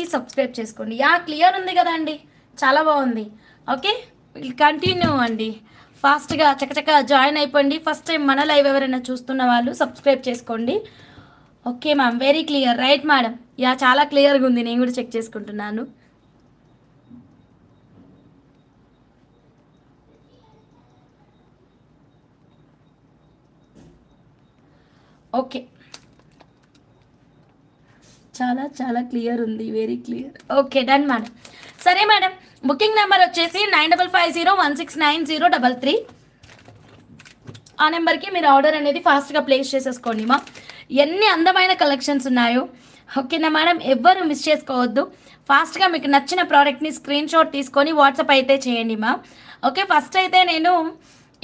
Please subscribe చేసుకోండి. Yeah clear ఉంది కదా అండి, చాలా బాగుంది. ఓకే కంటిన్యూ అండి, ఫాస్ట్గా చకచక జాయిన్ అయిపోండి. ఫస్ట్ టైం మన లైవ్ ఎవరైనా చూస్తున్న వాళ్ళు సబ్స్క్రైబ్ చేసుకోండి. Okay ma'am, very clear, right madam. Yeah చాలా క్లియర్గా ఉంది, నేను కూడా చెక్ చేసుకుంటున్నాను. ఓకే చాలా చాలా క్లియర్ ఉంది, very clear. Okay done madam. సరే మేడం, బుకింగ్ నెంబర్ వచ్చేసి 9550169033. ఆ నెంబర్కి మీరు ఆర్డర్ అనేది ఫాస్ట్గా ప్లేస్ చేసేసుకోండి మా. ఎన్ని అందమైన కలెక్షన్స్ ఉన్నాయో. ఓకేనా మేడం, ఎవ్వరు మిస్ చేసుకోవద్దు. ఫాస్ట్గా మీకు నచ్చిన ప్రోడక్ట్ని స్క్రీన్ షాట్ తీసుకొని వాట్సాప్ అయితే చేయండి మా. ఓకే ఫస్ట్ అయితే నేను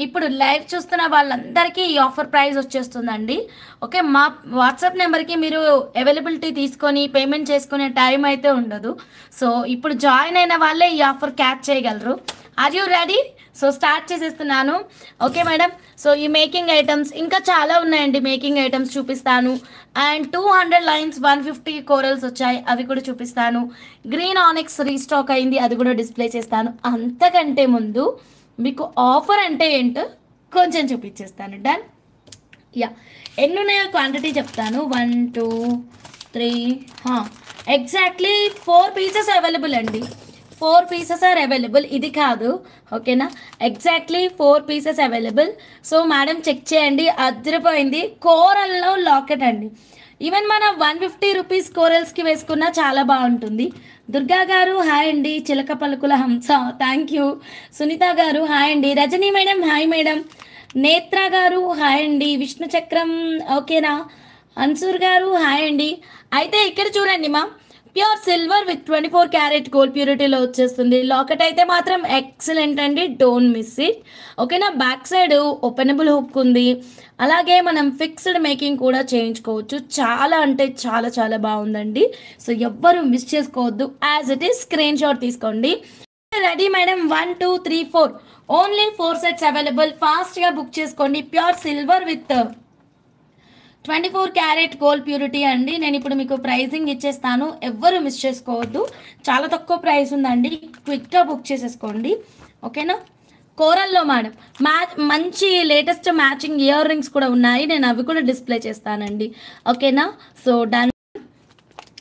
ఇప్పుడు లైవ్ చూస్తున్న వాళ్ళందరికీ ఈ ఆఫర్ ప్రైస్ వచ్చేస్తుందండి. ఓకే మా వాట్సాప్ నెంబర్కి మీరు అవైలబిలిటీ తీసుకొని పేమెంట్ చేసుకునే టైం అయితే ఉండదు. సో ఇప్పుడు జాయిన్ అయిన వాళ్ళే ఈ ఆఫర్ క్యాచ్ చేయగలరు. Are you ready? So start చేసేస్తున్నాను. ఓకే మేడం, సో ఈ మేకింగ్ ఐటమ్స్ ఇంకా చాలా ఉన్నాయండి. మేకింగ్ ఐటమ్స్ చూపిస్తాను. అండ్ 200 లైన్స్ 150 కోరల్స్ వచ్చాయి, అవి కూడా చూపిస్తాను. గ్రీన్ ఆనిక్స్ రీస్టాక్ అయింది, అది కూడా డిస్ప్లే చేస్తాను. అంతకంటే ముందు మీకు ఆఫర్ అంటే ఏంటో కొంచెం చూపించేస్తాను. డన్. యా ఎన్ని ఉన్నాయో క్వాంటిటీ చెప్తాను. 1 2 3 ఎగ్జాక్ట్లీ 4 పీసెస్ అవైలబుల్ అండి. 4 పీసెస్ ఆర్ అవైలబుల్, ఇది కాదు. ఓకేనా, exactly 4 pieces available. So madam check చేయండి, అదిరిపోయింది. కోరల్లో లాకెట్ అండి. ఈవెన్ మన 150 రూపీస్ కోరల్స్కి వేసుకున్నా చాలా బాగుంటుంది. దుర్గా గారు హాయ్ అండి. చిలక పలుకుల హంస థ్యాంక్ యూ. సునీత గారు హాయ్ అండి. Rajani madam hi madam. Netra గారు హాయ్ అండి. విష్ణు చక్రం ఓకేనా. అన్సూర్ గారు హాయ్ అండి. అయితే ఇక్కడ చూడండి మా, pure silver with 24 carat gold ప్యూరిటీలో వచ్చేస్తుంది. లాకెట్ అయితే మాత్రం ఎక్సలెంట్ అండి, డోంట్ మిస్ ఇట్. ఓకేనా, బ్యాక్ సైడ్ ఓపెనబుల్ హుక్ ఉంది. అలాగే మనం ఫిక్స్డ్ మేకింగ్ కూడా చేయించుకోవచ్చు. చాలా అంటే చాలా చాలా బాగుందండి. సో ఎవ్వరు మిస్ చేసుకోవద్దు. As it is screenshot తీసుకోండి. Ready madam. 1 2 3 4 only 4 sets available. ఫాస్ట్గా బుక్ చేసుకోండి. Pure silver with 24 carat gold purity అండి. నేను ఇప్పుడు మీకు ప్రైజింగ్ ఇచ్చేస్తాను, ఎవ్వరు మిస్ చేసుకోవద్దు. చాలా తక్కువ ప్రైస్ ఉందండి, క్విక్గా బుక్ చేసేసుకోండి. ఓకేనా. కోరల్లో మేడం మంచి లేటెస్ట్ మ్యాచింగ్ ఇయర్ రింగ్స్ కూడా ఉన్నాయి, నేను అవి కూడా డిస్ప్లే చేస్తానండి. ఓకేనా. సో డన్,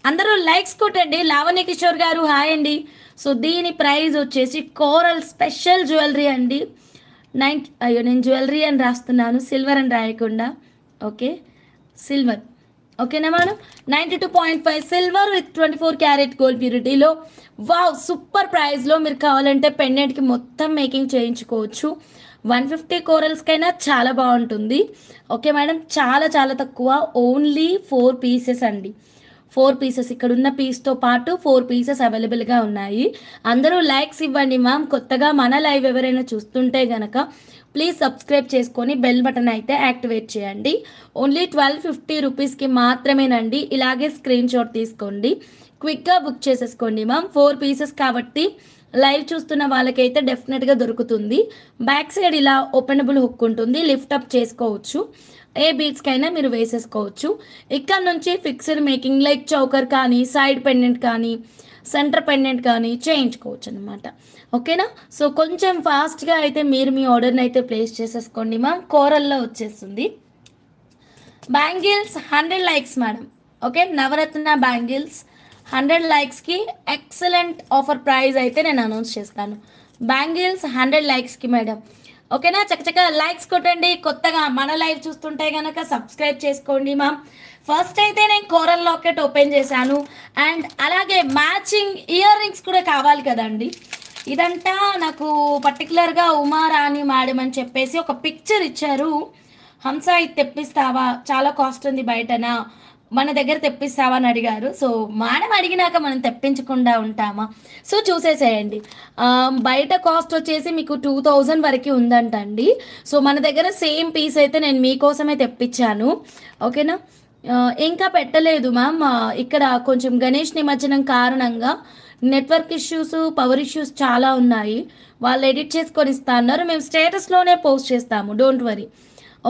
అందరూ లైక్స్ కొట్టండి. లావణ్య కిషోర్ గారు హాయ్ అండి. సో దీని ప్రైస్ వచ్చేసి కోరల్ స్పెషల్ జ్యువెలరీ అండి. నేను జ్యువెలరీ అని రాస్తున్నాను, సిల్వర్ అని రాయకుండా. Okay silver. ఓకేనా madam. 92.5 silver with 24 carat gold ప్యూరిటీలో. వావ్ సూపర్ ప్రైస్లో మీరు కావాలంటే పెండెంట్కి మొత్తం మేకింగ్ చేయించుకోవచ్చు. 150 కోరల్స్కైనా చాలా బాగుంటుంది. ఓకే మేడం, చాలా చాలా తక్కువ, ఓన్లీ 4 పీసెస్ అండి. 4 పీసెస్, ఇక్కడ ఉన్న పీస్తో పాటు 4 పీసెస్ అవైలబుల్గా ఉన్నాయి. అందరూ లైక్స్ ఇవ్వండి మ్యామ్. కొత్తగా మన లైవ్ ఎవరైనా చూస్తుంటే కనుక ప్లీజ్ సబ్స్క్రైబ్ చేసుకొని బెల్ బటన్ అయితే యాక్టివేట్ చేయండి. ఓన్లీ 1250 రూపీస్కి మాత్రమేనండి. ఇలాగే స్క్రీన్ షాట్ తీసుకోండి, క్విక్గా బుక్ చేసేసుకోండి మ్యామ్. 4 పీసెస్ కాబట్టి లైవ్ చూస్తున్న వాళ్ళకైతే డెఫినెట్గా దొరుకుతుంది. బ్యాక్ సైడ్ ఇలా ఓపెనబుల్ హుక్ ఉంటుంది, లిఫ్ట్ అప్ చేసుకోవచ్చు. ఏ బీట్స్కైనా మీరు వేసేసుకోవచ్చు. ఇక్కడ నుంచి ఫిక్స్డ్ మేకింగ్ లైక్ చౌకర్ కానీ, సైడ్ పెండెంట్ కానీ, సెంటర్ పెండెంట్ కానీ చేయించుకోవచ్చు అనమాట. ఓకేనా. సో కొంచెం ఫాస్ట్గా అయితే మీరు మీ ఆర్డర్ని అయితే ప్లేస్ చేసేసుకోండి మ్యామ్. కోరల్లో వచ్చేస్తుంది. Bangles 100 likes madam. Okay, Navaratna bangles 100 లైక్స్కి ఎక్సలెంట్ ఆఫర్ ప్రైస్ అయితే నేను అనౌన్స్ చేస్తాను. బ్యాంగిల్స్ 100 లైక్స్కి మేడం. ఓకేనా, చక్కచక్క లైక్స్ కొట్టండి. కొత్తగా మన లైవ్ చూస్తుంటే కనుక సబ్స్క్రైబ్ చేసుకోండి మ్యామ్. ఫస్ట్ అయితే నేను కోరల్ లాకెట్ ఓపెన్ చేశాను. అండ్ అలాగే మ్యాచింగ్ ఇయర్ రింగ్స్ కూడా కావాలి కదండి. ఇదంతా నాకు పర్టికులర్గా ఉమారాణి మేడం అని చెప్పేసి ఒక పిక్చర్ ఇచ్చారు. హంస ఇది తెప్పిస్తావా, చాలా కాస్ట్ ఉంది బయటనా, మన దగ్గర తెప్పిస్తావా అని అడిగారు. సో మేడం అడిగినాక మనం తెప్పించకుండా ఉంటామా. సో చూసేసేయండి. బయట కాస్ట్ వచ్చేసి మీకు 2000 వరకు ఉందంటండి. సో మన దగ్గర సేమ్ పీస్ అయితే నేను మీకోసమే తెప్పించాను. ఓకేనా, ఇంకా పెట్టలేదు మ్యామ్. ఇక్కడ కొంచెం గణేష్ నిమజ్జనం కారణంగా నెట్వర్క్ ఇష్యూస్, పవర్ ఇష్యూస్ చాలా ఉన్నాయి. వాళ్ళు ఎడిట్ చేసుకొని ఇస్తా అన్నారు. మేము స్టేటస్లోనే పోస్ట్ చేస్తాము, డోంట్ వరీ.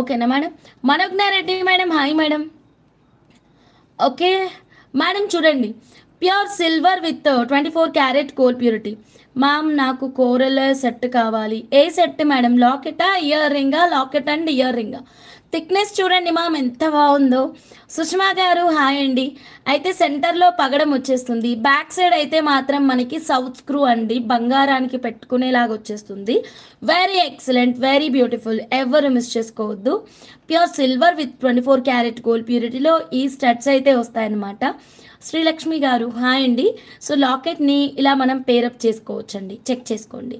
ఓకేనా madam. Manojna Reddy madam hi madam. Okay madam, చూడండి pure silver with 24 carat gold purity. Ma'am నాకు కోరల్ సెట్ కావాలి. ఏ సెట్ మేడం? లాకెటా, ఇయర్ రింగా? లాకెట్ అండ్ ఇయర్ రింగా? థిక్నెస్ చూడండి మ్యామ్ ఎంత బాగుందో. సుష్మా గారు హాయ్ అండి. అయితే సెంటర్లో పగడం వచ్చేస్తుంది, బ్యాక్ సైడ్ అయితే మాత్రం మనకి సౌత్ స్క్రూ అండి, బంగారానికి పెట్టుకునేలాగా వచ్చేస్తుంది. వెరీ ఎక్సలెంట్, వెరీ బ్యూటిఫుల్, ఎవరు మిస్ చేసుకోవద్దు. Pure silver with 24 carat gold ప్యూరిటీలో ఈ స్టడ్స్ అయితే వస్తాయన్నమాట. శ్రీలక్ష్మి గారు హాయ్ అండి. సో లాకెట్ని ఇలా మనం పేరప్ చేసుకోవచ్చు అండి, చెక్ చేసుకోండి.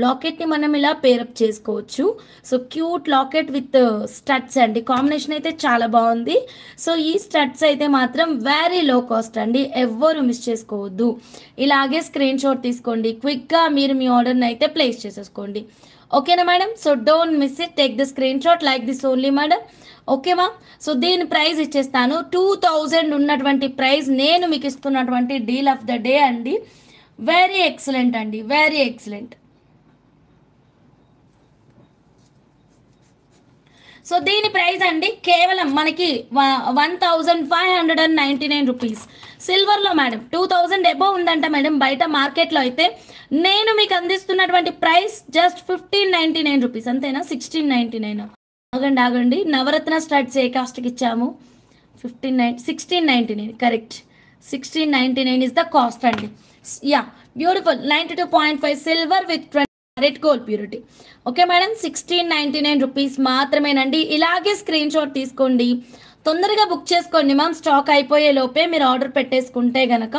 లాకెట్ని మనం ఇలా పేరప్ చేసుకోవచ్చు. So cute locket with studs అండి, కాంబినేషన్ అయితే చాలా బాగుంది. సో ఈ స్టడ్స్ అయితే మాత్రం వెరీ లో కాస్ట్ అండి, ఎవ్వరు మిస్ చేసుకోవద్దు. ఇలాగే స్క్రీన్ షాట్ తీసుకోండి, క్విక్గా మీరు మీ ఆర్డర్ని అయితే ప్లేస్ చేసేసుకోండి. ఓకేనా మేడం? So don't miss it, take the screenshot like this only madam. Okay ma'am. So దీని ప్రైస్ ఇచ్చేస్తాను 2000 ఉన్నటువంటి ప్రైస్ నేను మీకు ఇస్తున్నటువంటి డీల్ ఆఫ్ ద డే అండి. వెరీ ఎక్సలెంట్ అండి, వెరీ ఎక్సలెంట్. సో దీని ప్రైస్ అండి కేవలం మనకి 1599 రూపీస్ సిల్వర్లో మేడం. 2000 అబోవ్ ఉందంట మేడం బయట మార్కెట్లో. అయితే నేను మీకు అందిస్తున్నటువంటి ప్రైస్ జస్ట్ 1599 రూపీస్, అంతేనా? 1699. ఆగండి, నవరత్న స్టడ్స్ ఏ కాస్ట్కి ఇచ్చాము? 1699, కరెక్ట్. 1699 ఇస్ ద కాస్ట్ అండి. Yeah, beautiful 92.5 silver with 20 carat gold purity. Okay madam, 1699 rupees మాత్రమేనండి. ఇలాగే స్క్రీన్ షాట్ తీసుకోండి, తొందరగా బుక్ చేసుకోండి మ్యామ్. స్టాక్ అయిపోయే లోపే మీరు ఆర్డర్ పెట్టేసుకుంటే కనుక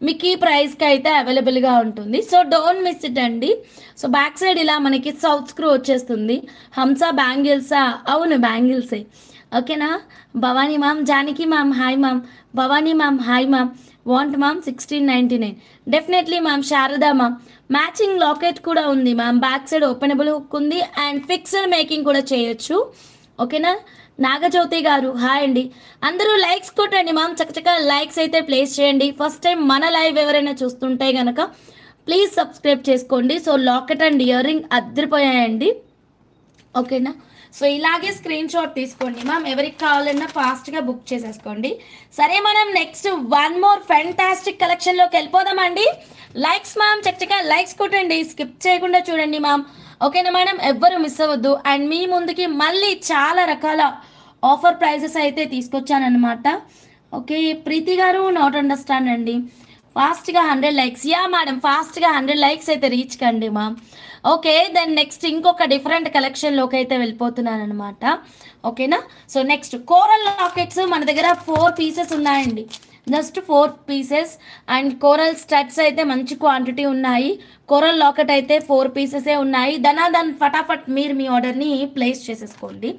మీకు ఈ ప్రైస్కి అయితే అవైలబుల్గా ఉంటుంది. సో డోంట్ మిస్ ఇట్ అండి. సో బ్యాక్ సైడ్ ఇలా మనకి సౌత్ స్క్రూ వచ్చేస్తుంది. హంసా బ్యాంగిల్సా? అవును బ్యాంగిల్సే. ఓకేనా? Bhavani ma'am, Janaki ma'am hi ma'am, Bhavani ma'am hi ma'am. Want ma'am 1699? Definitely ma'am. Sharada ma'am, matching locket కూడా ఉంది ma'am, back side openable hook ఉంది అండ్ ఫిక్స్డ్ మేకింగ్ కూడా చేయొచ్చు. ఓకేనా? నాగజ్యోతి గారు హాయ్ అండి. అందరూ లైక్స్ కొట్టండి మ్యామ్, చక్కచక్క లైక్స్ అయితే ప్లేస్ చేయండి. ఫస్ట్ టైం మన లైవ్ ఎవరైనా చూస్తుంటే కనుక ప్లీజ్ సబ్స్క్రైబ్ చేసుకోండి. So locket and earring అద్దరిపోయాయండి. ఓకేనా? సో ఇలాగే స్క్రీన్ షాట్ తీసుకోండి మ్యామ్, ఎవరికి కావాలన్నా ఫాస్ట్గా బుక్ చేసేసుకోండి. సరే మనం నెక్స్ట్ వన్ మోర్ ఫెంటాస్టిక్ కలెక్షన్లోకి వెళ్ళిపోదామండి. లైక్స్ మ్యామ్, చక్కచక్క లైక్స్ కొట్టండి, స్కిప్ చేయకుండా చూడండి మ్యామ్. ఓకేనా మేడం? ఎవ్వరు మిస్ అవ్వద్దు. అండ్ మీ ముందుకి మళ్ళీ చాలా రకాల ఆఫర్ ప్రైజెస్ అయితే తీసుకొచ్చానమాట. ఓకే ప్రీతి గారు, నాట్ అండర్స్టాండ్ అండి. ఫాస్ట్గా 100 లైక్స్. యా మేడం, ఫాస్ట్గా 100 లైక్స్ అయితే రీచ్ కండి మ్యామ్. ఓకే, దెన్ నెక్స్ట్ ఇంకొక డిఫరెంట్ కలెక్షన్లోకి అయితే వెళ్ళిపోతున్నాను అనమాట. ఓకేనా? సో నెక్స్ట్ కోరల్ లాకెట్స్ మన దగ్గర 4 పీసెస్ ఉన్నాయండి, just 4 pieces. And coral studs అయితే మంచి క్వాంటిటీ ఉన్నాయి. కోరల్ లాకెట్ అయితే 4 పీసెసే ఉన్నాయి. దాని ఫటాఫట్ మీరు మీ ఆర్డర్ని ప్లేస్ చేసేసుకోండి.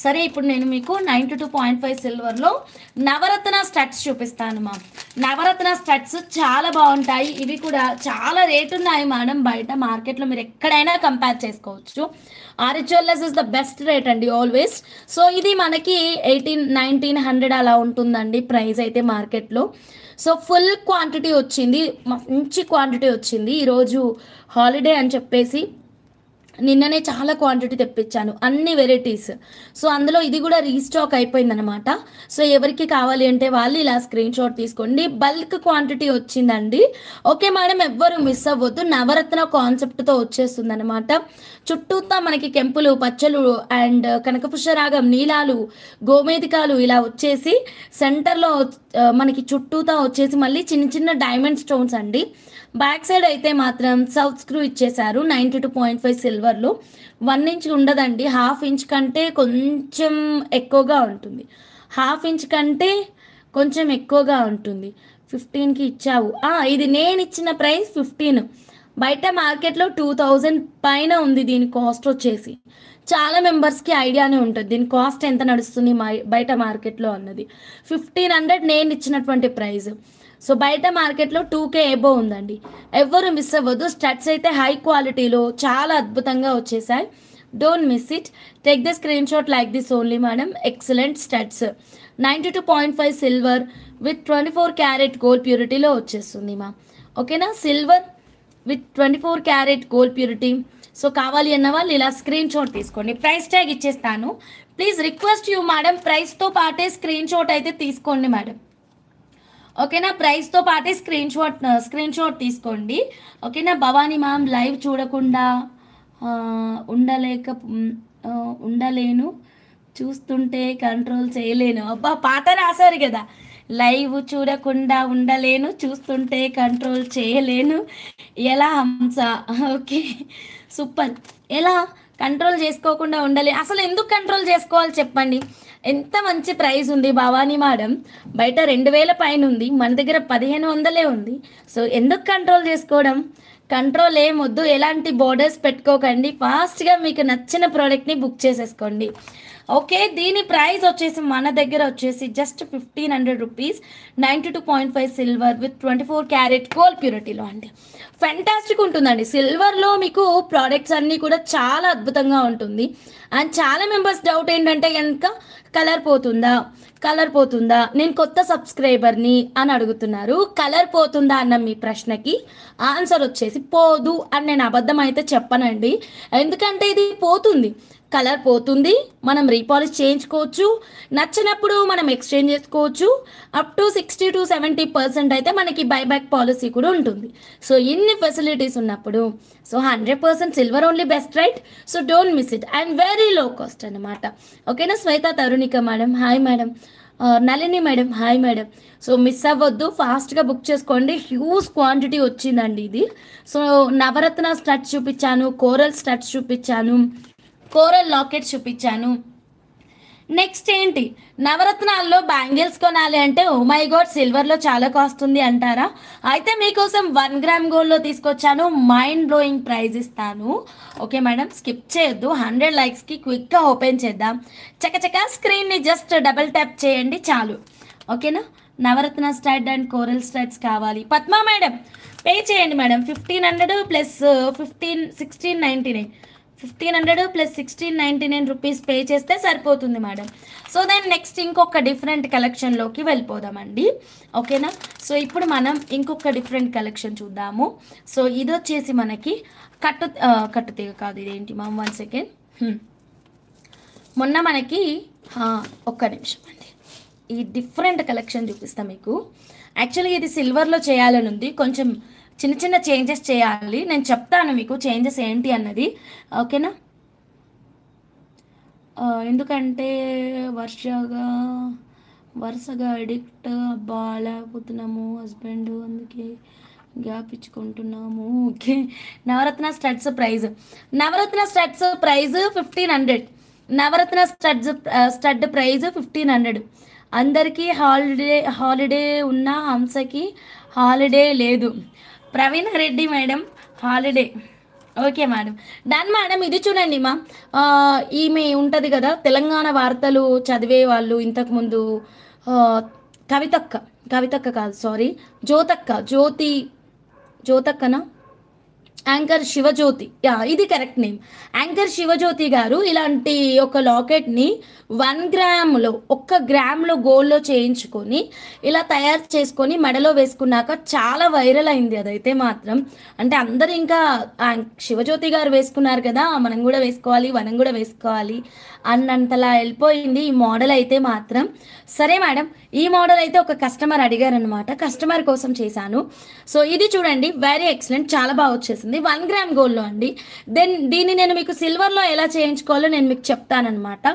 సరే, ఇప్పుడు నేను మీకు 92.5 సిల్వర్లో నవరత్న స్టడ్స్ చూపిస్తాను మ్యామ్. నవరత్న స్టడ్స్ చాలా బాగుంటాయి. ఇవి కూడా చాలా రేటు ఉన్నాయి మేడం బయట మార్కెట్లో, మీరు ఎక్కడైనా కంపేర్ చేసుకోవచ్చు. ఆర్హెచ్ఎల్ఎస్ ఇస్ ద బెస్ట్ రేట్ అండి ఆల్వేస్. సో ఇది మనకి 1900 అలా ఉంటుందండి ప్రైస్ అయితే మార్కెట్లో. సో ఫుల్ క్వాంటిటీ వచ్చింది, మంచి క్వాంటిటీ వచ్చింది. ఈరోజు హాలిడే అని చెప్పేసి నిన్ననే చాలా క్వాంటిటీ తెప్పించాను, అన్ని వెరైటీస్. సో అందులో ఇది కూడా రీస్టాక్ అయిపోయిందనమాట. సో ఎవరికి కావాలి అంటే వాళ్ళు ఇలా స్క్రీన్ షాట్ తీసుకోండి, బల్క్ క్వాంటిటీ వచ్చిందండి. ఓకే మేడం, ఎవ్వరు మిస్ అవ్వద్దు. నవరత్న కాన్సెప్ట్తో వచ్చేస్తుంది అనమాట. చుట్టూతా మనకి కెంపులు, పచ్చలు అండ్ కనకపుష్పరాగం, నీలాలు, గోమేధికాలు ఇలా వచ్చేసి సెంటర్లో మనకి చుట్టూతా వచ్చేసి మళ్ళీ చిన్న చిన్న డైమండ్ స్టోన్స్ అండి. బ్యాక్ సైడ్ అయితే మాత్రం సౌత్ స్క్రూ ఇచ్చేసారు 92.5 సిల్వర్లో. 1 ఇంచ్ ఉండదండి, 1/2 ఇంచ్ కంటే కొంచెం ఎక్కువగా ఉంటుంది. 1/2 ఇంచ్ కంటే కొంచెం ఎక్కువగా ఉంటుంది. 15కి ఇచ్చావు. ఇది నేను ఇచ్చిన ప్రైస్ 15. బయట మార్కెట్లో 2000 పైన ఉంది దీని కాస్ట్ వచ్చేసి. చాలా మెంబర్స్కి ఐడియానే ఉంటుంది దీని కాస్ట్ ఎంత నడుస్తుంది బయట మార్కెట్లో అన్నది. 1500 నేను ఇచ్చినటువంటి ప్రైస్. సో బయట మార్కెట్లో 2K ఎబో ఉందండి, ఎవ్వరు మిస్ అవ్వద్దు. స్టడ్స్ అయితే హై క్వాలిటీలో చాలా అద్భుతంగా వచ్చేసాయి. Don't miss it, take the screenshot like this only madam. Excellent studs 92.5 silver with 24 carat gold ప్యూరిటీలో వచ్చేస్తుంది మా. ఓకేనా? Silver with 24 carat gold purity. So కావాలి అన్న వాళ్ళు ఇలా స్క్రీన్ షాట్ తీసుకోండి, ప్రైస్ ట్యాగ్ ఇచ్చేస్తాను. ప్లీజ్ రిక్వెస్ట్ యూ మేడం, ప్రైస్తో పాటే స్క్రీన్ షాట్ అయితే తీసుకోండి మేడం. ఓకేనా, ప్రైస్తో పాటే స్క్రీన్ షాట్ తీసుకోండి. ఓకేనా, భవానీ మ్యామ్ లైవ్ చూడకుండా ఆ, ఉండలేక ఉండలేను, చూస్తుంటే కంట్రోల్ చేయలేను. అబ్బా పాట రాశారు కదా, లైవ్ చూడకుండా ఉండలేను, చూస్తుంటే కంట్రోల్ చేయలేను, ఎలా హంస? Okay, super. ఎలా కంట్రోల్ చేసుకోకుండా ఉండలే, అసలు ఎందుకు కంట్రోల్ చేసుకోవాలి చెప్పండి? ఎంత మంచి ప్రైస్ ఉంది భవానీ మేడం, బయట 2000 పైన ఉంది, మన దగ్గర 1500 ఉంది. సో ఎందుకు కంట్రోల్ చేసుకోవడం? కంట్రోల్ ఏమొద్దు, ఎలాంటి బోర్డర్స్ పెట్టుకోకండి, ఫాస్ట్గా మీకు నచ్చిన ప్రోడక్ట్ని బుక్ చేసేసుకోండి. ఓకే, దీని ప్రైస్ వచ్చేసి మన దగ్గర వచ్చేసి just 1500 rupees, 92.5 silver with 24 carat gold ప్యూరిటీలో అండి. ఫెంటాస్టిక్ ఉంటుందండి. సిల్వర్లో మీకు ప్రోడక్ట్స్ అన్నీ కూడా చాలా అద్భుతంగా ఉంటుంది. అండ్ చాలా మెంబర్స్ డౌట్ ఏంటంటే కనుక కలర్ పోతుందా నేను కొత్త సబ్స్క్రైబర్ని అని అడుగుతున్నారు. కలర్ పోతుందా అన్న మీ ప్రశ్నకి ఆన్సర్ వచ్చేసి పోదు అని నేను అబద్ధం అయితే చెప్పనండి. ఎందుకంటే ఇది పోతుంది, కలర్ పోతుంది, మనం రీపాలిష్ చేయించుకోవచ్చు, నచ్చినప్పుడు మనం ఎక్స్చేంజ్ చేసుకోవచ్చు. అప్ టు 60 to 70% అయితే మనకి బైబ్యాక్ పాలసీ కూడా ఉంటుంది. సో ఇన్ని ఫెసిలిటీస్ ఉన్నప్పుడు so 100% silver only best, right? So don't miss it and very low cost అనమాట. ఓకేనా, Shweta Tarunika madam hi madam, Nalini madam hi madam. So miss అవ్వద్దు, ఫాస్ట్గా బుక్ చేసుకోండి, హ్యూజ్ క్వాంటిటీ వచ్చిందండి ఇది. సో నవరత్న స్టడ్స్ చూపించాను, కోరల్ స్టడ్స్ చూపించాను, కోరల్ లాకెట్స్ చూపించాను. నెక్స్ట్ ఏంటి, నవరత్నాల్లో బ్యాంగిల్స్ కొనాలి అంటే ఓ మై గాడ్ సిల్వర్లో చాలా కాస్ట్ ఉంది అంటారా? అయితే మీకోసం 1 గ్రామ్ గోల్డ్లో తీసుకొచ్చాను, మైండ్ బ్లోయింగ్ ప్రైజ్ ఇస్తాను. ఓకే మేడం, స్కిప్ చేయొద్దు, 100 లైక్స్కి క్విక్గా ఓపెన్ చేద్దాం. చకచక స్క్రీన్ని జస్ట్ డబుల్ ట్యాప్ చేయండి చాలు. ఓకేనా, నవరత్న స్టడ్ అండ్ కోరల్ స్టడ్స్ కావాలి. పద్మా మేడం పే చేయండి madam, 1500 plus 1699, 1500 plus 1699 rupees pay చేస్తే సరిపోతుంది మేడం. సో దెన్ నెక్స్ట్ ఇంకొక డిఫరెంట్ కలెక్షన్లోకి వెళ్ళిపోదామండి. ఓకేనా, సో ఇప్పుడు మనం ఇంకొక డిఫరెంట్ కలెక్షన్ చూద్దాము. సో ఇది వచ్చేసి మనకి కట్టుతీగ కాదు, ఇదేంటి మా 1 సెకండ్, మొన్న మనకి ఒక్క నిమిషం అండి, ఈ డిఫరెంట్ కలెక్షన్ చూపిస్తాం మీకు. యాక్చువల్లీ ఇది సిల్వర్లో చేయాలని ఉంది, కొంచెం చిన్న చిన్న చేంజెస్ చేయాలి, నేను చెప్తాను మీకు చేంజెస్ ఏంటి అన్నది. ఓకేనా, ఎందుకంటే వరుసగా అడిక్ట్ అవ్వలేకపోతున్నాము హస్బెండ్, అందుకే గ్యాప్ ఇచ్చుకుంటున్నాము. ఓకే, నవరత్న స్టడ్స్ ప్రైజ్ 1500, నవరత్న స్టడ్ ప్రైజ్ 1500. అందరికీ హాలిడే ఉన్న హంసకి హాలిడే లేదు. Praveen Reddy madam holiday. Okay madam, done madam. ఇది చూడండి మా ఈమె ఉంటుంది కదా తెలంగాణ వార్తలు చదివే వాళ్ళు, ఇంతకుముందు కవితక్క కాదు సారీ, జ్యోతక్కనా, యాంకర్ శివజ్యోతి, ఇది కరెక్ట్ నేమ్, యాంకర్ శివజ్యోతి గారు ఇలాంటి ఒక లాకెట్ని 1 గ్రామ్లో 1 గ్రామ్లో గోల్డ్లో చేయించుకొని ఇలా తయారు చేసుకొని మెడలో వేసుకున్నాక చాలా వైరల్ అయింది అదైతే మాత్రం. అంటే అందరు ఇంకా శివజ్యోతి గారు వేసుకున్నారు కదా, మనం కూడా వేసుకోవాలి అన్నంతలా వెళ్ళిపోయింది ఈ మోడల్ అయితే మాత్రం. సరే మేడం, ఈ మోడల్ అయితే ఒక కస్టమర్ అడిగారనమాట, కస్టమర్ కోసం చేశాను. సో ఇది చూడండి, వెరీ ఎక్సలెంట్, చాలా బాగా వచ్చేసింది, 1 గ్రామ్ గోల్డ్లో అండి. దెన్ దీన్ని నేను మీకు సిల్వర్లో ఎలా చేయించుకోవాలో నేను మీకు చెప్తానమాట.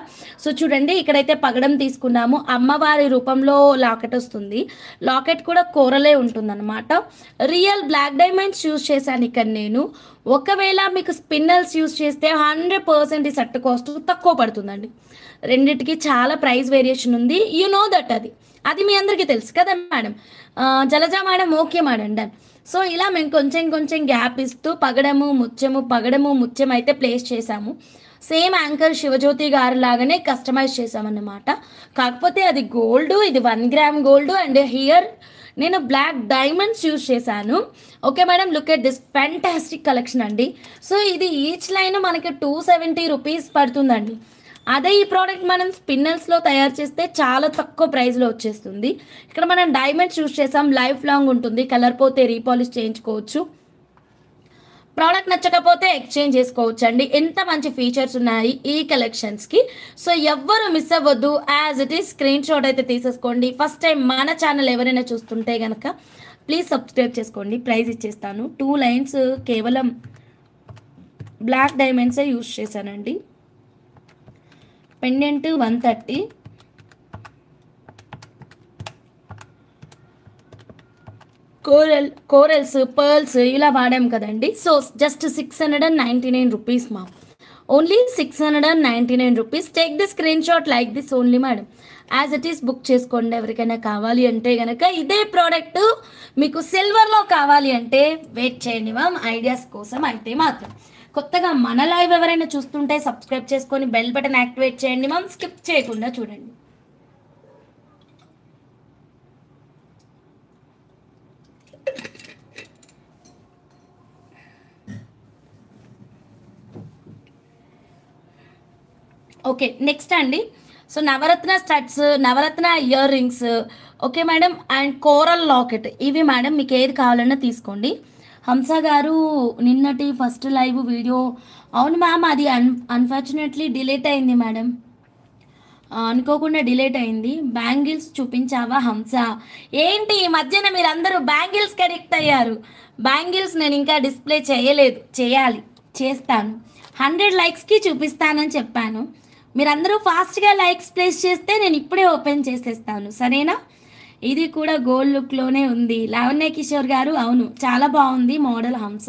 సో చూడండి, ఇక్కడైతే పగడం తీసుకున్నాము, అమ్మవారి రూపంలో లాకెట్ వస్తుంది, లాకెట్ కూడా కోరలే ఉంటుందన్నమాట. రియల్ బ్లాక్ డైమండ్స్ యూజ్ చేశాను ఇక్కడ నేను. ఒకవేళ మీకు స్పిన్నల్స్ యూజ్ చేస్తే 100% ఈ సెట్ కాస్ట్ తక్కువ పడుతుందండి. రెండిటికి చాలా ప్రైస్ వేరియేషన్ ఉంది, యు నో దట్, అది మీ అందరికీ తెలుసు కదా మేడం. Jalaja madam okay madam, done. So ఇలా మేము కొంచెం గ్యాప్ ఇస్తూ పగడము ముత్యం అయితే ప్లేస్ చేసాము. సేమ్ యాంకర్ శివజ్యోతి గారు లాగానే కస్టమైజ్ చేసామన్నమాట. కాకపోతే అది గోల్డ్, ఇది 1 గ్రామ్ గోల్డ్ అండ్ హియర్ నేను బ్లాక్ డైమండ్స్ యూజ్ చేశాను. Okay madam, look at this fantastic collection అండి. సో ఇది ఈచ్ లైన్ మనకి 270 రూపీస్ పడుతుందండి. అదే ఈ ప్రోడక్ట్ మనం స్పిన్నల్స్లో తయారు చేస్తే చాలా తక్కువ ప్రైస్లో వచ్చేస్తుంది. ఇక్కడ మనం డైమండ్స్ యూజ్ చేసాం, లైఫ్ లాంగ్ ఉంటుంది, కలర్ పోతే రీపాలిష్ చేయించుకోవచ్చు. ప్రోడక్ట్ నచ్చకపోతే ఎక్స్చేంజ్ చేసుకోవచ్చు అండి. ఎంత మంచి ఫీచర్స్ ఉన్నాయి ఈ కలెక్షన్స్కి. సో ఎవ్వరు మిస్ అవ్వద్దు. As it is screen shot అయితే తీసేసుకోండి. ఫస్ట్ టైం మన ఛానల్ ఎవరైనా చూస్తుంటే కనుక ప్లీజ్ సబ్స్క్రైబ్ చేసుకోండి. ప్రైస్ ఇచ్చేస్తాను. 2 లైన్స్ కేవలం బ్లాక్ డైమండ్సే యూజ్ చేశానండి. పెండెంట్ 130, కోరల్స్ పర్ల్స్ ఇలా వాడాం కదండి. సో జస్ట్ 699 రూపీస్ మా, only 699 rupees. Take the screen shot like this only madam. As it is book చేసుకోండి. ఎవరికైనా కావాలి అంటే కనుక ఇదే ప్రోడక్ట్ మీకు సిల్వర్లో కావాలి అంటే వెయిట్ చేయండి మ్యామ్, ఐడియాస్ కోసం అయితే మాత్రం. కొత్తగా మన లైవ్ ఎవరైనా చూస్తుంటే సబ్స్క్రైబ్ చేసుకొని బెల్ బటన్ యాక్టివేట్ చేయండి మ్యామ్, స్కిప్ చేయకుండా చూడండి. ఓకే నెక్స్ట్ అండి. So Navaratna studs, Navaratna ear rings, okay madam, and coral locket. ఇవి మేడం మీకు ఏది కావాలన్నా తీసుకోండి. హంస గారు నిన్నటి ఫస్ట్ లైవ్ వీడియో, అవును మ్యామ్ అది అన్ఫార్చునేట్లీ డిలీట్ అయింది మేడం, అనుకోకుండా డిలీట్ అయింది. బ్యాంగిల్స్ చూపించావా హంస? ఏంటి ఈ మధ్యన మీరు అందరూ బ్యాంగిల్స్కి అడిక్ట్ అయ్యారు. బ్యాంగిల్స్ నేను ఇంకా డిస్ప్లే చేయలేదు, చేయాలి, చేస్తాను. 100 లైక్స్కి చూపిస్తానని చెప్పాను. మీరందరూ ఫాస్ట్గా లైక్స్ ప్లేస్ చేస్తే నేను ఇప్పుడే ఓపెన్ చేసేస్తాను, సరేనా? ఇది కూడా గోల్డ్ లుక్లోనే ఉంది. లావణ్య కిషోర్ గారు, అవును చాలా బాగుంది model Hamsa.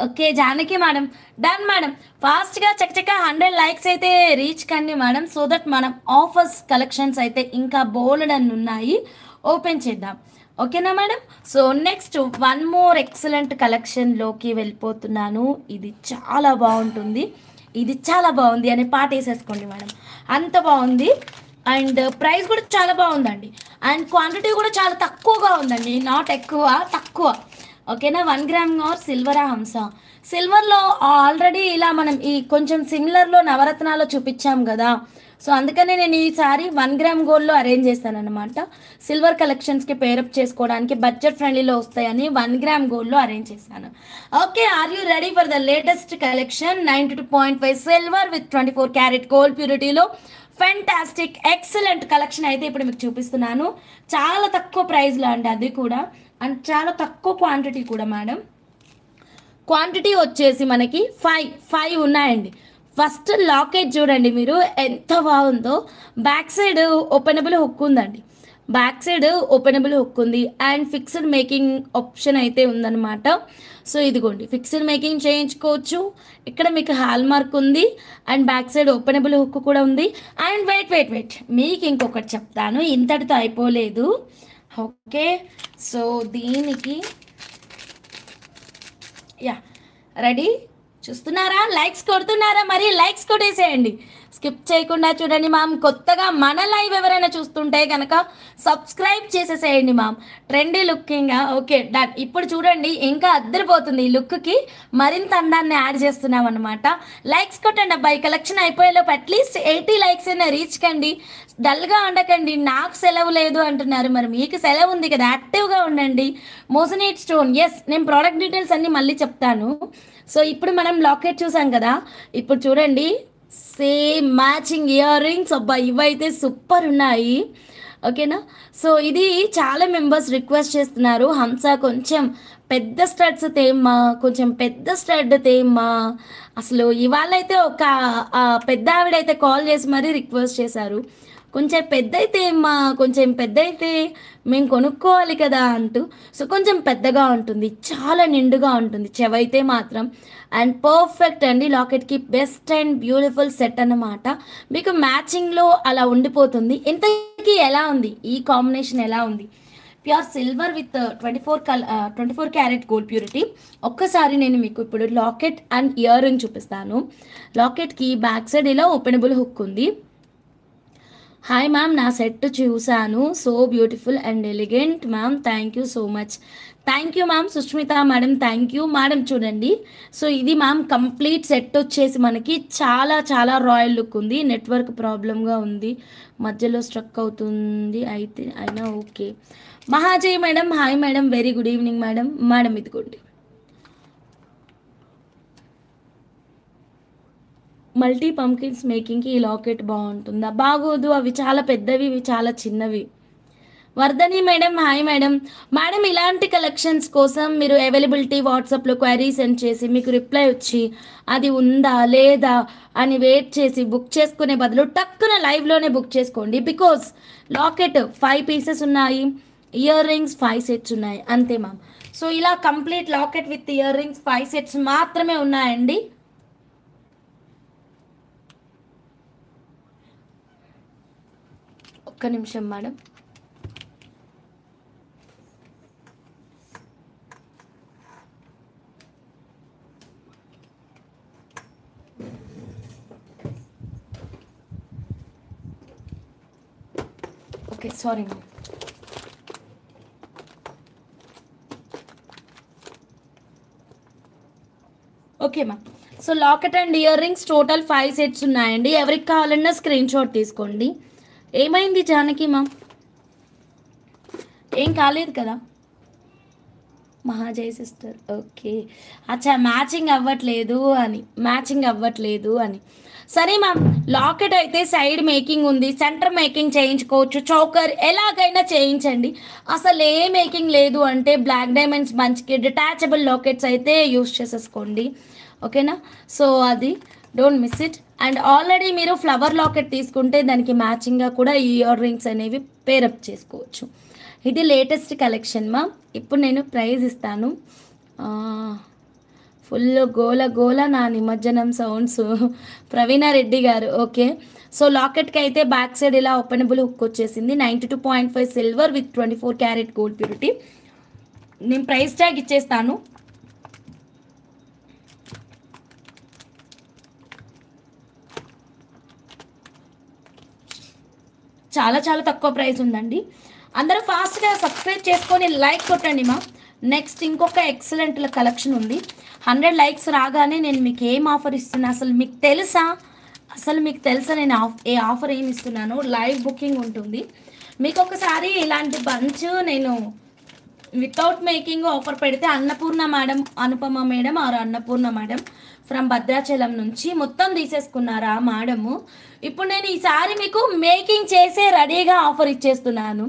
Okay Janaki madam, done madam. ఫాస్ట్గా చకచక 100 లైక్స్ అయితే రీచ్ కండి మేడం, సో దట్ మనం ఆఫర్స్ కలెక్షన్స్ అయితే ఇంకా బోల్డ్ అని ఉన్నాయి, ఓపెన్ చేద్దాం. ఓకేనా మేడం? So next one more excellent కలెక్షన్లోకి వెళ్ళిపోతున్నాను. ఇది చాలా బాగుంటుంది, ఇది చాలా బాగుంది అనే పాట వేసేసుకోండి మేడం, అంత బాగుంది. అండ్ ప్రైస్ కూడా చాలా బాగుందండి. అండ్ క్వాంటిటీ కూడా చాలా తక్కువగా ఉందండి, నాట్ ఎక్కువ, తక్కువ. ఓకేనా? 1 గ్రామ్ ఆర్ సిల్వరా హంస? సిల్వర్లో ఆల్రెడీ ఇలా మనం ఈ కొంచెం సిమిలర్లో నవరత్నాల్లో చూపించాం కదా, సో అందుకనే నేను ఈసారి 1 గ్రామ్ గోల్డ్లో అరేంజ్ చేస్తాను అనమాట. సిల్వర్ కలెక్షన్స్కి పేరప్ చేసుకోవడానికి బడ్జెట్ ఫ్రెండ్లీలో వస్తాయని 1 గ్రామ్ గోల్డ్లో అరేంజ్ చేశాను. Okay, are you ready for the latest collection? 92.5 silver with 24 carat gold ప్యూరిటీలో ఫెంటాస్టిక్ ఎక్సలెంట్ కలెక్షన్ అయితే ఇప్పుడు మీకు చూపిస్తున్నాను. చాలా తక్కువ ప్రైస్లో అండి, అది కూడా, అండ్ చాలా తక్కువ క్వాంటిటీ కూడా మేడం. క్వాంటిటీ వచ్చేసి మనకి 5 ఉన్నాయండి. ఫస్ట్ లాకెట్ చూడండి మీరు ఎంత బాగుందో. బ్యాక్ సైడ్ ఓపెనబుల్ హుక్ ఉందండి, బ్యాక్ సైడ్ ఓపెనబుల్ హుక్ ఉంది. అండ్ ఫిక్స్డ్ మేకింగ్ ఆప్షన్ అయితే ఉందన్నమాట. సో ఇదిగోండి, ఫిక్స్డ్ మేకింగ్ చేయించుకోవచ్చు. ఇక్కడ మీకు హాల్ మార్క్ ఉంది and back side openable hook కూడా ఉంది. అండ్ వెయిట్ మీకు ఇంకొకటి చెప్తాను, ఇంతటితో అయిపోలేదు. ఓకే, సో దీనికి యా రెడీ, చూస్తున్నారా? లైక్స్ కొడుతున్నారా? మరి లైక్స్ కొట్టేసేయండి, స్కిప్ చేయకుండా చూడండి మామ్. కొత్తగా మన లైవ్ ఎవరైనా చూస్తుంటే కనుక సబ్స్క్రైబ్ చేసేసేయండి ma'am. Trendy looking, okay done. ఇప్పుడు చూడండి ఇంకా అద్దరిపోతుంది, ఈ లుక్కి మరింత అందాన్ని యాడ్ చేస్తున్నాం అనమాట. లైక్స్ కొట్టండి అబ్బాయి, కలెక్షన్ అయిపోయేలోపు అట్లీస్ట్ 80 లైక్స్ అయినా రీచ్ కండి. డల్గా ఉండకండి, నాకు సెలవు లేదు అంటున్నారు, మరి మీకు సెలవు ఉంది కదా, యాక్టివ్గా ఉండండి. మోసనైట్ స్టోన్, ఎస్, నేను ప్రోడక్ట్ డీటెయిల్స్ అన్నీ మళ్ళీ చెప్తాను. సో ఇప్పుడు మనం లాకెట్ చూసాం కదా, ఇప్పుడు చూడండి సేమ్ మ్యాచింగ్ ఇయర్ రింగ్స్. అబ్బా ఇవైతే సూపర్ ఉన్నాయి, ఓకేనా? సో ఇది చాలా మెంబర్స్ రిక్వెస్ట్ చేస్తున్నారు, హంస కొంచెం పెద్ద స్టడ్స్ తేమ్మా, కొంచెం పెద్ద స్టడ్ తేమ్మా. అసలు ఇవాళ అయితే ఒక పెద్ద ఆవిడైతే కాల్ చేసి మరీ రిక్వెస్ట్ చేశారు, కొంచెం పెద్ద అయితే అమ్మా, కొంచెం పెద్ద అయితే మేము కొనుక్కోవాలి కదా అంటూ. సో కొంచెం పెద్దగా ఉంటుంది, చాలా నిండుగా ఉంటుంది చెవైతే మాత్రం. అండ్ పర్ఫెక్ట్ అండి, లాకెట్కి బెస్ట్ అండ్ బ్యూటిఫుల్ సెట్ అన్నమాట. మీకు మ్యాచింగ్లో అలా ఉండిపోతుంది. ఇంతకీ ఎలా ఉంది ఈ కాంబినేషన్, ఎలా ఉంది? Pure silver with 24 carat gold purity. ఒక్కసారి నేను మీకు ఇప్పుడు లాకెట్ అండ్ ఇయర్ రింగ్ చూపిస్తాను. లాకెట్కి బ్యాక్ సైడ్ ఇలా ఓపెనబుల్ హుక్ ఉంది. హాయ్ మ్యామ్, నా సెట్ చూశాను, so beautiful and elegant ma'am, thank you so much. Thank you ma'am. Sushmita madam, thank you madam. చూడండి, సో ఇది మ్యామ్ కంప్లీట్ సెట్ వచ్చేసి మనకి చాలా చాలా రాయల్ లుక్ ఉంది. నెట్వర్క్ ప్రాబ్లంగా ఉంది, మధ్యలో స్ట్రక్ అవుతుంది అయితే అయినా okay. Mahajay madam, hi madam, very good evening madam. Madam ఇదిగోండి, మల్టీ పంకిన్స్ మేకింగ్కి ఈ లాకెట్ బాగుంటుందా? బాగోదు, అవి చాలా పెద్దవి, ఇవి చాలా చిన్నవి. Vardhani madam hi madam. Madam ఇలాంటి కలెక్షన్స్ కోసం మీరు అవైలబిలిటీ వాట్సాప్లో క్వైరీ సెండ్ చేసి మీకు రిప్లై వచ్చి అది ఉందా లేదా అని వెయిట్ చేసి బుక్ చేసుకునే బదులు టక్కున లైవ్లోనే బుక్ చేసుకోండి. బికాస్ లాకెట్ 5 పీసెస్ ఉన్నాయి, ఇయర్ రింగ్స్ 5 సెట్స్ ఉన్నాయి అంతే మ్యామ్. సో ఇలా complete locket with ear rings 5 sets మాత్రమే ఉన్నాయండి. ఒక్క నిమిషం madam. Okay sorry ma'am. Okay ma'am. So locket and ear rings total 5 sets ఉన్నాయండి. ఎవరికి కావాలన్నా స్క్రీన్ షాట్ తీసుకోండి. ఏమైంది జానకి మ్యామ్? ఏం కాలేదు కదా మహాజయ్ సిస్టర్? ఓకే అచ్చా, మ్యాచింగ్ అవ్వట్లేదు అని. సరే మ్యామ్, లాకెట్ అయితే సైడ్ మేకింగ్ ఉంది, సెంటర్ మేకింగ్ చేయించుకోవచ్చు, చౌకర్ ఎలాగైనా చేయించండి. అసలు ఏ మేకింగ్ లేదు అంటే బ్లాక్ డైమండ్స్ బంచ్కి డిటాచబుల్ లాకెట్స్ అయితే యూస్ చేసేసుకోండి. ఓకేనా? సో అది don't miss it. And already మీరు ఫ్లవర్ లాకెట్ తీసుకుంటే దానికి మ్యాచింగ్గా కూడా ఈ ఇయర్ రింగ్స్ అనేవి పేరప్ చేసుకోవచ్చు. ఇది లేటెస్ట్ కలెక్షన్ మా. ఇప్పుడు నేను ప్రైజ్ ఇస్తాను. ఫుల్ గోల నా నిమజ్జనం సౌండ్స్ ప్రవీణ రెడ్డి గారు. ఓకే, సో లాకెట్కి అయితే బ్యాక్ సైడ్ ఇలా ఓపెనబుల్ హుక్ వచ్చేసింది. 92.5 silver with 24 carat gold purity. నేను ప్రైస్ ట్యాగ్ ఇచ్చేస్తాను. చాలా తక్కువ ప్రైస్ ఉందండి. అందరూ ఫాస్ట్గా సబ్స్క్రైబ్ చేసుకొని లైక్ కొట్టండి మా. నెక్స్ట్ ఇంకొక ఎక్సలెంట్ కలెక్షన్ ఉంది. 100 లైక్స్ రాగానే నేను మీకు ఏం ఆఫర్ ఇస్తున్నా అసలు మీకు తెలుసా? నేను ఏ ఆఫర్ ఏమి ఇస్తున్నాను? లైవ్ బుకింగ్ ఉంటుంది. మీకు ఒకసారి ఇలాంటి బంచ్ నేను వితౌట్ మేకింగ్ ఆఫర్ పెడితే Annapurna madam, Anupama madam or Annapurna madam from Bhadrachalam నుంచి మొత్తం తీసేసుకున్నారా మేడము. ఇప్పుడు నేను ఈసారి మీకు మేకింగ్ చేసే రెడీగా ఆఫర్ ఇచ్చేస్తున్నాను.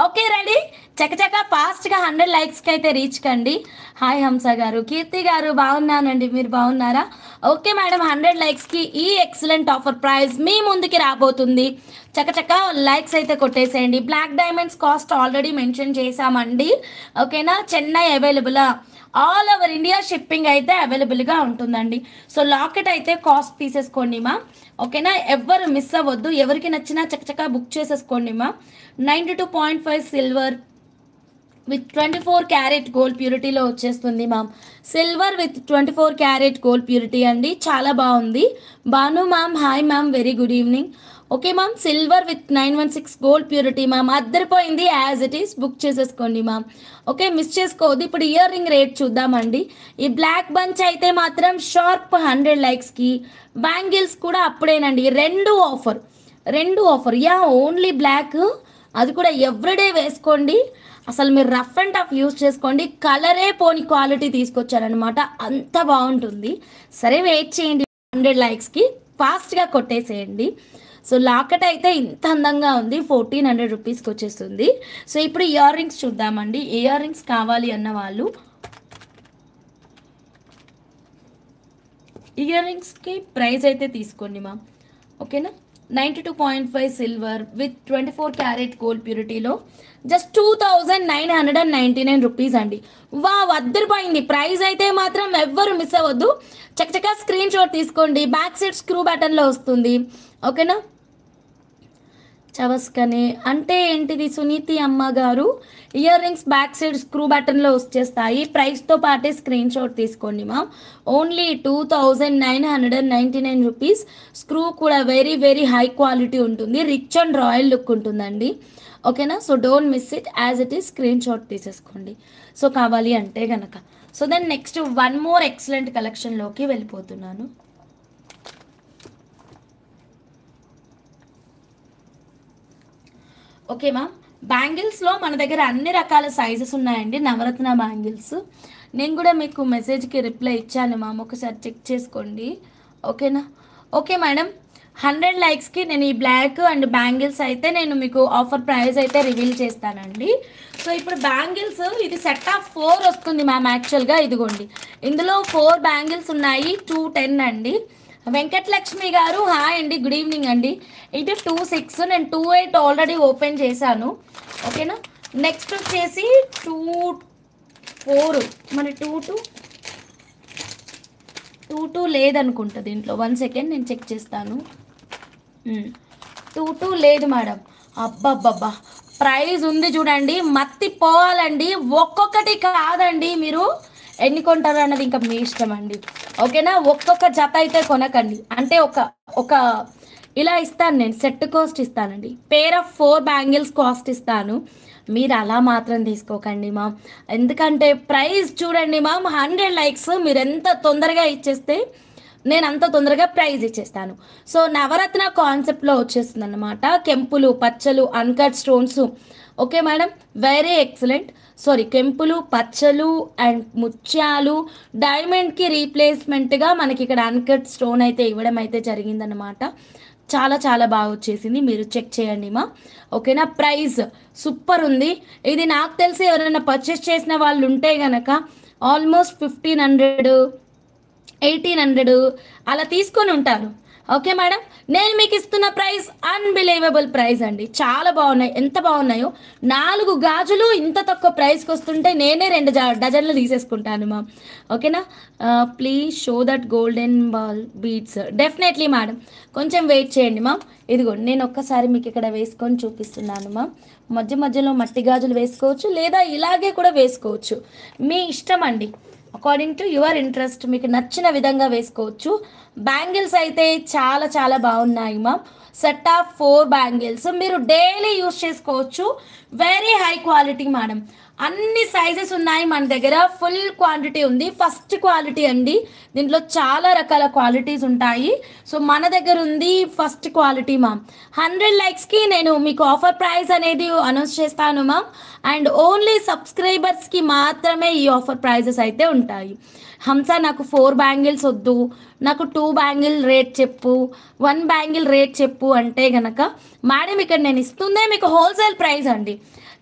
Okay ready? చకచక ఫాస్ట్గా 100 లైక్స్కి అయితే రీచ్ కండి. హాయ్ హంస గారు, కీర్తి గారు బాగున్నానండి, మీరు బాగున్నారా? ఓకే మేడం, 100 లైక్స్కి ఈ ఎక్సలెంట్ ఆఫర్ ప్రైస్ మీ ముందుకి రాబోతుంది. చకచక లైక్స్ అయితే కొట్టేసేయండి. Black diamonds cost already mention చేశామండి. ఓకేనా? చెన్నై అవైలబులా? ఆల్ ఓవర్ ఇండియా షిప్పింగ్ అయితే అవైలబుల్గా ఉంటుందండి. సో లాకెట్ అయితే కాస్ట్ తీసేసుకోండి మా. ఓకేనా? ఎవ్వరు మిస్ అవ్వద్దు. ఎవరికి నచ్చినా చక్కచక్క బుక్ చేసేసుకోండి మా. 92.5 సిల్వర్ విత్ 24 క్యారెట్ గోల్డ్ ప్యూరిటీలో వచ్చేస్తుంది ma'am. Silver with 24 carat gold purity అండి. చాలా బాగుంది. Banu ma'am hi ma'am, very good evening. Okay ma'am, silver with 916 gold purity ma'am. అద్దరిపోయింది, యాజ్ ఇట్ ఈస్ బుక్ చేసేసుకోండి మ్యామ్. ఓకే, మిస్ చేసుకోవద్దు. ఇప్పుడు ఇయర్ రింగ్ రేట్ చూద్దామండి. ఈ బ్లాక్ బంచ్ అయితే మాత్రం షార్ప్ 100 లైక్స్కి. బ్యాంగిల్స్ కూడా అప్పుడేనండి. రెండు ఆఫర్ యా, ఓన్లీ బ్లాక్, అది కూడా ఎవ్రీడే వేసుకోండి. అసలు మీరు రఫ్ అండ్ టఫ్ యూస్ చేసుకోండి. కలరే పోని క్వాలిటీ తీసుకొచ్చారనమాట, అంత బాగుంటుంది. సరే వెయిట్ చేయండి, 100 లైక్స్కి ఫాస్ట్గా కొట్టేసేయండి. సో లాకెట్ అయితే ఇంత అందంగా ఉంది, 1400 రూపీస్కి వచ్చేస్తుంది. సో ఇప్పుడు ఇయర్ రింగ్స్ చూద్దామండి. ఇయర్ రింగ్స్ కావాలి అన్న వాళ్ళు ఇయర్ రింగ్స్కి ప్రైస్ అయితే తీసుకోండి మ్యామ్. ఓకేనా? 92.5 సిల్వర్ విత్ 24 క్యారెట్ గోల్డ్ ప్యూరిటీలో జస్ట్ 2999 రూపీస్ అండి. వా, అద్దరిపోయింది ప్రైస్ అయితే మాత్రం. ఎవ్వరు మిస్ అవ్వద్దు. చక్కచక్క స్క్రీన్ షాట్ తీసుకోండి. బ్యాక్ సైడ్ స్క్రూ బటన్లో వస్తుంది. ఓకేనా? చవస్కనే అంటే ఏంటిది సునీతి అమ్మ గారు? Earrings back side screw బటన్లో వచ్చేస్తాయి. ప్రైస్తో పాటే స్క్రీన్ షాట్ తీసుకోండి మా. Only 2999 rupees. స్క్రూ కూడా వెరీ వెరీ హై క్వాలిటీ ఉంటుంది. రిచ్ అండ్ రాయల్ లుక్ ఉంటుందండి. ఓకేనా? So don't miss it, as it is screenshot తీసేసుకోండి. సో కావాలి అంటే కనుక. So then next one more excellent కలెక్షన్లోకి వెళ్ళిపోతున్నాను. ఓకే మ్యామ్, బ్యాంగిల్స్లో మన దగ్గర అన్ని రకాల సైజెస్ ఉన్నాయండి. నవరత్న బ్యాంగిల్స్ నేను కూడా మీకు మెసేజ్కి రిప్లై ఇచ్చాను మ్యామ్, ఒకసారి చెక్ చేసుకోండి. ఓకేనా? ఓకే మేడం, 100 లైక్స్కి నేను ఈ బ్లాక్ అండ్ బ్యాంగిల్స్ అయితే నేను మీకు ఆఫర్ ప్రైస్ అయితే రివీల్ చేస్తానండి. సో ఇప్పుడు బ్యాంగిల్స్ ఇది సెట్ ఆఫ్ 4 వస్తుంది మ్యామ్. యాక్చువల్గా ఇదిగోండి, ఇందులో 4 బ్యాంగిల్స్ ఉన్నాయి, 210 అండి. వెంకటలక్ష్మి గారు హాయ్ అండి, గుడ్ ఈవినింగ్ అండి. ఇది 26, నేను 28 ఆల్రెడీ ఓపెన్ చేశాను. ఓకేనా, నెక్స్ట్ వచ్చేసి 24, మరి 22 లేదనుకుంటా దీంట్లో. 1 సెకండ్ నేను చెక్ చేస్తాను. 22 లేదు మేడం. అబ్బబ్బబ్బా, ప్రైస్ ఉంది చూడండి, మత్తి పోవాలండి. ఒక్కొక్కటి కాదండి, మీరు ఎన్ని కొంటారు అన్నది ఇంకా మీ ఇష్టం అండి. ఓకేనా, ఒక్కొక్క జత అయితే కొనకండి. అంటే ఒక ఇలా ఇస్తాను నేను, సెట్ కాస్ట్ ఇస్తానండి. పేర్ ఆఫ్ 4 బ్యాంగిల్స్ కాస్ట్ ఇస్తాను. మీరు అలా మాత్రం తీసుకోకండి మ్యామ్, ఎందుకంటే ప్రైస్ చూడండి మ్యామ్. 100 లైక్స్ మీరు ఎంత తొందరగా ఇచ్చేస్తే నేను అంత తొందరగా ప్రైజ్ ఇచ్చేస్తాను. సో నవరత్న కాన్సెప్ట్లో వచ్చేస్తుంది అన్నమాట. కెంపులు, పచ్చలు, uncut stones. Okay madam, very excellent. Sorry, కెంపులు, పచ్చలు అండ్ ముత్యాలు, డైమండ్కి రీప్లేస్మెంట్గా మనకి ఇక్కడ అన్కట్ స్టోన్ అయితే ఇవ్వడం అయితే జరిగిందనమాట. చాలా చాలా బాగా వచ్చేసింది, మీరు చెక్ చేయండి మా. ఓకేనా, ప్రైస్ సూపర్ ఉంది. ఇది నాకు తెలిసి ఎవరైనా పర్చేస్ చేసిన వాళ్ళు ఉంటే కనుక ఆల్మోస్ట్ 1500, 1800 అలా తీసుకొని ఉంటారు. ఓకే మేడం, నేను మీకు ఇస్తున్న ప్రైస్ అన్బిలీవబుల్ ప్రైస్ అండి. చాలా బాగున్నాయి, ఎంత బాగున్నాయో. 4 గాజులు ఇంత తక్కువ ప్రైస్కి వస్తుంటే నేనే 2 డజన్లు తీసేసుకుంటాను మా. ఓకేనా, please show that golden ball beads. Definitely madam, కొంచెం వెయిట్ చేయండి మా. ఇదిగోండి, నేను ఒక్కసారి మీకు ఇక్కడ వేసుకొని చూపిస్తున్నాను మా. మధ్య మధ్యలో మట్టి గాజులు వేసుకోవచ్చు, లేదా ఇలాగే కూడా వేసుకోవచ్చు, మీ ఇష్టం అండి. అకార్డింగ్ టు యువర్ ఇంట్రెస్ట్ మీకు నచ్చిన విధంగా వేసుకోవచ్చు. బ్యాంగిల్స్ అయితే చాలా చాలా బాగున్నాయి మా. సెట్ ఆఫ్ 4 బ్యాంగిల్స్ మీరు డైలీ యూస్ చేసుకోవచ్చు. Very high quality madam. అన్ని సైజెస్ ఉన్నాయి మన దగ్గర, ఫుల్ క్వాంటిటీ ఉంది. ఫస్ట్ క్వాలిటీ అండి, దీంట్లో చాలా రకాల క్వాలిటీస్ ఉంటాయి. సో మన దగ్గర ఉంది ఫస్ట్ క్వాలిటీ మ్యామ్. 100 లైక్స్కి నేను మీకు ఆఫర్ ప్రైస్ అనేది అనౌన్స్ చేస్తాను మ్యామ్. అండ్ ఓన్లీ సబ్స్క్రైబర్స్కి మాత్రమే ఈ ఆఫర్ ప్రైజెస్ అయితే ఉంటాయి. హంస, నాకు 4 బ్యాంగిల్స్ వద్దు, నాకు 2 బ్యాంగిల్ రేట్ చెప్పు, 1 బ్యాంగిల్ రేట్ చెప్పు అంటే గనక మేడం ఇక్కడ నేను ఇస్తుందే మీకు హోల్సేల్ ప్రైస్ అండి.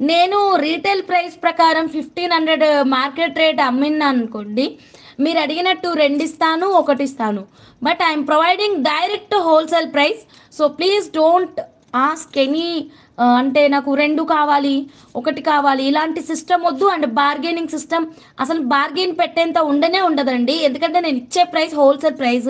నేను రీటైల్ ప్రైస్ ప్రకారం 1500 మార్కెట్ రేట్ అమ్మినా అనుకోండి, మీరు అడిగినట్టు 2 ఇస్తాను, 1 ఇస్తాను. But I'm providing direct wholesale price. So please don't ask any అంటే నాకు 2 కావాలి, 1 కావాలి, ఇలాంటి సిస్టమ్ వద్దు. అండ్ బార్గెనింగ్ సిస్టమ్ అసలు బార్గెన్ పెట్టేంత ఉండదండి. ఎందుకంటే నేను ఇచ్చే ప్రైస్ హోల్సేల్ ప్రైస్.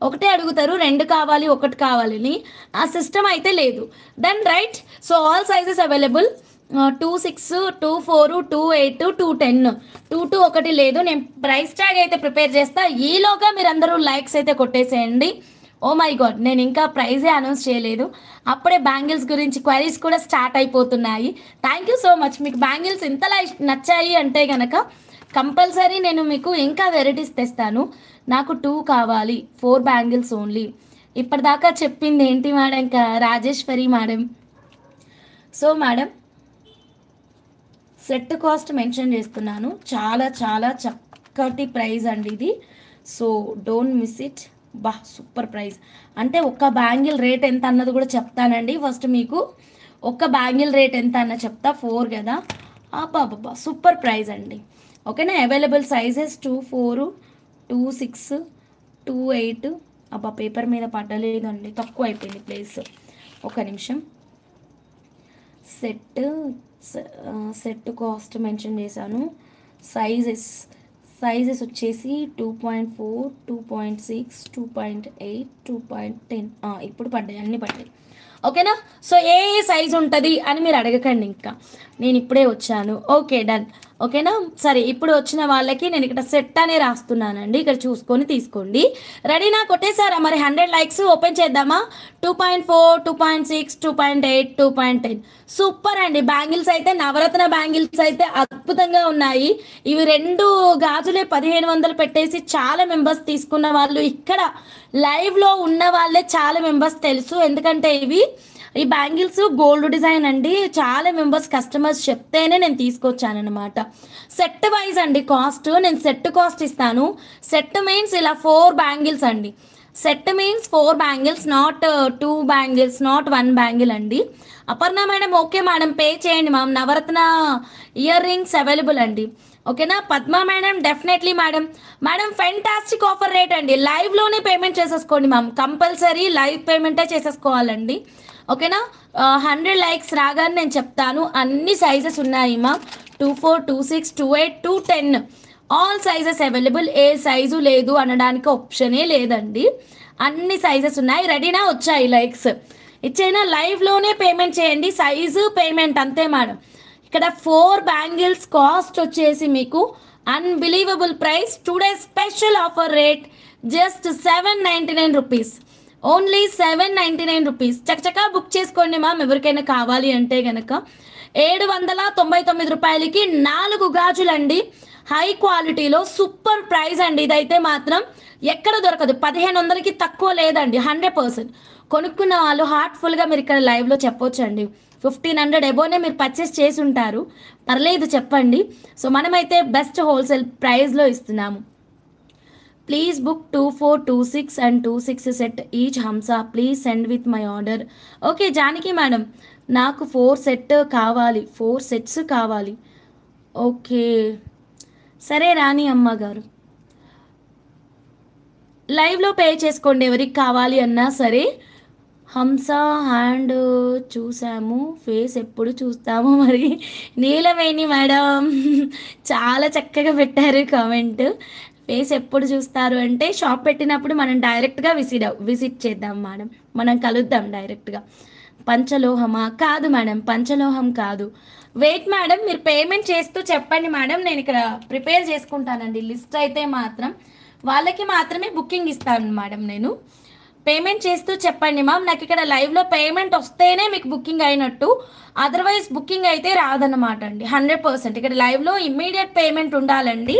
1 అడుగుతారు, 2 కావాలి, 1 కావాలని, ఆ సిస్టమ్ అయితే లేదు. Then right, so all sizes available. 26, 24, 28, 210, 22 ఒకటి లేదు. నేను ప్రైస్ ట్యాగ్ అయితే ప్రిపేర్ చేస్తా. ఈలోగా మీరు అందరూ లైక్స్ అయితే కొట్టేసేయండి. ఓ మై గాడ్, నేను ఇంకా ప్రైజే అనౌన్స్ చేయలేదు, అప్పుడే బ్యాంగిల్స్ గురించి క్వైరీస్ కూడా స్టార్ట్ అయిపోతున్నాయి. Thank you so much. మీకు బ్యాంగిల్స్ ఇంతలా నచ్చాయి అంటే కనుక కంపల్సరీ నేను మీకు ఇంకా వెరైటీస్ తెస్తాను. నాకు 2 కావాలి, 4 బ్యాంగిల్స్ ఓన్లీ. ఇప్పటిదాకా చెప్పింది ఏంటి మేడం? ఇంకా Rajeshwari madam. So madam, set cost mention చేస్తున్నాను, చాలా చాలా చక్కటి ప్రైస్ అండి ఇది. So don't miss it. బా, సూపర్ ప్రైస్. అంటే ఒక్క బ్యాంగిల్ రేట్ ఎంత అన్నది కూడా చెప్తానండి. ఫస్ట్ మీకు ఒక్క బ్యాంగిల్ రేట్ ఎంత అన్న చెప్తా. 4 కదా, అబ్బా సూపర్ ప్రైస్ అండి. ఓకేనా, అవైలబుల్ సైజెస్ 24, 26, 28. అబ్బా, పేపర్ మీద పడ్డలేదండి, తక్కువ అయిపోయింది ప్లేస్. ఒక నిమిషం. సెట్ కాస్ట్ మెన్షన్ చేశాను. సైజెస్ వచ్చేసి 2.4, 2.6, 2.8, 2.10. ఇప్పుడు పడ్డాయి, అన్నీ పడ్డాయి. ఓకేనా, సో ఏ సైజ్ ఉంటుంది అని మీరు అడగకండి, ఇంకా నేను ఇప్పుడే వచ్చాను. Okay, done. ఓకేనా, సరే. ఇప్పుడు వచ్చిన వాళ్ళకి నేను ఇక్కడ సెట్ అనే రాస్తున్నానండి, ఇక్కడ చూసుకొని తీసుకోండి. రెడీనా? కొట్టేశారా మరి? 100 లైక్స్ ఓపెన్ చేద్దామా? 2.4, 2.6, 2.8, 2.10. సూపర్ అండి. బ్యాంగిల్స్ అయితే నవరత్న బ్యాంగిల్స్ అయితే అద్భుతంగా ఉన్నాయి. ఇవి 2 గాజులే 1500 పెట్టేసి చాలా మెంబర్స్ తీసుకున్న వాళ్ళు, ఇక్కడ లైవ్లో ఉన్న వాళ్ళే చాలా మెంబర్స్ తెలుసు. ఎందుకంటే ఈ బ్యాంగిల్స్ గోల్డ్ డిజైన్ అండి. చాలా మెంబర్స్ కస్టమర్స్ చెప్తేనే నేను తీసుకొచ్చాను అనమాట. సెట్ వైజ్ అండి కాస్ట్, నేను సెట్ కాస్ట్ ఇస్తాను. సెట్ మీన్స్ ఇలా 4 బ్యాంగిల్స్ అండి. Set means 4 bangles, not 2 bangles, not 1 bangle అండి. Aparna madam okay madam, pay చేయండి ma'am. Navaratna year rings available అండి. ఓకేనా Padma madam, definitely madam. Madam fantastic offer rate అండి, లైవ్లోనే పేమెంట్ చేసేసుకోండి మ్యామ్, కంపల్సరీ లైవ్ పేమెంటే చేసేసుకోవాలండి. ఓకేనా 100 లైక్స్ రాగానే నేను చెప్తాను. అన్ని సైజెస్ ఉన్నాయి మ్యామ్, 24, 26, 28, 210 ఆల్ సైజెస్ అవైలబుల్. ఏ సైజు లేదు అనడానికి ఆప్షనే లేదండి, అన్ని సైజెస్ ఉన్నాయి. రెడీనా? వచ్చాయి లైక్స్ ఇచ్చైనా లైవ్లోనే పేమెంట్ చేయండి, సైజు పేమెంట్ అంతే మేడం. ఇక్కడ 4 బ్యాంగిల్స్ కాస్ట్ వచ్చేసి మీకు unbelievable price. Today special offer rate just 799 rupees, only 799 rupees. చకచకా బుక్ చేసుకోండి మ్యామ్, ఎవరికైనా కావాలి అంటే కనుక. 799 రూపాయలకి 4 గాజులండి, హై క్వాలిటీలో సూపర్ ప్రైస్ అండి. ఇదైతే మాత్రం ఎక్కడ దొరకదు, 1500కి తక్కువ లేదండి, 100%. కొనుక్కున్న వాళ్ళు హార్ట్ఫుల్గా మీరు ఇక్కడ లైవ్లో చెప్పొచ్చు అండి. 1500 ఎబోనే మీరు పర్చేస్ చేసి ఉంటారు, పర్లేదు చెప్పండి. సో మనమైతే బెస్ట్ హోల్సేల్ ప్రైస్లో ఇస్తున్నాము. Please book 24, 26 and 26 set each Hamsa. Please send with my order. Okay Janaki madam, నాకు 4 సెట్ కావాలి, 4 సెట్స్ కావాలి. ఓకే సరే రాణి అమ్మ గారు, లైవ్లో పే చేసుకోండి ఎవరికి కావాలి అన్నా సరే. హంస హ్యాండ్ చూసాము, ఫేస్ ఎప్పుడు చూస్తాము మరి. నీలవేణి మేడం చాలా చక్కగా పెట్టారు కామెంట్. ఫేస్ ఎప్పుడు చూస్తారు అంటే షాప్ పెట్టినప్పుడు మనం డైరెక్ట్గా విజిట్ చేద్దాం మేడం, మనం కలుద్దాం డైరెక్ట్గా. పంచలోహమా? కాదు మేడం, పంచలోహం కాదు. వెయిట్ మేడం, మీరు పేమెంట్ చేస్తూ చెప్పండి మేడం, నేను ఇక్కడ ప్రిపేర్ చేసుకుంటానండి లిస్ట్. అయితే మాత్రం వాళ్ళకి మాత్రమే బుకింగ్ ఇస్తాను మేడం నేను. పేమెంట్ చేస్తూ చెప్పండి మ్యామ్, నాకు ఇక్కడ లైవ్లో పేమెంట్ వస్తేనే మీకు బుకింగ్ అయినట్టు, అదర్వైజ్ బుకింగ్ అయితే రాదన్నమాట అండి. 100% ఇక్కడ లైవ్లో ఇమ్మీడియట్ పేమెంట్ ఉండాలండి.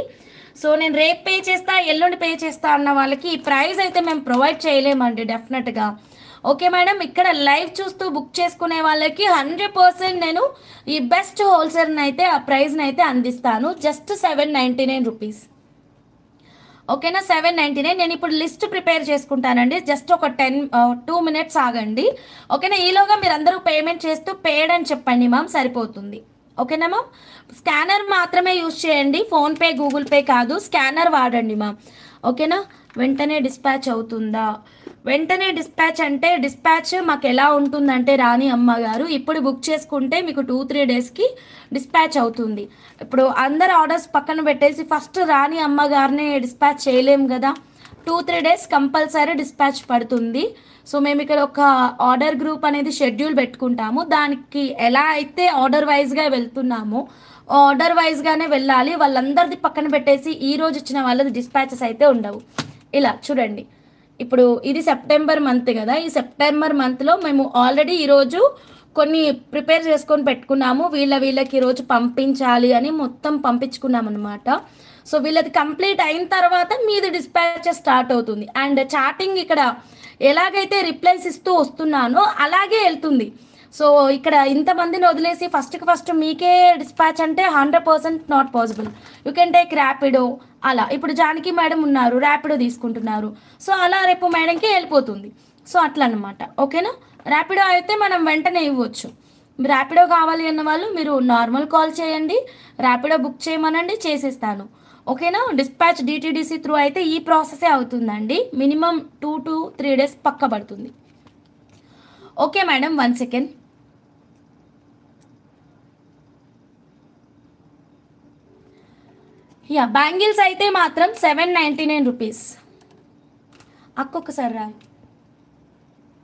సో నేను రేపు పే చేస్తా, ఎల్లుండి పే చేస్తా అన్న వాళ్ళకి ఈ ప్రైస్ అయితే మేము ప్రొవైడ్ చేయలేమండి డెఫినెట్గా. ఓకే మేడం, ఇక్కడ లైవ్ చూస్తూ బుక్ చేసుకునే వాళ్ళకి 100% నేను ఈ బెస్ట్ హోల్సేల్ని అయితే ఆ ప్రైస్ని అయితే అందిస్తాను. Just 799 rupees. ఓకేనా 799. నేను ఇప్పుడు లిస్ట్ ప్రిపేర్ చేసుకుంటానండి, జస్ట్ ఒక 2 మినిట్స్ ఆగండి. ఓకేనా ఈలోగా మీరు అందరూ పేమెంట్ చేస్తూ పేడ్ అని చెప్పండి మ్యామ్, సరిపోతుంది. ఓకేనా మ్యామ్, స్కానర్ మాత్రమే యూజ్ చేయండి, ఫోన్పే గూగుల్ పే కాదు, స్కానర్ వాడండి మ్యామ్. ఓకేనా వెంటనే డిస్పాచ్ అవుతుందా? వెంటనే డిస్పాచ్ అంటే డిస్పాచ్ మాకు ఎలా ఉంటుందంటే రాణి అమ్మ గారు, ఇప్పుడు బుక్ చేసుకుంటే మీకు 2-3 డేస్కి డిస్పాచ్ అవుతుంది. ఇప్పుడు అందరు ఆర్డర్స్ పక్కన పెట్టేసి ఫస్ట్ రాణి అమ్మ గారిని డిస్పాచ్ చేయలేము కదా, 2-3 డేస్ కంపల్సరీ డిస్పాచ్ పడుతుంది. సో మేము ఇక్కడ ఒక ఆర్డర్ గ్రూప్ అనేది షెడ్యూల్ పెట్టుకుంటాము, దానికి ఎలా అయితే ఆర్డర్ వైజ్గా వెళ్తున్నామో ఆర్డర్ వైజ్గానే వెళ్ళాలి. వాళ్ళందరిది పక్కన పెట్టేసి ఈరోజు ఇచ్చిన వాళ్ళది డిస్పాచెస్ అయితే ఉండవు. ఇలా చూడండి, ఇప్పుడు ఇది సెప్టెంబర్ మంత్ కదా, ఈ సెప్టెంబర్ మంత్లో మేము ఆల్రెడీ ఈరోజు కొన్ని ప్రిపేర్ చేసుకొని పెట్టుకున్నాము, వీళ్ళకి ఈరోజు పంపించాలి అని మొత్తం పంపించుకున్నాం అనమాట. సో వీళ్ళది కంప్లీట్ అయిన తర్వాత మీది డిస్పాచ్ స్టార్ట్ అవుతుంది. అండ్ చాటింగ్ ఇక్కడ ఎలాగైతే రిప్లైస్ ఇస్తూ వస్తున్నానో అలాగే వెళ్తుంది. సో ఇక్కడ ఇంతమందిని వదిలేసి ఫస్ట్ మీకే డిస్పాచ్ అంటే 100% not possible. You can take Rapido అలా. ఇప్పుడు జానకి మేడం ఉన్నారు, ర్యాపిడో తీసుకుంటున్నారు, సో అలా రేపు మేడంకి వెళ్ళిపోతుంది. సో అట్లా అనమాట. ఓకేనా ర్యాపిడో అయితే మనం వెంటనే ఇవ్వచ్చు. ర్యాపిడో కావాలి అన్న వాళ్ళు మీరు నార్మల్ కాల్ చేయండి, ర్యాపిడో బుక్ చేయమనండి, చేసేస్తాను. ఓకేనా డిస్పాచ్ డిటీడీసీ త్రూ అయితే ఈ ప్రాసెసే అవుతుందండి, మినిమం 2 to 3 డేస్ పక్క పడుతుంది. Okay madam 1 second. Yeah bangles అయితే మాత్రం 799 రూపీస్. ఒక్కసారి రా,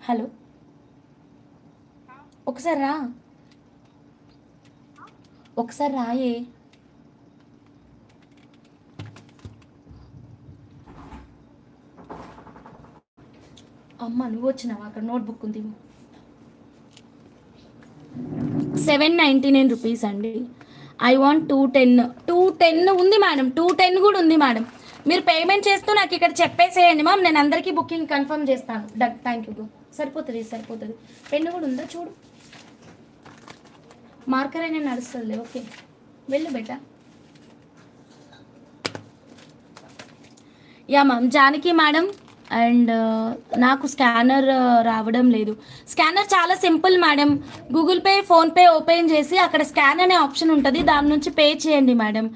హలో ఒకసారి రా, ఒకసారి రాయే. అమ్మ నువ్వు వచ్చినావా, అక్కడ నోట్బుక్ ఉంది. 799 రూపీస్ అండి. ఐ వాంట్ 210 ఉంది మేడం, 210 కూడా ఉంది మేడం. మీరు పేమెంట్ చేస్తూ నాకు ఇక్కడ చెప్పేసేయండి మ్యామ్, నేను అందరికీ బుకింగ్ కన్ఫర్మ్ చేస్తాను. Thank you. సరిపోతుంది. పెన్ను కూడా ఉందా చూడు, మార్కర్ అయినా నడుస్తుంది. ఓకే వెళ్ళు బేటా. Yeah ma'am Janaki madam and నాకు స్కానర్ రావడం లేదు. స్కానర్ చాలా simple madam. Google pay, PhonePe open చేసి అక్కడ స్కాన్ అనే ఆప్షన్ ఉంటుంది, దాని నుంచి పే చేయండి మేడం.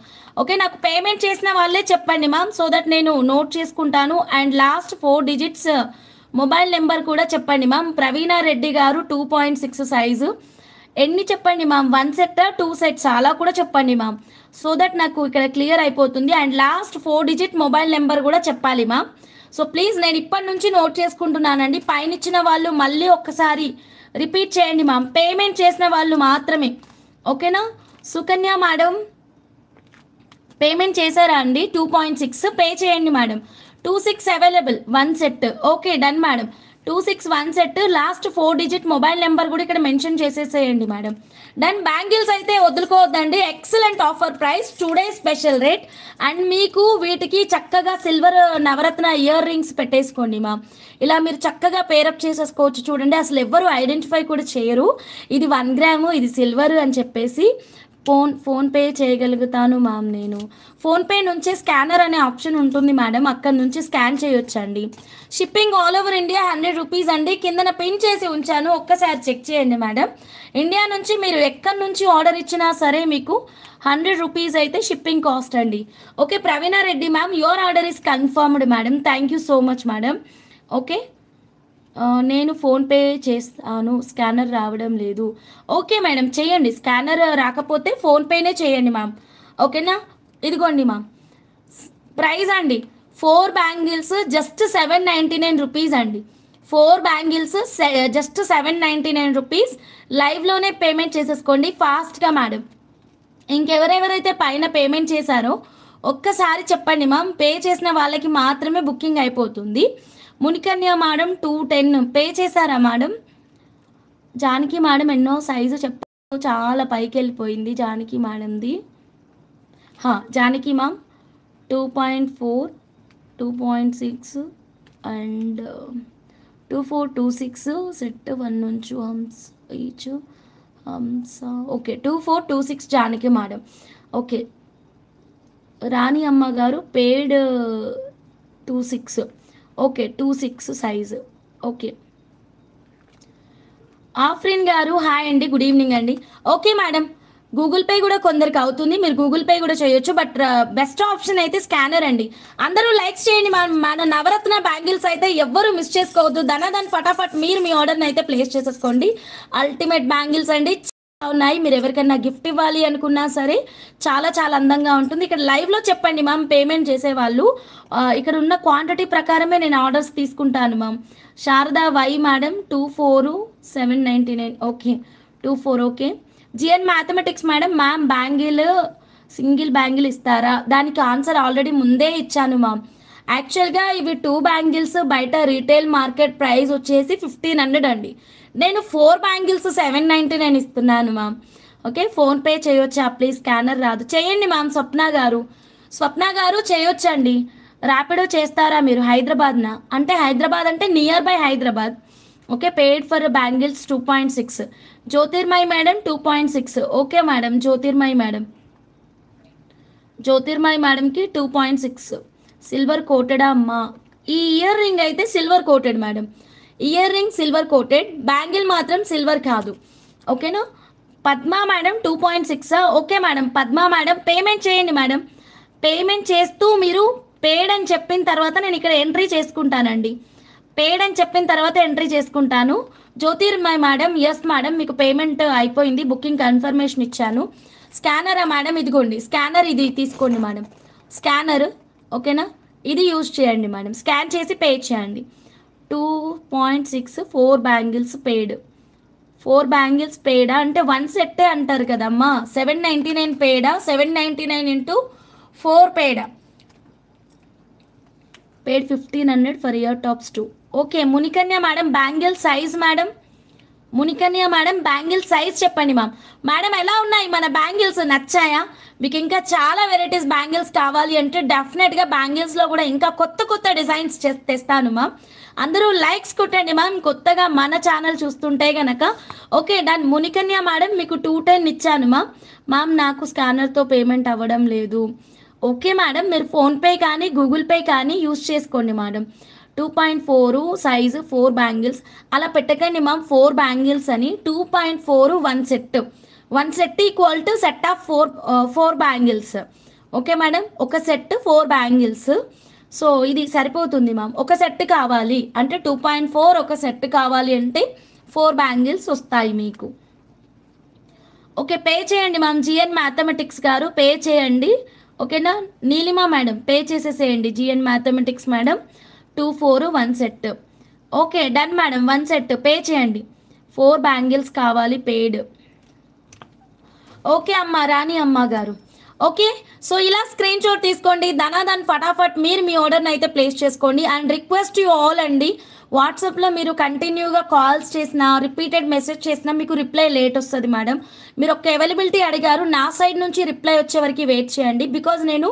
ఓకే, నాకు పేమెంట్ చేసిన వాళ్ళే చెప్పండి మ్యామ్, సో దట్ నేను నోట్ చేసుకుంటాను. And last 4 digits mobile number కూడా చెప్పండి మ్యామ్. ప్రవీణ రెడ్డి గారు 2.6 సైజు. ఎన్ని చెప్పండి మ్యామ్, 1 సెట్ 2 సెట్స్ అలా కూడా చెప్పండి మ్యామ్, సో దట్ నాకు ఇక్కడ క్లియర్ అయిపోతుంది. And last 4 digit mobile number కూడా చెప్పాలి మ్యామ్. సో ప్లీజ్ నేను ఇప్పటి నుంచి నోట్ చేసుకుంటున్నానండి. పైన ఇచ్చిన వాళ్ళు మళ్ళీ ఒక్కసారి రిపీట్ చేయండి మ్యామ్, పేమెంట్ చేసిన వాళ్ళు మాత్రమే. ఓకేనా? సుకన్య మేడం పేమెంట్ చేశారా అండి? 2.6 పే చేయండి madam. 26 available 1 set. Okay done madam. 26 1 set, last 4 digit mobile number కూడా ఇక్కడ మెన్షన్ చేసేసేయండి మేడం. డన్. బ్యాంగిల్స్ అయితే వదులుకోవద్దండి, excellent offer price, today special rate. And మీకు వీటికి చక్కగా సిల్వర్ నవరత్న ఇయర్ రింగ్స్ పెట్టేసుకోండి మా. ఇలా మీరు చక్కగా పేరప్ చేసేసుకోవచ్చు. చూడండి, అసలు ఎవ్వరు ఐడెంటిఫై కూడా చేయరు ఇది 1 గ్రాము, ఇది సిల్వర్ అని చెప్పేసి. ఫోన్పే చేయగలుగుతాను మ్యామ్ నేను. ఫోన్పే నుంచే స్కానర్ అనే ఆప్షన్ ఉంటుంది మేడం, అక్కడ నుంచి స్కాన్ చేయొచ్చండి. Shipping all over India 100 rupees అండి. కిందన పిన్ చేసి ఉంచాను, ఒక్కసారి చెక్ చేయండి మేడం. ఇండియా నుంచి మీరు ఎక్కడి నుంచి ఆర్డర్ ఇచ్చినా సరే మీకు 100 రూపీస్ అయితే షిప్పింగ్ కాస్ట్ అండి. Okay Praveena Reddy ma'am, your order is confirmed madam. Thank you so much madam. Okay, నేను ఫోన్పే చేస్తాను, స్కానర్ రావడం లేదు. ఓకే మేడం, చేయండి. స్కానర్ రాకపోతే ఫోన్పేనే చేయండి మ్యామ్. ఓకేనా? ఇదిగోండి మ్యామ్ ప్రైస్ అండి. 4 బ్యాంగిల్స్ జస్ట్ 799 రూపీస్ అండి. 4 బ్యాంగిల్స్ జస్ట్ 799 రూపీస్. లైవ్లోనే పేమెంట్ చేసేసుకోండి ఫాస్ట్గా మేడం. ఇంకెవరెవరైతే పైన పేమెంట్ చేశారో ఒక్కసారి చెప్పండి మ్యామ్, పే చేసిన వాళ్ళకి మాత్రమే బుకింగ్ అయిపోతుంది. మునికన్య మేడం 210 పే చేశారా మేడం? జానకి మేడం ఎన్నో సైజు చెప్పారు, చాలా పైకి వెళ్ళిపోయింది జానకి మేడంది. జానకి మ్యామ్ 2.4, 2.6 అండ్ 2426 సెట్ 1 నుంచి Hamsa each Hamsa. Okay 2426 Janaki madam. Okay Rani అమ్మ గారు paid 26. Okay 26 size. Okay Afrin గారు హాయ్ అండి, గుడ్ ఈవినింగ్ అండి. ఓకే మేడం, గూగుల్ పే కూడా కొందరికి అవుతుంది, మీరు గూగుల్ పే కూడా చేయొచ్చు, బట్ బెస్ట్ ఆప్షన్ అయితే స్కానర్ అండి. అందరూ లైక్స్ చేయండి. మన నవరత్న బ్యాంగిల్స్ అయితే ఎవ్వరూ మిస్ చేసుకోవద్దు. దాని ఫటాఫట్ మీరు మీ ఆర్డర్ని అయితే ప్లేస్ చేసేసుకోండి. అల్టిమేట్ బ్యాంగిల్స్ అండి ఉన్నాయి. మీరు ఎవరికైనా గిఫ్ట్ ఇవ్వాలి అనుకున్నా సరే చాలా చాలా అందంగా ఉంటుంది. ఇక్కడ లైవ్లో చెప్పండి మ్యామ్ పేమెంట్ చేసేవాళ్ళు. ఇక్కడ ఉన్న క్వాంటిటీ ప్రకారమే నేను ఆర్డర్స్ తీసుకుంటాను ma'am. Sharada Y madam 24 799. Okay 24. Okay GN mathematics madam, ma'am bangle single bangle ఇస్తారా? దానికి ఆన్సర్ ఆల్రెడీ ముందే ఇచ్చాను మ్యామ్. యాక్చువల్గా ఇవి 2 బ్యాంగిల్స్ బయట రీటైల్ మార్కెట్ ప్రైస్ వచ్చేసి 1500 అండి. నేను 4 బ్యాంగిల్స్ 799 ఇస్తున్నాను మ్యామ్. ఓకే ఫోన్పే చేయొచ్చా ప్లీజ్? స్కానర్ రాదు. చేయండి మ్యామ్. స్వప్న గారు చేయొచ్చండి. ర్యాపిడో చేస్తారా మీరు? హైదరాబాద్నా? అంటే హైదరాబాద్ అంటే near by Hyderabad. Okay paid for bangles 2.6. Jyotirmay madam 2.6. Okay madam Jyotirmay మేడంకి 2.6 సిల్వర్ కోటెడా అమ్మా? ఈ ఇయర్ రింగ్ అయితే silver coated madam. Earring silver coated, bangle మాత్రం సిల్వర్ కాదు. ఓకేనా? Padma madam 2.6. Okay madam Padma madam payment చేయండి మేడం. పేమెంట్ చేస్తూ మీరు పేడ్ అని చెప్పిన తర్వాత నేను ఇక్కడ ఎంట్రీ చేసుకుంటానండి. పేడ్ అని చెప్పిన తర్వాత ఎంట్రీ చేసుకుంటాను. జ్యోతిర్మయ్ మేడం ఎస్ మేడం మీకు పేమెంట్ అయిపోయింది, బుకింగ్ కన్ఫర్మేషన్ ఇచ్చాను. స్కానరా మేడం? ఇదిగోండి స్కానర్, ఇది తీసుకోండి మేడం స్కానర్. ఓకేనా? ఇది యూజ్ చేయండి మేడం, స్కాన్ చేసి పే చేయండి. 2.6 4 బ్యాంగిల్స్ పేడ్. 4 బ్యాంగిల్స్ పేడా అంటే 1 సెట్టే అంటారు కదమ్మా. 799 పేడా? 799 ఇంటూ 4 పేడా? Paid 1500 for ear tops 2. Okay Munikanya madam bangle size madam, Munikanya madam bangle size చెప్పండి మ్యామ్. మేడం ఎలా ఉన్నాయి మన బ్యాంగిల్స్? నచ్చాయా మీకు? ఇంకా చాలా వెరైటీస్ బ్యాంగిల్స్ కావాలి అంటే డెఫినెట్గా బ్యాంగిల్స్లో కూడా ఇంకా కొత్త కొత్త డిజైన్స్ తెస్తాను మ్యామ్. అందరూ లైక్స్ కొట్టండి మ్యామ్ కొత్తగా మన ఛానల్ చూస్తుంటే గనక. Okay done. మునికన్య మేడం మీకు 210 ఇచ్చాను మ్యామ్. నాకు స్కానర్తో పేమెంట్ అవ్వడం లేదు. ఓకే మేడం మీరు ఫోన్పే కానీ గూగుల్ పే కానీ యూస్ చేసుకోండి మేడం. 2.4 సైజు 4 బ్యాంగిల్స్ అలా పెట్టకండి మ్యామ్. 4 బ్యాంగిల్స్ అని 2.4 one set equal to set of 4 bangles. Okay madam, ఒక సెట్ 4 బ్యాంగిల్స్. సో ఇది సరిపోతుంది మ్యామ్. ఒక సెట్ కావాలి అంటే 2.4 ఒక సెట్ కావాలి అంటే 4 బ్యాంగిల్స్ వస్తాయి మీకు. ఓకే, పే చేయండి మ్యామ్. జిఎన్ మ్యాథమెటిక్స్ గారు పే చేయండి. ఓకేనా, నీలిమా మేడం పే చేసేసేయండి. GN mathematics madam 2.4 one set. Okay done madam, one set pay చేయండి. 4 బ్యాంగిల్స్ కావాలి పెయిడ్. ఓకే అమ్మ, రాణి అమ్మ గారు. ఓకే, సో ఇలా స్క్రీన్ షాట్ తీసుకోండి. ధనాధన్ ఫటాఫట్ మీరు మీ ఆర్డర్ని అయితే ప్లేస్ చేసుకోండి. అండ్ రిక్వెస్ట్ యూ ఆల్ అండి, వాట్సాప్లో మీరు కంటిన్యూగా కాల్స్ చేసినా రిపీటెడ్ మెసేజ్ చేసినా మీకు రిప్లై లేట్ వస్తుంది మేడం. మీరు ఒక అవైలబిలిటీ అడిగారు, నా సైడ్ నుంచి రిప్లై వచ్చే వరకు వెయిట్ చేయండి. బికాజ్ నేను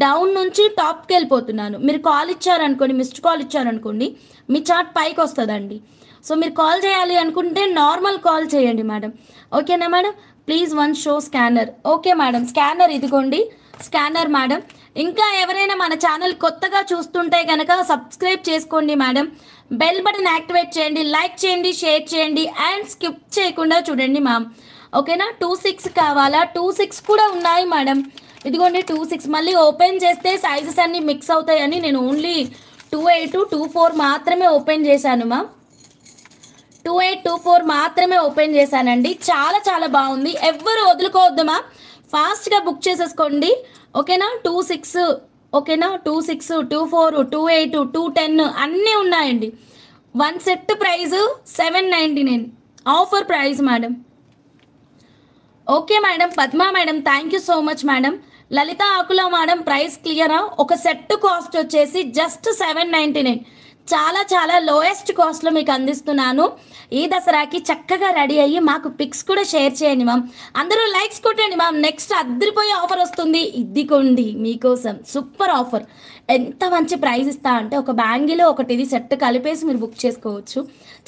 డౌన్ నుంచి టాప్కి వెళ్ళిపోతున్నాను. మీరు కాల్ ఇచ్చారనుకోండి, మిస్డ్ కాల్ ఇచ్చారనుకోండి, మీ చార్ట్ పైకి వస్తుందండి. సో మీరు కాల్ చేయాలి అనుకుంటే నార్మల్ కాల్ చేయండి మేడం. ఓకేనా madam, please one show scanner. Okay madam, scanner ఇదిగోండి, స్కానర్ మేడం. ఇంకా ఎవరైనా మన ఛానల్ కొత్తగా చూస్తుంటే కనుక సబ్స్క్రైబ్ చేసుకోండి మేడం. బెల్ బటన్ యాక్టివేట్ చేయండి, లైక్ చేయండి, షేర్ చేయండి అండ్ స్కిప్ చేయకుండా చూడండి మ్యామ్. ఓకేనా, 2.6 కావాలా? 2.6 కూడా ఉన్నాయి మేడం. ఇదిగోండి 2.6. మళ్ళీ ఓపెన్ చేస్తే సైజెస్ అన్నీ మిక్స్ అవుతాయని నేను ఓన్లీ 2.8, 2.4 మాత్రమే ఓపెన్ చేశాను మ్యామ్. 2.8, 2.4 మాత్రమే ఓపెన్ చేశానండి. చాలా చాలా బాగుంది, ఎవ్వరు వదులుకోవద్దుమా, ఫాస్ట్గా బుక్ చేసేసుకోండి. ఓకేనా, 2.6 ఓకేనా, 2.6, 2.4, 2.8, 2.10 అన్నీ ఉన్నాయండి. One set price 799 offer price madam. Okay madam, Padma madam thank you so much madam. Lalitha Akula madam price క్లియరా? ఒక సెట్ కాస్ట్ వచ్చేసి జస్ట్ 799. చాలా చాలా లోయెస్ట్ కాస్ట్లో మీకు అందిస్తున్నాను. ఈ దసరాకి చక్కగా రెడీ అయ్యి మాకు పిక్స్ కూడా షేర్ చేయండి మ్యామ్. అందరూ లైక్స్ కొట్టండి మ్యామ్. నెక్స్ట్ అద్దరిపోయే ఆఫర్ వస్తుంది, ఇదిగోండి మీకోసం సూపర్ ఆఫర్. ఎంత మంచి ప్రైస్ ఇస్తా అంటే ఒక బ్యాంగిల్ ఒకటి ఇది సెట్ కలిపేసి మీరు బుక్ చేసుకోవచ్చు,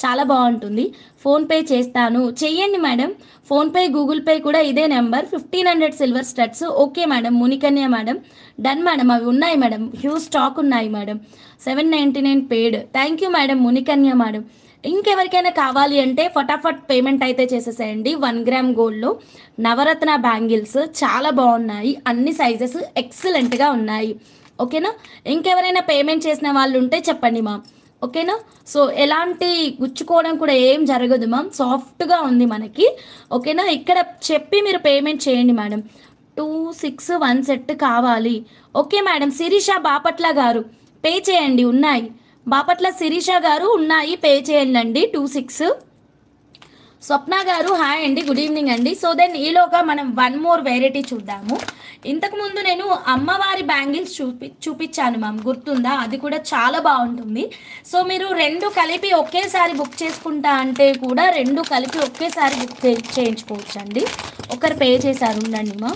చాలా బాగుంటుంది. ఫోన్పే చేస్తాను, చెయ్యండి మేడం. ఫోన్పే గూగుల్ పే కూడా ఇదే number. 1500 silver studs. Okay madam, Munikanya madam done madam. అవి ఉన్నాయి మేడం, హ్యూజ్ స్టాక్ ఉన్నాయి madam. 799 paid. Thank you madam Munikanya madam. ఇంకెవరికైనా కావాలి అంటే ఫటాఫట్ పేమెంట్ అయితే చేసేసేయండి. 1 గ్రామ్ గోల్డ్లో నవరత్న బ్యాంగిల్స్ చాలా బాగున్నాయి, అన్ని సైజెస్ ఎక్సలెంట్గా ఉన్నాయి. ఓకేనా, ఇంకెవరైనా పేమెంట్ చేసిన వాళ్ళు ఉంటే చెప్పండి మ్యామ్. ఓకేనా, సో ఎలాంటి గుచ్చుకోవడం కూడా ఏం జరగదు మ్యామ్, సాఫ్ట్గా ఉంది మనకి. ఓకేనా, ఇక్కడ చెప్పి మీరు పేమెంట్ చేయండి మేడం. 2.6 వన్ సెట్ కావాలి. ఓకే మేడం, శిరీష బాపట్ల గారు పే చేయండి, ఉన్నాయి. బాపట్ల శిరీష గారు ఉన్నాయి, పే చేయండి అండి. 2.6. స్వప్న గారు హాయ్ అండి, గుడ్ ఈవినింగ్ అండి. సో దెన్ ఈలోగా మనం వన్ మోర్ వెరైటీ చూద్దాము. ఇంతకుముందు నేను అమ్మవారి బ్యాంగిల్స్ చూపించాను మ్యామ్, గుర్తుందా? అది కూడా చాలా బాగుంటుంది. సో మీరు రెండు కలిపి ఒకేసారి బుక్ చేసుకుంటా అంటే కూడా రెండు కలిపి ఒకేసారి బుక్ చేయించుకోవచ్చు అండి. ఒకరు పే చేశారు, ఉండండి మా.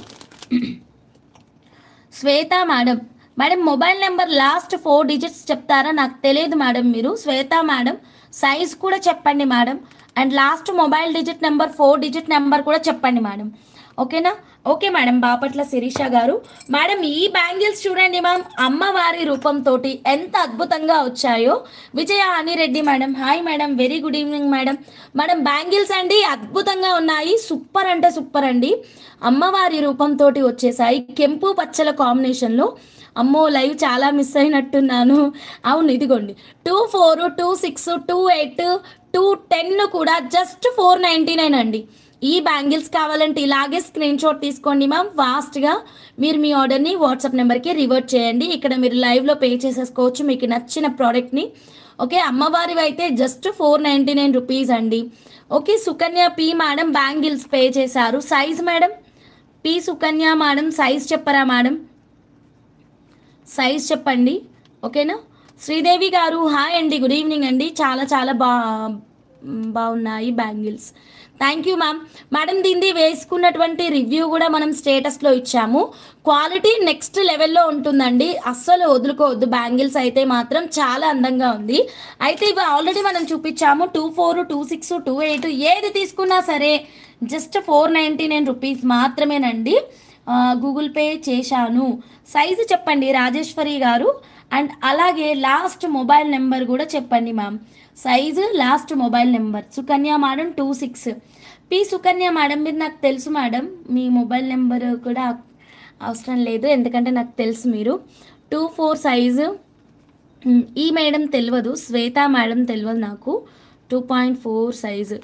Shweta madam, madam mobile number last 4 digits చెప్తారా? నాకు తెలియదు మేడం. మీరు శ్వేత మేడం సైజ్ కూడా చెప్పండి madam, and last mobile digit number 4 digit number కూడా చెప్పండి మేడం. ఓకేనా, ఓకే మేడం. బాపట్ల శిరీష గారు మేడం, ఈ బ్యాంగిల్స్ చూడండి మ్యామ్, అమ్మవారి రూపంతో ఎంత అద్భుతంగా వచ్చాయో. Vijaya Anireddy madam hi madam, very good evening madam. Madam bangles అండి అద్భుతంగా ఉన్నాయి, సూపర్ అంటే సూపర్ అండి. అమ్మవారి రూపంతో వచ్చేసాయి, కెంపు పచ్చల కాంబినేషన్లో. అమ్మో లైవ్ చాలా మిస్ అయినట్టున్నాను. అవును, ఇదిగోండి 2.4, 2.6, 2.8, 2.10 కూడా జస్ట్ 499 అండి. ఈ బ్యాంగిల్స్ కావాలంటే ఇలాగే స్క్రీన్ షాట్ తీసుకోండి మ్యామ్. ఫాస్ట్గా మీరు మీ ఆర్డర్ని వాట్సాప్ నెంబర్కి రివర్ట్ చేయండి. ఇక్కడ మీరు లైవ్లో పే చేసేసుకోవచ్చు మీకు నచ్చిన ప్రోడక్ట్ని. ఓకే, అమ్మవారివి అయితే జస్ట్ 499 రూపీస్ అండి. Okay, Sukanya P madam bangles pay చేశారు. Size madam, P Sukanya madam size చెప్పరా మేడం? సైజ్ చెప్పండి. ఓకేనా, శ్రీదేవి గారు హాయ్ అండి, గుడ్ ఈవినింగ్ అండి. చాలా చాలా బాగున్నాయి bangles. Thank you ma'am. Madam దీన్ని వేసుకున్నటువంటి రివ్యూ కూడా మనం స్టేటస్లో ఇచ్చాము. క్వాలిటీ నెక్స్ట్ లెవెల్లో ఉంటుందండి, అస్సలు వదులుకోవద్దు. బ్యాంగిల్స్ అయితే మాత్రం చాలా అందంగా ఉంది. అయితే ఇవి ఆల్రెడీ మనం చూపించాము. 2.4, 2.6, 2.8 ఏది తీసుకున్నా సరే జస్ట్ 499 రూపీస్ మాత్రమేనండి. గూగుల్ పే చేశాను. సైజు చెప్పండి రాజేశ్వరి గారు. అండ్ అలాగే లాస్ట్ మొబైల్ నెంబర్ కూడా చెప్పండి ma'am. Size last mobile number Sukanya madam 26. P Sukanya madam మీరు నాకు తెలుసు మేడం, మీ మొబైల్ నెంబర్ కూడా అవసరం లేదు ఎందుకంటే నాకు తెలుసు మీరు 24 సైజు. ఈ మేడం తెలియదు, శ్వేత మేడం తెలియదు నాకు 2.4 size.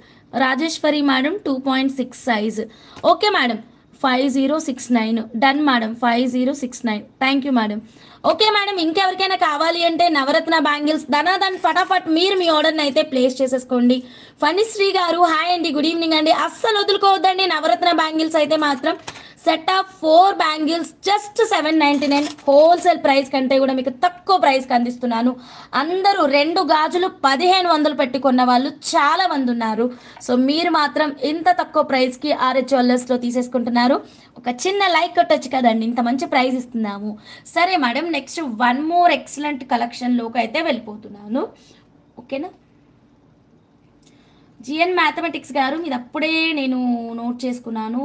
Rajeshwari madam 2.6 size. Okay madam 5069 done madam 5069. Thank you madam. Okay madam ఇంకెవరికైనా కావాలి అంటే నవరత్న బ్యాంగిల్స్ ధనాధన్ ఫటాఫట్ మీరు మీ ఆర్డర్ని అయితే ప్లేస్ చేసేసుకోండి. ఫణిశ్రీ గారు హాయ్ అండి, గుడ్ ఈవినింగ్ అండి. అస్సలు వదులుకోవద్దండి, నవరత్న బ్యాంగిల్స్ అయితే మాత్రం set of 4 bangles just 799 wholesale price కంటే కూడా మీకు తక్కువ ప్రైస్కి అందిస్తున్నాను. అందరూ 2 గాజులు 1500 పెట్టుకున్న వాళ్ళు చాలా మంది ఉన్నారు. సో మీరు మాత్రం ఇంత తక్కువ ప్రైస్కి ఆర్హెచ్ జ్యువెలర్స్లో తీసేసుకుంటున్నారు. ఒక చిన్న లైక్ కొట్టచ్చు కదండి, ఇంత మంచి ప్రైస్ ఇస్తున్నాము. సరే మేడం నెక్స్ట్ 1 మోర్ ఎక్సలెంట్ కలెక్షన్లోకి అయితే వెళ్ళిపోతున్నాను. ఓకేనా జిఎన్ మ్యాథమెటిక్స్ గారు మీది అప్పుడే నేను నోట్ చేసుకున్నాను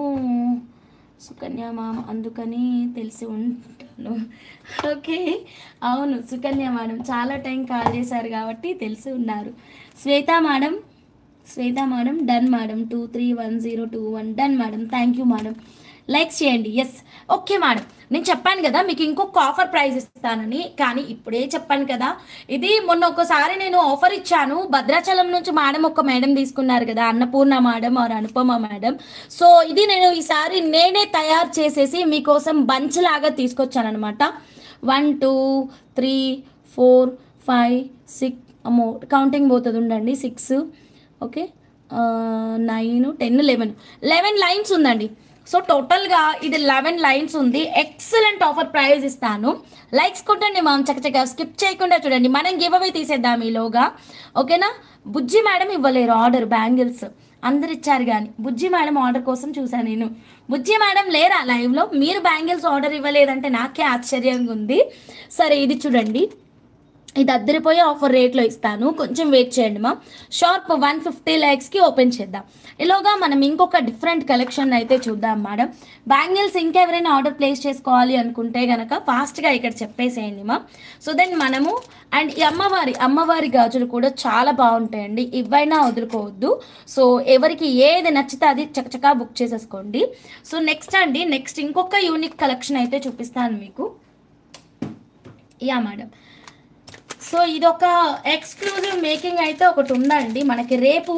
సుకన్య మ్యామ్, అందుకని తెలిసి ఉంటాను. ఓకే అవును సుకన్య మేడం చాలా టైం కాల్ చేశారు కాబట్టి తెలిసి ఉన్నారు. Shweta madam done madam 231021 done madam. Thank you madam. Likes చేయండి. ఎస్ ఓకే మేడం నేను చెప్పాను కదా మీకు ఇంకొక ఆఫర్ ప్రైస్ ఇస్తానని, కానీ ఇప్పుడే చెప్పాను కదా ఇది మొన్న ఒకసారి నేను ఆఫర్ ఇచ్చాను. భద్రాచలం నుంచి మేడం తీసుకున్నారు కదా, Annapurna madam or Anupama madam. So ఇది నేను ఈసారి నేనే తయారు చేసేసి మీకోసం బంచ్ లాగా తీసుకొచ్చాను అనమాట. 1 2 3 4 5 6 అమ్మో కౌంటింగ్ పోతుంది ఉండండి 6 ఓకే 9 10 11 లైన్స్ ఉందండి. సో టోటల్గా ఇది 11 లైన్స్ ఉంది. ఎక్సలెంట్ ఆఫర్ ప్రైస్ ఇస్తాను. లైక్స్ కొట్టండి మామ్, చక్కచక్క స్కిప్ చేయకుండా చూడండి. మనం గివ్ అవే తీసేద్దాం ఈలోగా. ఓకేనా బుజ్జి మేడం ఇవ్వలేరు ఆర్డర్ బ్యాంగిల్స్, అందరు ఇచ్చారు కానీ బుజ్జి మేడం ఆర్డర్ కోసం చూసాను నేను. బుజ్జి మేడం లేరా లైవ్లో? మీరు బ్యాంగిల్స్ ఆర్డర్ ఇవ్వలేదంటే నాకే ఆశ్చర్యంగా ఉంది. సరే ఇది చూడండి, ఇది అద్దరిపోయే ఆఫర్ రేట్లో ఇస్తాను, కొంచెం వెయిట్ చేయండి మా. షార్ప్ 150 లైక్స్కి ఓపెన్ చేద్దాం. ఇలాగా మనం ఇంకొక డిఫరెంట్ కలెక్షన్ అయితే చూద్దాం మేడం. బ్యాంగిల్స్ ఇంకెవరైనా ఆర్డర్ ప్లేస్ చేసుకోవాలి అనుకుంటే కనుక ఫాస్ట్గా ఇక్కడ చెప్పేసేయండి మా. సో దెన్ మనము అండ్ ఈ అమ్మవారి గాజులు కూడా చాలా బాగుంటాయండి, ఇవైనా వదులుకోవద్దు. సో ఎవరికి ఏది నచ్చితే అది చకచకా బుక్ చేసేసుకోండి. సో నెక్స్ట్ ఇంకొక యూనిక్ కలెక్షన్ అయితే చూపిస్తాను మీకు. యా మేడం సో ఇదొక ఎక్స్క్లూజివ్ మేకింగ్ అయితే ఒకటి ఉందండి మనకి. రేపు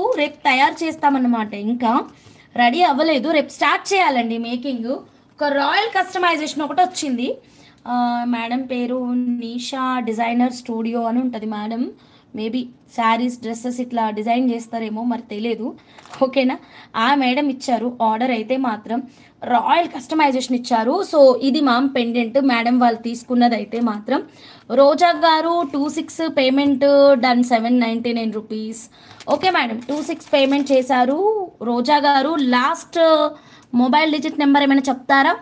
తయారు చేస్తామన్నమాట, ఇంకా రెడీ అవ్వలేదు, రేపు స్టార్ట్ చేయాలండి మేకింగ్. ఒక రాయల్ కస్టమైజేషన్ ఒకటి వచ్చింది. మేడం పేరు నిషా డిజైనర్ స్టూడియో అని ఉంటుంది మేడం. మేబీ శారీస్ డ్రెస్సెస్ ఇట్లా డిజైన్ చేస్తారేమో మరి తెలియదు. ఓకేనా ఆ మేడం ఇచ్చారు ఆర్డర్ అయితే మాత్రం రాయల్ కస్టమైజేషన్ ఇచ్చారు. సో ఇది మామ్ పెండెంట్ మేడం వాళ్ళు తీసుకున్నది అయితే మాత్రం. రోజా గారు 26 payment done 799 rupees. Okay madam 26 payment చేశారు రోజా గారు. లాస్ట్ మొబైల్ డిజిట్ నెంబర్ ఏమైనా చెప్తారా?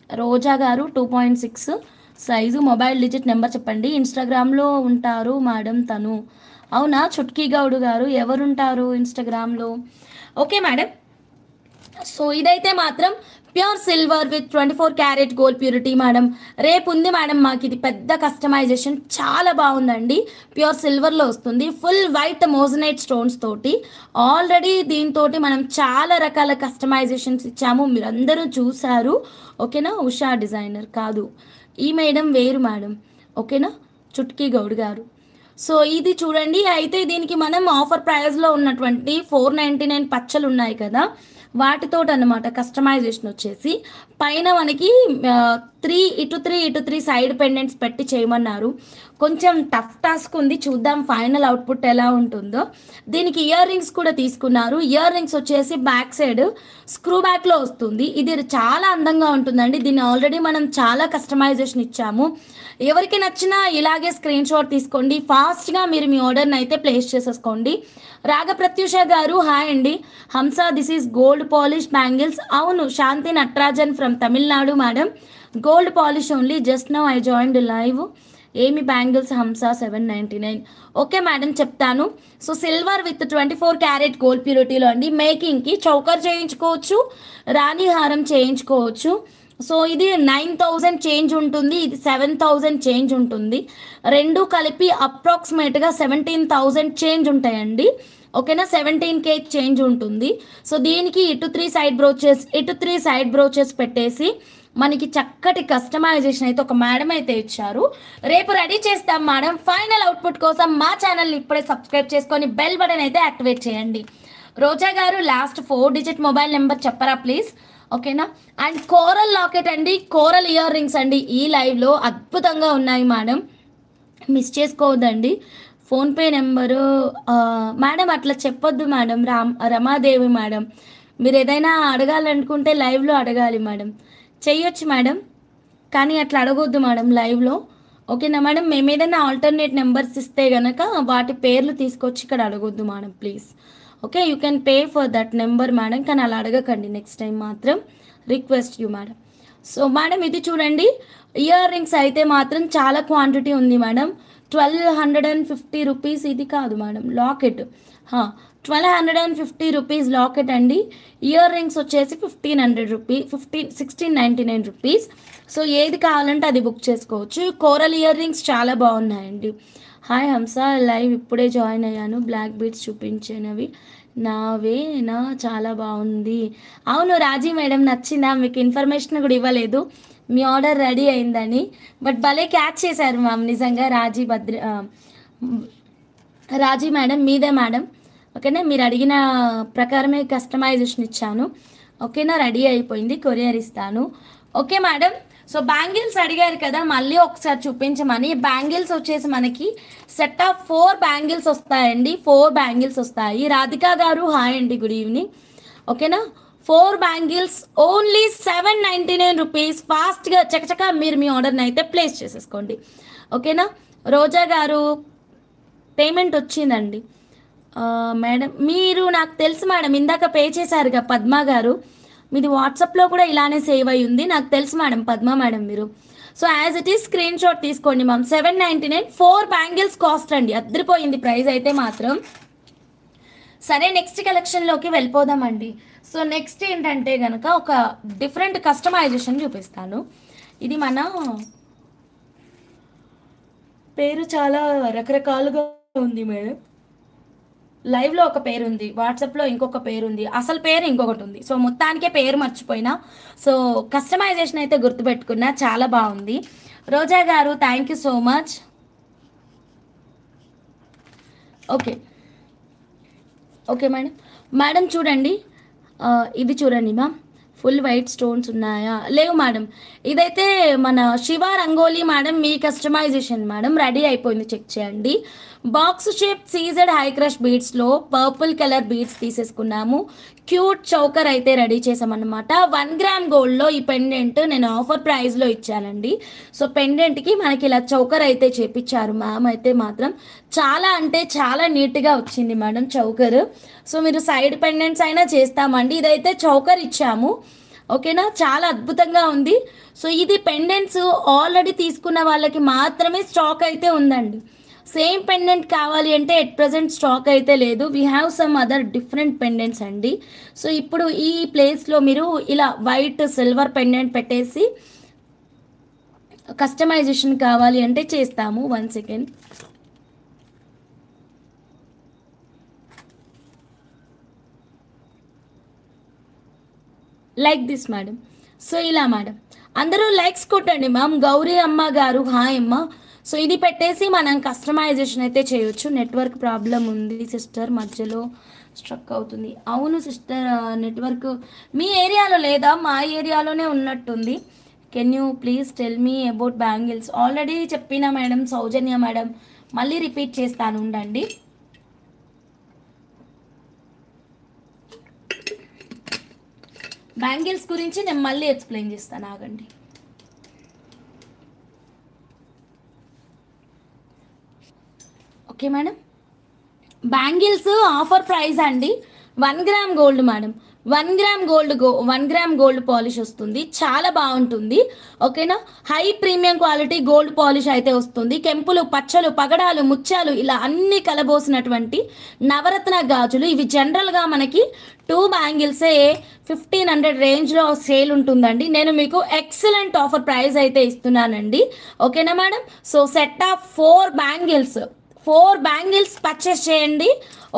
రోజా గారు 2.6 సైజు మొబైల్ డిజిట్ నెంబర్ చెప్పండి. ఇన్స్టాగ్రామ్లో ఉంటారు మేడం తను. అవునా చుట్కీ గౌడ్ గారు ఎవరుంటారు ఇన్స్టాగ్రామ్లో? ఓకే మేడం సో ఇదైతే మాత్రం pure silver with 24 carat gold purity madam. రేపు ఉంది మేడం మాకు ఇది పెద్ద కస్టమైజేషన్, చాలా బాగుందండి. ప్యూర్ సిల్వర్లో వస్తుంది, ఫుల్ వైట్ మోజనైట్ స్టోన్స్ తోటి. ఆల్రెడీ దీంతో మనం చాలా రకాల కస్టమైజేషన్స్ ఇచ్చాము, మీరు అందరూ చూసారు. ఓకేనా ఉషా డిజైనర్ కాదు, ఈ మేడం వేరు మేడం. ఓకేనా చుట్కీ గౌడ్ గారు. సో ఇది చూడండి, అయితే దీనికి మనం ఆఫర్ ప్రైస్లో ఉన్నటువంటి 499 పచ్చలు ఉన్నాయి కదా వాటితో అన్నమాట. కస్టమైజేషన్ వచ్చేసి పైన మనకి 3 ఇటు 3 సైడ్ పెండెంట్స్ పెట్టి చేయమన్నారు. కొంచెం టఫ్ టాస్క్ ఉంది, చూద్దాం ఫైనల్ అవుట్పుట్ ఎలా ఉంటుందో. దీనికి ఇయర్ రింగ్స్ కూడా తీసుకున్నారు. ఇయర్ రింగ్స్ వచ్చేసి బ్యాక్ సైడ్ స్క్రూ బ్యాక్లో వస్తుంది. ఇది చాలా అందంగా ఉంటుందండి. దీన్ని ఆల్రెడీ మనం చాలా కస్టమైజేషన్ ఇచ్చాము. ఎవరికి నచ్చినా ఇలాగే స్క్రీన్ షాట్ తీసుకోండి, ఫాస్ట్గా మీరు మీ ఆర్డర్ని అయితే ప్లేస్ చేసేసుకోండి. రాగప్రత్యూష గారు హాయ్ అండి. Hamsa this is gold polish bangles. అవును Shanthi Natarajan from Tamil Nadu madam. Gold polish only, just now I joined live. ఏమి బ్యాంగిల్స్ హంస 799. ఓకే మేడం చెప్తాను. So silver with 24 carat gold ప్యూరిటీలో అండి. మేకింగ్కి చౌకర్ చేయించుకోవచ్చు, రాణి హారం చేయించుకోవచ్చు. సో ఇది 9,000 చేంజ్ ఉంటుంది, ఇది 7,000 చేంజ్ ఉంటుంది. రెండు కలిపి అప్రాక్సిమేట్గా 17,000 చేంజ్ ఉంటాయండి. ఓకేనా, 17K చేంజ్ ఉంటుంది. సో దీనికి ఇటు 3 సైడ్ బ్రోచెస్ పెట్టేసి మనకి చక్కటి కస్టమైజేషన్ అయితే ఒక మేడం అయితే ఇచ్చారు. రేపు రెడీ చేస్తాం మేడం. ఫైనల్ అవుట్పుట్ కోసం మా ఛానల్ని ఇప్పుడే సబ్స్క్రైబ్ చేసుకొని బెల్ బటన్ అయితే యాక్టివేట్ చేయండి. రోజా గారు లాస్ట్ 4 డిజిట్ మొబైల్ నెంబర్ చెప్పరా ప్లీజ్. ఓకేనా, అండ్ కోరల్ లాకెట్ అండి, కోరల్ ఇయర్ రింగ్స్ అండి ఈ లైవ్లో అద్భుతంగా ఉన్నాయి మేడం, మిస్ చేసుకోవద్దండి. ఫోన్పే నెంబరు మేడం అట్లా చెప్పొద్దు మేడం. రమాదేవి మేడం, మీరు ఏదైనా అడగాలనుకుంటే లైవ్లో అడగాలి మేడం. చెయ్యొచ్చు మేడం, కానీ అట్లా అడగొద్దు మేడం లైవ్లో. ఓకేనా మేడం, మేము ఏదైనా ఆల్టర్నేట్ నెంబర్స్ ఇస్తే కనుక వాటి పేర్లు తీసుకొచ్చి ఇక్కడ అడగొద్దు madam please. Okay, you can pay for that number madam, కానీ అలా అడగకండి నెక్స్ట్ టైం మాత్రం, request you madam. So madam ఇది చూడండి, ఇయర్ రింగ్స్ అయితే మాత్రం చాలా క్వాంటిటీ ఉంది మేడం. 1,250 రూపీస్ ఇది కాదు మేడం, లాకెట్ 1,250 రూపీస్ లాకెట్ అండి. ఇయర్ రింగ్స్ వచ్చేసి 1,500 రూపీస్, 1,699 రూపీస్. సో ఏది కావాలంటే అది బుక్ చేసుకోవచ్చు. కోరల్ ఇయర్ రింగ్స్ చాలా బాగున్నాయండి. హాయ్ హంస, లైవ్ ఇప్పుడే జాయిన్ అయ్యాను, బ్లాక్ బీడ్స్ చూపించినవి నావేనా, చాలా బాగుంది. అవును రాజీ మేడం, నచ్చిందా మీకు? ఇన్ఫర్మేషన్ కూడా ఇవ్వలేదు మీ ఆర్డర్ రెడీ అయిందని, బట్ భలే క్యాచ్ చేశారు మ్యామ్ నిజంగా. రాజీ మేడం మీదే మేడం. ఓకేనా, మీరు అడిగిన ప్రకారమే కస్టమైజేషన్ ఇచ్చాను. ఓకేనా, రెడీ అయిపోయింది, కొరియర్ ఇస్తాను. ఓకే మేడం, సో బ్యాంగిల్స్ అడిగారు కదా, మళ్ళీ ఒకసారి చూపించమని. బ్యాంగిల్స్ వచ్చేసి మనకి సెట్ ఆఫ్ 4 బ్యాంగిల్స్ వస్తాయండి, 4 బ్యాంగిల్స్ వస్తాయి. రాధికా గారు హాయ్ అండి, గుడ్ ఈవినింగ్. ఓకేనా, 4 బ్యాంగిల్స్ ఓన్లీ 799 రూపీస్. ఫాస్ట్గా చకచకా మీరు మీ ఆర్డర్ని అయితే ప్లేస్ చేసేసుకోండి. ఓకేనా, రోజా గారు పేమెంట్ వచ్చిందండి మేడం. మీరు నాకు తెలుసు మేడం, ఇందాక పే చేశారుగా పద్మ గారు, మీది వాట్సాప్లో కూడా ఇలానే సేవ్ అయ్యి ఉంది, నాకు తెలుసు మేడం పద్మ మేడం మీరు. So as it is screenshot తీసుకోండి మ్యామ్. 799 4 బ్యాంగిల్స్ కాస్ట్ అండి, అద్దరిపోయింది ప్రైస్ అయితే మాత్రం. సరే నెక్స్ట్ కలెక్షన్లోకి వెళ్ళిపోదామండి. సో నెక్స్ట్ ఏంటంటే కనుక ఒక డిఫరెంట్ కస్టమైజేషన్ చూపిస్తాను. ఇది మన పేరు చాలా రకరకాలుగా ఉంది మేడం. లైవ్లో ఒక పేరు ఉంది, వాట్సాప్లో ఇంకొక పేరు ఉంది, అసలు పేరు ఇంకొకటి ఉంది. సో మొత్తానికే పేరు మర్చిపోయినా, సో కస్టమైజేషన్ అయితే గుర్తుపెట్టుకున్నా, చాలా బాగుంది. రోజా గారు thank you so much. Okay okay madam. Madam చూడండి, ఇది చూడండి మ్యామ్, ఫుల్ వైట్ స్టోన్స్ ఉన్నాయా? లేవు మేడం, ఇదైతే మన శివ రంగోలీ మేడం, మీ కస్టమైజేషన్ మేడం, రెడీ అయిపోయింది, చెక్ చేయండి. Box shape CZ high crush బీడ్స్లో పర్పుల్ కలర్ బీడ్స్ తీసేసుకున్నాము. క్యూట్ చౌకర్ అయితే రెడీ చేసామన్నమాట. 1 గ్రామ్ గోల్డ్లో ఈ పెండెంట్ నేను ఆఫర్ ప్రైస్లో ఇచ్చానండి. సో పెండెంట్కి మనకి ఇలా చౌకర్ అయితే చేపించారు మ్యామ్. అయితే మాత్రం చాలా అంటే చాలా నీట్గా వచ్చింది మేడం చౌకర్. సో మీరు సైడ్ పెండెంట్స్ అయినా చేస్తామండి, ఇదైతే చౌకర్ ఇచ్చాము. ఓకేనా, చాలా అద్భుతంగా ఉంది. సో ఇది పెండెంట్స్ ఆల్రెడీ తీసుకున్న వాళ్ళకి మాత్రమే స్టాక్ అయితే ఉందండి. సేమ్ పెండెంట్ కావాలి అంటే ఎట్ ప్రజెంట్ స్టాక్ అయితే లేదు. We have some other different pendants అండి. సో ఇప్పుడు ఈ ప్లేస్లో మీరు ఇలా వైట్ సిల్వర్ పెండెంట్ పెట్టేసి కస్టమైజేషన్ కావాలి అంటే చేస్తాము. 1 second. Like this madam. So ఇలా మేడం అందరూ లైక్స్ కొట్టండి మ్యామ్. గౌరీ అమ్మ గారు హాయ్ అమ్మ. సో ఇది పెట్టేసి మనం కస్టమైజేషన్ అయితే చేయొచ్చు. నెట్వర్క్ ప్రాబ్లం ఉంది సిస్టర్, మధ్యలో స్ట్రక్ అవుతుంది. అవును సిస్టర్, నెట్వర్క్ మీ ఏరియాలో లేదా? మా ఏరియాలోనే ఉన్నట్టుంది. Can you please tell me about bangles? Already చెప్పిన మేడం, సౌజన్య మేడం, మళ్ళీ రిపీట్ చేస్తాను ఉండండి. బ్యాంగిల్స్ గురించి నేను మళ్ళీ ఎక్స్ప్లెయిన్ చేస్తాను, ఆగండి. Okay madam, bangles offer price అండి. 1 gram gold madam, 1 gram gold polish వస్తుంది, చాలా బాగుంటుంది. ఓకేనా, high premium quality gold polish అయితే వస్తుంది. కెంపులు, పచ్చలు, పగడాలు, ముత్యాలు ఇలా అన్ని కలబోసినటువంటి నవరత్న గాజులు. ఇవి జనరల్గా మనకి 2 బ్యాంగిల్సే 1500 రేంజ్లో సేల్ ఉంటుందండి. నేను మీకు ఎక్సలెంట్ ఆఫర్ ప్రైస్ అయితే ఇస్తున్నానండి. ఓకేనా మేడం, so set of 4 bangles purchase చేయండి.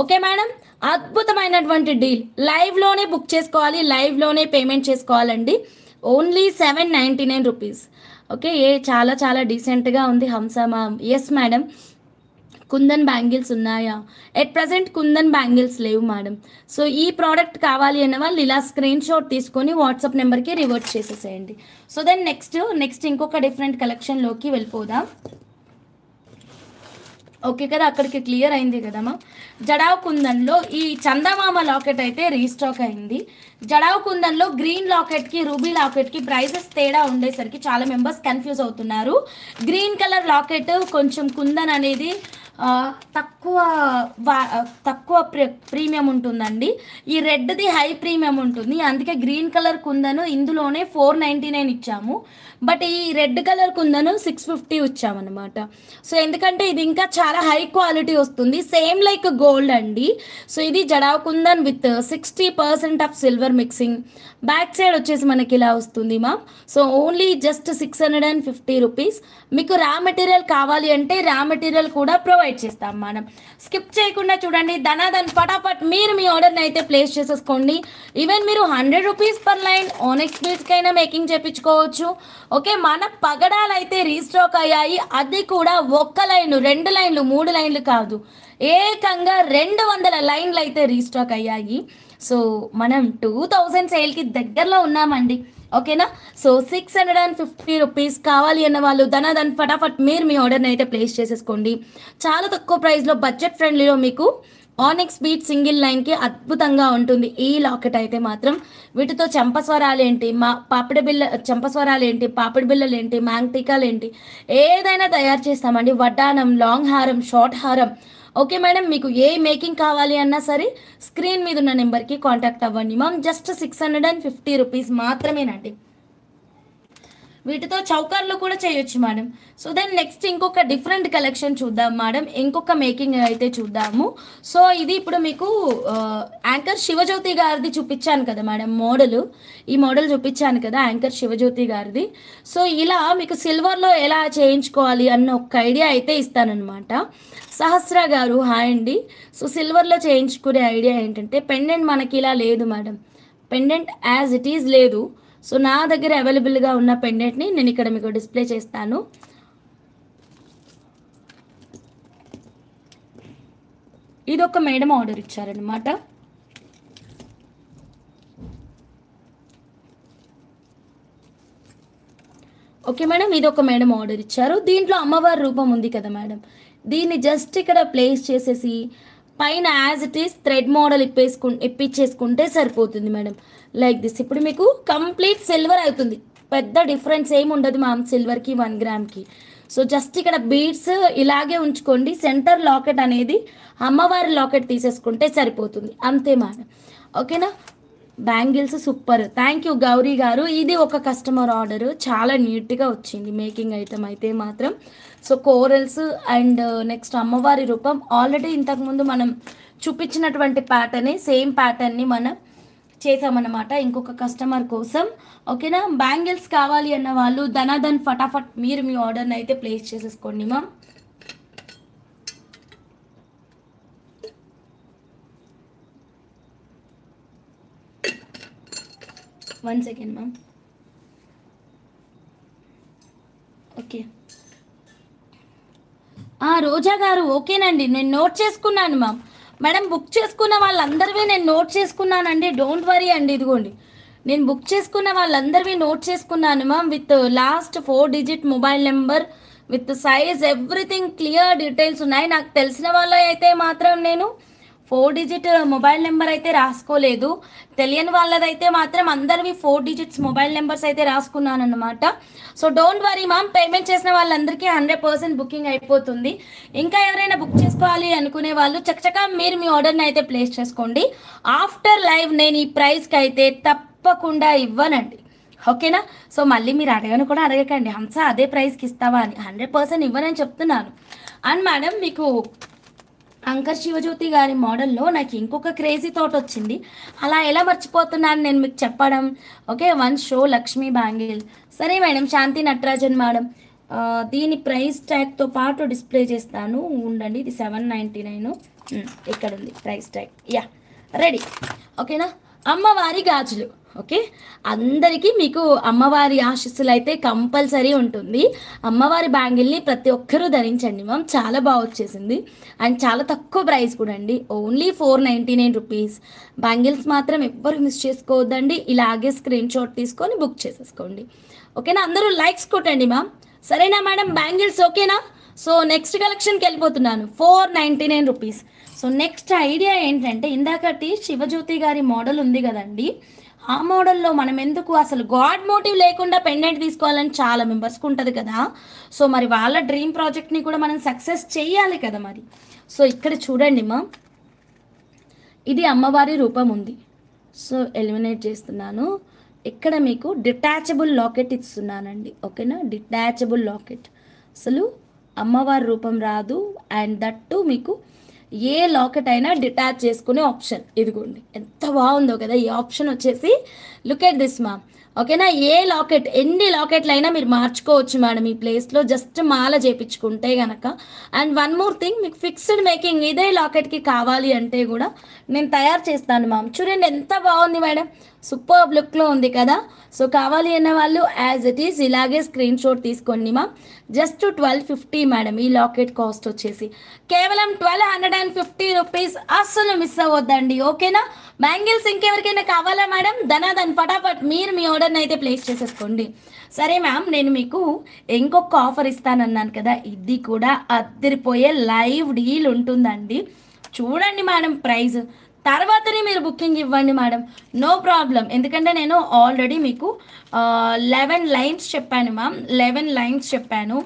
ఓకే మేడం, అద్భుతమైనటువంటి డీల్. లైవ్లోనే బుక్ చేసుకోవాలి, లైవ్లోనే పేమెంట్ చేసుకోవాలండి. Only 799 rupees. ఓకే, చాలా చాలా డీసెంట్గా ఉంది Hamsa ma'am. Yes madam, kundan bangles ఉన్నాయా? ఎట్ ప్రజెంట్ కుందన్ బ్యాంగిల్స్ లేవు మేడం. సో ఈ ప్రోడక్ట్ కావాలి అన్న వాళ్ళు ఇలా స్క్రీన్ షాట్ తీసుకొని వాట్సాప్ నెంబర్కి రివర్ట్ చేసేసేయండి. సో దెన్ నెక్స్ట్ ఇంకొక డిఫరెంట్ కలెక్షన్లోకి వెళ్ళిపోదాం. ఓకే కదా, అక్కడికి క్లియర్ అయింది కదమ్మా. జడావ్ కుందన్లో ఈ చందమామ లాకెట్ అయితే రీస్టాక్ అయింది. జడావ్ కుందన్లో గ్రీన్ లాకెట్కి రూబీ లాకెట్కి ప్రైసెస్ తేడా ఉండేసరికి చాలా మెంబర్స్ కన్ఫ్యూజ్ అవుతున్నారు. గ్రీన్ కలర్ లాకెట్ కొంచెం కుందన్ అనేది తక్కువ ప్రీమియం ఉంటుందండి. ఈ రెడ్ది హై ప్రీమియం ఉంటుంది, అందుకే గ్రీన్ కలర్ కుందను ఇందులోనే 499 ఇచ్చాము. బట్ ఈ రెడ్ కలర్ కుందను 650 ఇచ్చామన్నమాట. సో ఎందుకంటే ఇది ఇంకా చాలా హై క్వాలిటీ వస్తుంది, సేమ్ లైక్ గోల్డ్ అండి. సో ఇది jadau kundan with 60% of silver mixing. Back side వచ్చేసి మనకి ఇలా వస్తుంది మా. So only just 650 rupees. మీకు రా మెటీరియల్ కావాలి అంటే రా మెటీరియల్ కూడా ప్రొవైడ్ చేస్తాం మనం. స్కిప్ చేయకుండా చూడండి, ధనాధన్ ఫటాఫట్ మీరు మీ ఆర్డర్ని అయితే ప్లేస్ చేసేసుకోండి. ఈవెన్ మీరు 100 రూపీస్ పర్ లైన్ ఓనెక్స్ బీట్స్కైనా మేకింగ్ చేయించుకోవచ్చు. ఓకే, మన పగడాలు అయితే రీస్టాక్ అయ్యాయి. అది కూడా 1 లైన్ 2 లైన్లు 3 లైన్లు కాదు, ఏకంగా 200 లైన్లు అయితే రీస్టాక్ అయ్యాయి. సో మనం 2000 సేల్కి దగ్గరలో ఉన్నామండి. ఓకేనా, సో 650 రూపీస్ కావాలి అన్న వాళ్ళు ధనాధన్ ఫటాఫట్ మీరు మీ ఆర్డర్ని అయితే ప్లేస్ చేసేసుకోండి. చాలా తక్కువ ప్రైస్లో బడ్జెట్ ఫ్రెండ్లీలో మీకు ఆనెక్స్ బీట్ సింగిల్ లైన్కి అద్భుతంగా ఉంటుంది ఈ లాకెట్ అయితే మాత్రం. వీటితో చంపస్వరాలు ఏంటి, చంపస్వరాలు ఏంటి, పాపిడి బిళ్ళలు ఏంటి, మ్యాంగ్ టీకాలు ఏంటి, ఏదైనా తయారు చేస్తామండి. వడ్డానం, లాంగ్ హారం, షార్ట్ హారం. ఓకే మేడం, మీకు ఏ మేకింగ్ కావాలి అన్నా సరే స్క్రీన్ మీద ఉన్న నెంబర్కి కాంటాక్ట్ అవ్వండి మ్యామ్. జస్ట్ 650 రూపీస్ మాత్రమేనండి. వీటితో చౌకర్లు కూడా చేయొచ్చు మేడం. సో దెన్ నెక్స్ట్ ఇంకొక డిఫరెంట్ కలెక్షన్ చూద్దాం మేడం, ఇంకొక మేకింగ్ అయితే చూద్దాము. సో ఇది ఇప్పుడు మీకు యాంకర్ శివజ్యోతి గారిది చూపించాను కదా మేడం, ఈ మోడల్ చూపించాను కదా యాంకర్ శివజ్యోతి గారిది. సో ఇలా మీకు సిల్వర్లో ఎలా చేయించుకోవాలి అన్న ఒక ఐడియా అయితే ఇస్తానన్నమాట. సహస్ర గారు హాయ్ అండి. సో సిల్వర్లో చేయించుకునే ఐడియా ఏంటంటే, పెండెంట్ మనకి ఇలా లేదు madam, pendant as it is లేదు. సో నా దగ్గర అవైలబుల్గా ఉన్న పెండెంట్ని నేను ఇక్కడ మీకు డిస్ప్లే చేస్తాను. ఇది ఒక మేడం ఆర్డర్ ఇచ్చారనమాట. ఓకే మేడం, ఇది ఒక మేడం ఆర్డర్ ఇచ్చారు. దీంట్లో అమ్మవారి రూపం ఉంది కదా మేడం, దీన్ని జస్ట్ ఇక్కడ ప్లేస్ చేసేసి పైన as it is thread model ఇప్పించేసుకుంటే సరిపోతుంది మేడం. Like this. ఇప్పుడు మీకు కంప్లీట్ సిల్వర్ అవుతుంది, పెద్ద డిఫరెన్స్ ఏమి ఉండదు మ్యామ్ సిల్వర్కి 1 గ్రామ్కి. సో జస్ట్ ఇక్కడ బీడ్స్ ఇలాగే ఉంచుకోండి, సెంటర్ లాకెట్ అనేది అమ్మవారి లాకెట్ తీసేసుకుంటే సరిపోతుంది, అంతే మేడం. ఓకేనా, bangles super. Thank you Gauri గారు. ఇది ఒక కస్టమర్ ఆర్డర్, చాలా నీట్గా వచ్చింది మేకింగ్ ఐటమ్ అయితే మాత్రం. సో కోరల్స్ అండ్ నెక్స్ట్ అమ్మవారి రూపం ఆల్రెడీ ఇంతకుముందు మనం చూపించినటువంటి ప్యాటర్నే, సేమ్ ప్యాటర్న్ని మనం చేసామన్నమాట ఇంకొక కస్టమర్ కోసం. ఓకేనా, బ్యాంగిల్స్ కావాలి అన్న వాళ్ళు ధనాధన్ ఫటాఫట్ మీరు మీ ఆర్డర్ని అయితే ప్లేస్ చేసేసుకోండి ma'am. One second ma'am. Okay, Roja గారు ఓకేనండి, నేను నోట్ చేసుకున్నాను మ్యామ్. మేడం బుక్ చేసుకున్న వాళ్ళందరివి నేను నోట్ చేసుకున్నానండి, డోంట్ వరీ అండి. ఇదిగోండి, నేను బుక్ చేసుకున్న వాళ్ళందరివి నోట్ చేసుకున్నాను ma'am, with last 4 digit mobile number, with size, everything clear details ఉన్నాయి. నాకు తెలిసిన వాళ్ళు అయితే మాత్రం నేను 4 డిజిట్ మొబైల్ నెంబర్ అయితే రాసుకోలేదు. తెలియని వాళ్ళదైతే మాత్రం అందరివి 4 డిజిట్స్ మొబైల్ నెంబర్స్ అయితే రాసుకున్నాను అనమాట. So don't worry ma'am, payment చేసిన వాళ్ళందరికీ 100% బుకింగ్ అయిపోతుంది. ఇంకా ఎవరైనా బుక్ చేసుకోవాలి అనుకునే వాళ్ళు చక్కచక్క మీరు మీ ఆర్డర్ని అయితే ప్లేస్ చేసుకోండి. ఆఫ్టర్ లైవ్ నేను ఈ ప్రైస్కి అయితే తప్పకుండా ఇవ్వనండి, ఓకేనా. సో మళ్ళీ మీరు అడగను కూడా అడగకండి, హంస అదే ప్రైస్కి ఇస్తావా అని. 100% ఇవ్వనని చెప్తున్నాను. అండ్ మేడం, మీకు అంకర్ శివజ్యోతి గారి మోడల్లో నాకు ఇంకొక క్రేజీ థాట్ వచ్చింది. అలా ఎలా మర్చిపోతున్నాను నేను మీకు చెప్పడం. Okay, one show Lakshmi bangle. సరే మేడం, శాంతి నటరాజన్ మేడం, దీని ప్రైస్ ట్యాగ్తో పాటు డిస్ప్లే చేస్తాను ఉండండి. ఇది 799. ఇక్కడ ఉంది ప్రైస్ ట్యాగ్. యా, రెడీ, ఓకేనా. అమ్మవారి గాజులు, ఓకే. అందరికీ మీకు అమ్మవారి ఆశీస్సులు అయితే కంపల్సరీ ఉంటుంది. అమ్మవారి బ్యాంగిల్ని ప్రతి ఒక్కరూ ధరించండి మ్యామ్, చాలా బాగా వచ్చేసింది. అండ్ చాలా తక్కువ ప్రైస్ కూడా అండి, ఓన్లీ 499 రూపీస్. బ్యాంగిల్స్ మాత్రం ఎవ్వరు మిస్ చేసుకోవద్దండి. ఇలాగే స్క్రీన్ షాట్ తీసుకొని బుక్ చేసేసుకోండి, ఓకేనా. అందరూ లైక్స్ కొట్టండి మ్యామ్, సరేనా మేడం. బ్యాంగిల్స్ ఓకేనా. సో నెక్స్ట్ కలెక్షన్కి వెళ్ళిపోతున్నాను. 499 రూపీస్. సో నెక్స్ట్ ఐడియా ఏంటంటే, ఇందాకటి శివజ్యోతి గారి మోడల్ ఉంది కదండి, ఆ మోడల్లో మనం ఎందుకు అసలు గాడ్ మోటివ్ లేకుండా పెండెంట్ తీసుకోవాలని చాలా మెంబర్స్కి ఉంటుంది కదా. సో మరి వాళ్ళ డ్రీమ్ ప్రాజెక్ట్ని కూడా మనం సక్సెస్ చేయాలి కదా మరి. సో ఇక్కడ చూడండి మా, ఇది అమ్మవారి రూపం ఉంది. సో ఎలిమినేట్ చేస్తున్నాను. ఇక్కడ మీకు డిటాచబుల్ లాకెట్ ఇస్తున్నానండి, ఓకేనా. డిటాచబుల్ లాకెట్, అసలు అమ్మవారి రూపం రాదు. అండ్ దట్టు మీకు ఏ లాకెట్ అయినా డిటాచ్ చేసుకునే ఆప్షన్. ఇదిగోండి, ఎంత బాగుందో కదా ఈ ఆప్షన్ వచ్చేసి. లుక్ ఎట్ దిస్ మ్యామ్, ఓకేనా. ఏ లాకెట్, ఎన్ని లాకెట్లు అయినా మీరు మార్చుకోవచ్చు మేడం ఈ ప్లేస్లో, జస్ట్ మాల చేయించుకుంటే కనుక. అండ్ వన్ మోర్ థింగ్, మీకు ఫిక్స్డ్ మేకింగ్ ఇదే లాకెట్కి కావాలి అంటే కూడా నేను తయారు చేస్తాను మ్యామ్. చూడండి ఎంత బాగుంది మేడం, సూపర్ లుక్లో ఉంది కదా. సో కావాలి అన్న వాళ్ళు యాజ్ ఇట్ ఈస్ ఇలాగే స్క్రీన్ షాట్ తీసుకోండి మ్యామ్. జస్ట్ 1250 మేడం ఈ లాకెట్ కాస్ట్ వచ్చేసి, కేవలం 1250 రూపీస్. అస్సలు మిస్ అవ్వద్దండి, ఓకేనా. బ్యాంగిల్స్ ఇంకెవరికైనా కావాలా మేడం? ధనాధన్ ఫటాఫట్ మీరు మీ ఆర్డర్ని అయితే ప్లేస్ చేసేసుకోండి. సరే మ్యామ్, నేను మీకు ఇంకొక ఆఫర్ ఇస్తానన్నాను కదా, ఇది కూడా అద్దరిపోయే లైవ్ డీల్ ఉంటుందండి. చూడండి మేడం ప్రైస్, తర్వాతనే మీరు బుకింగ్ ఇవ్వండి మేడం, నో ప్రాబ్లం. ఎందుకంటే నేను ఆల్రెడీ మీకు 11 లైన్స్ చెప్పాను మ్యామ్, 11 లైన్స్ చెప్పాను.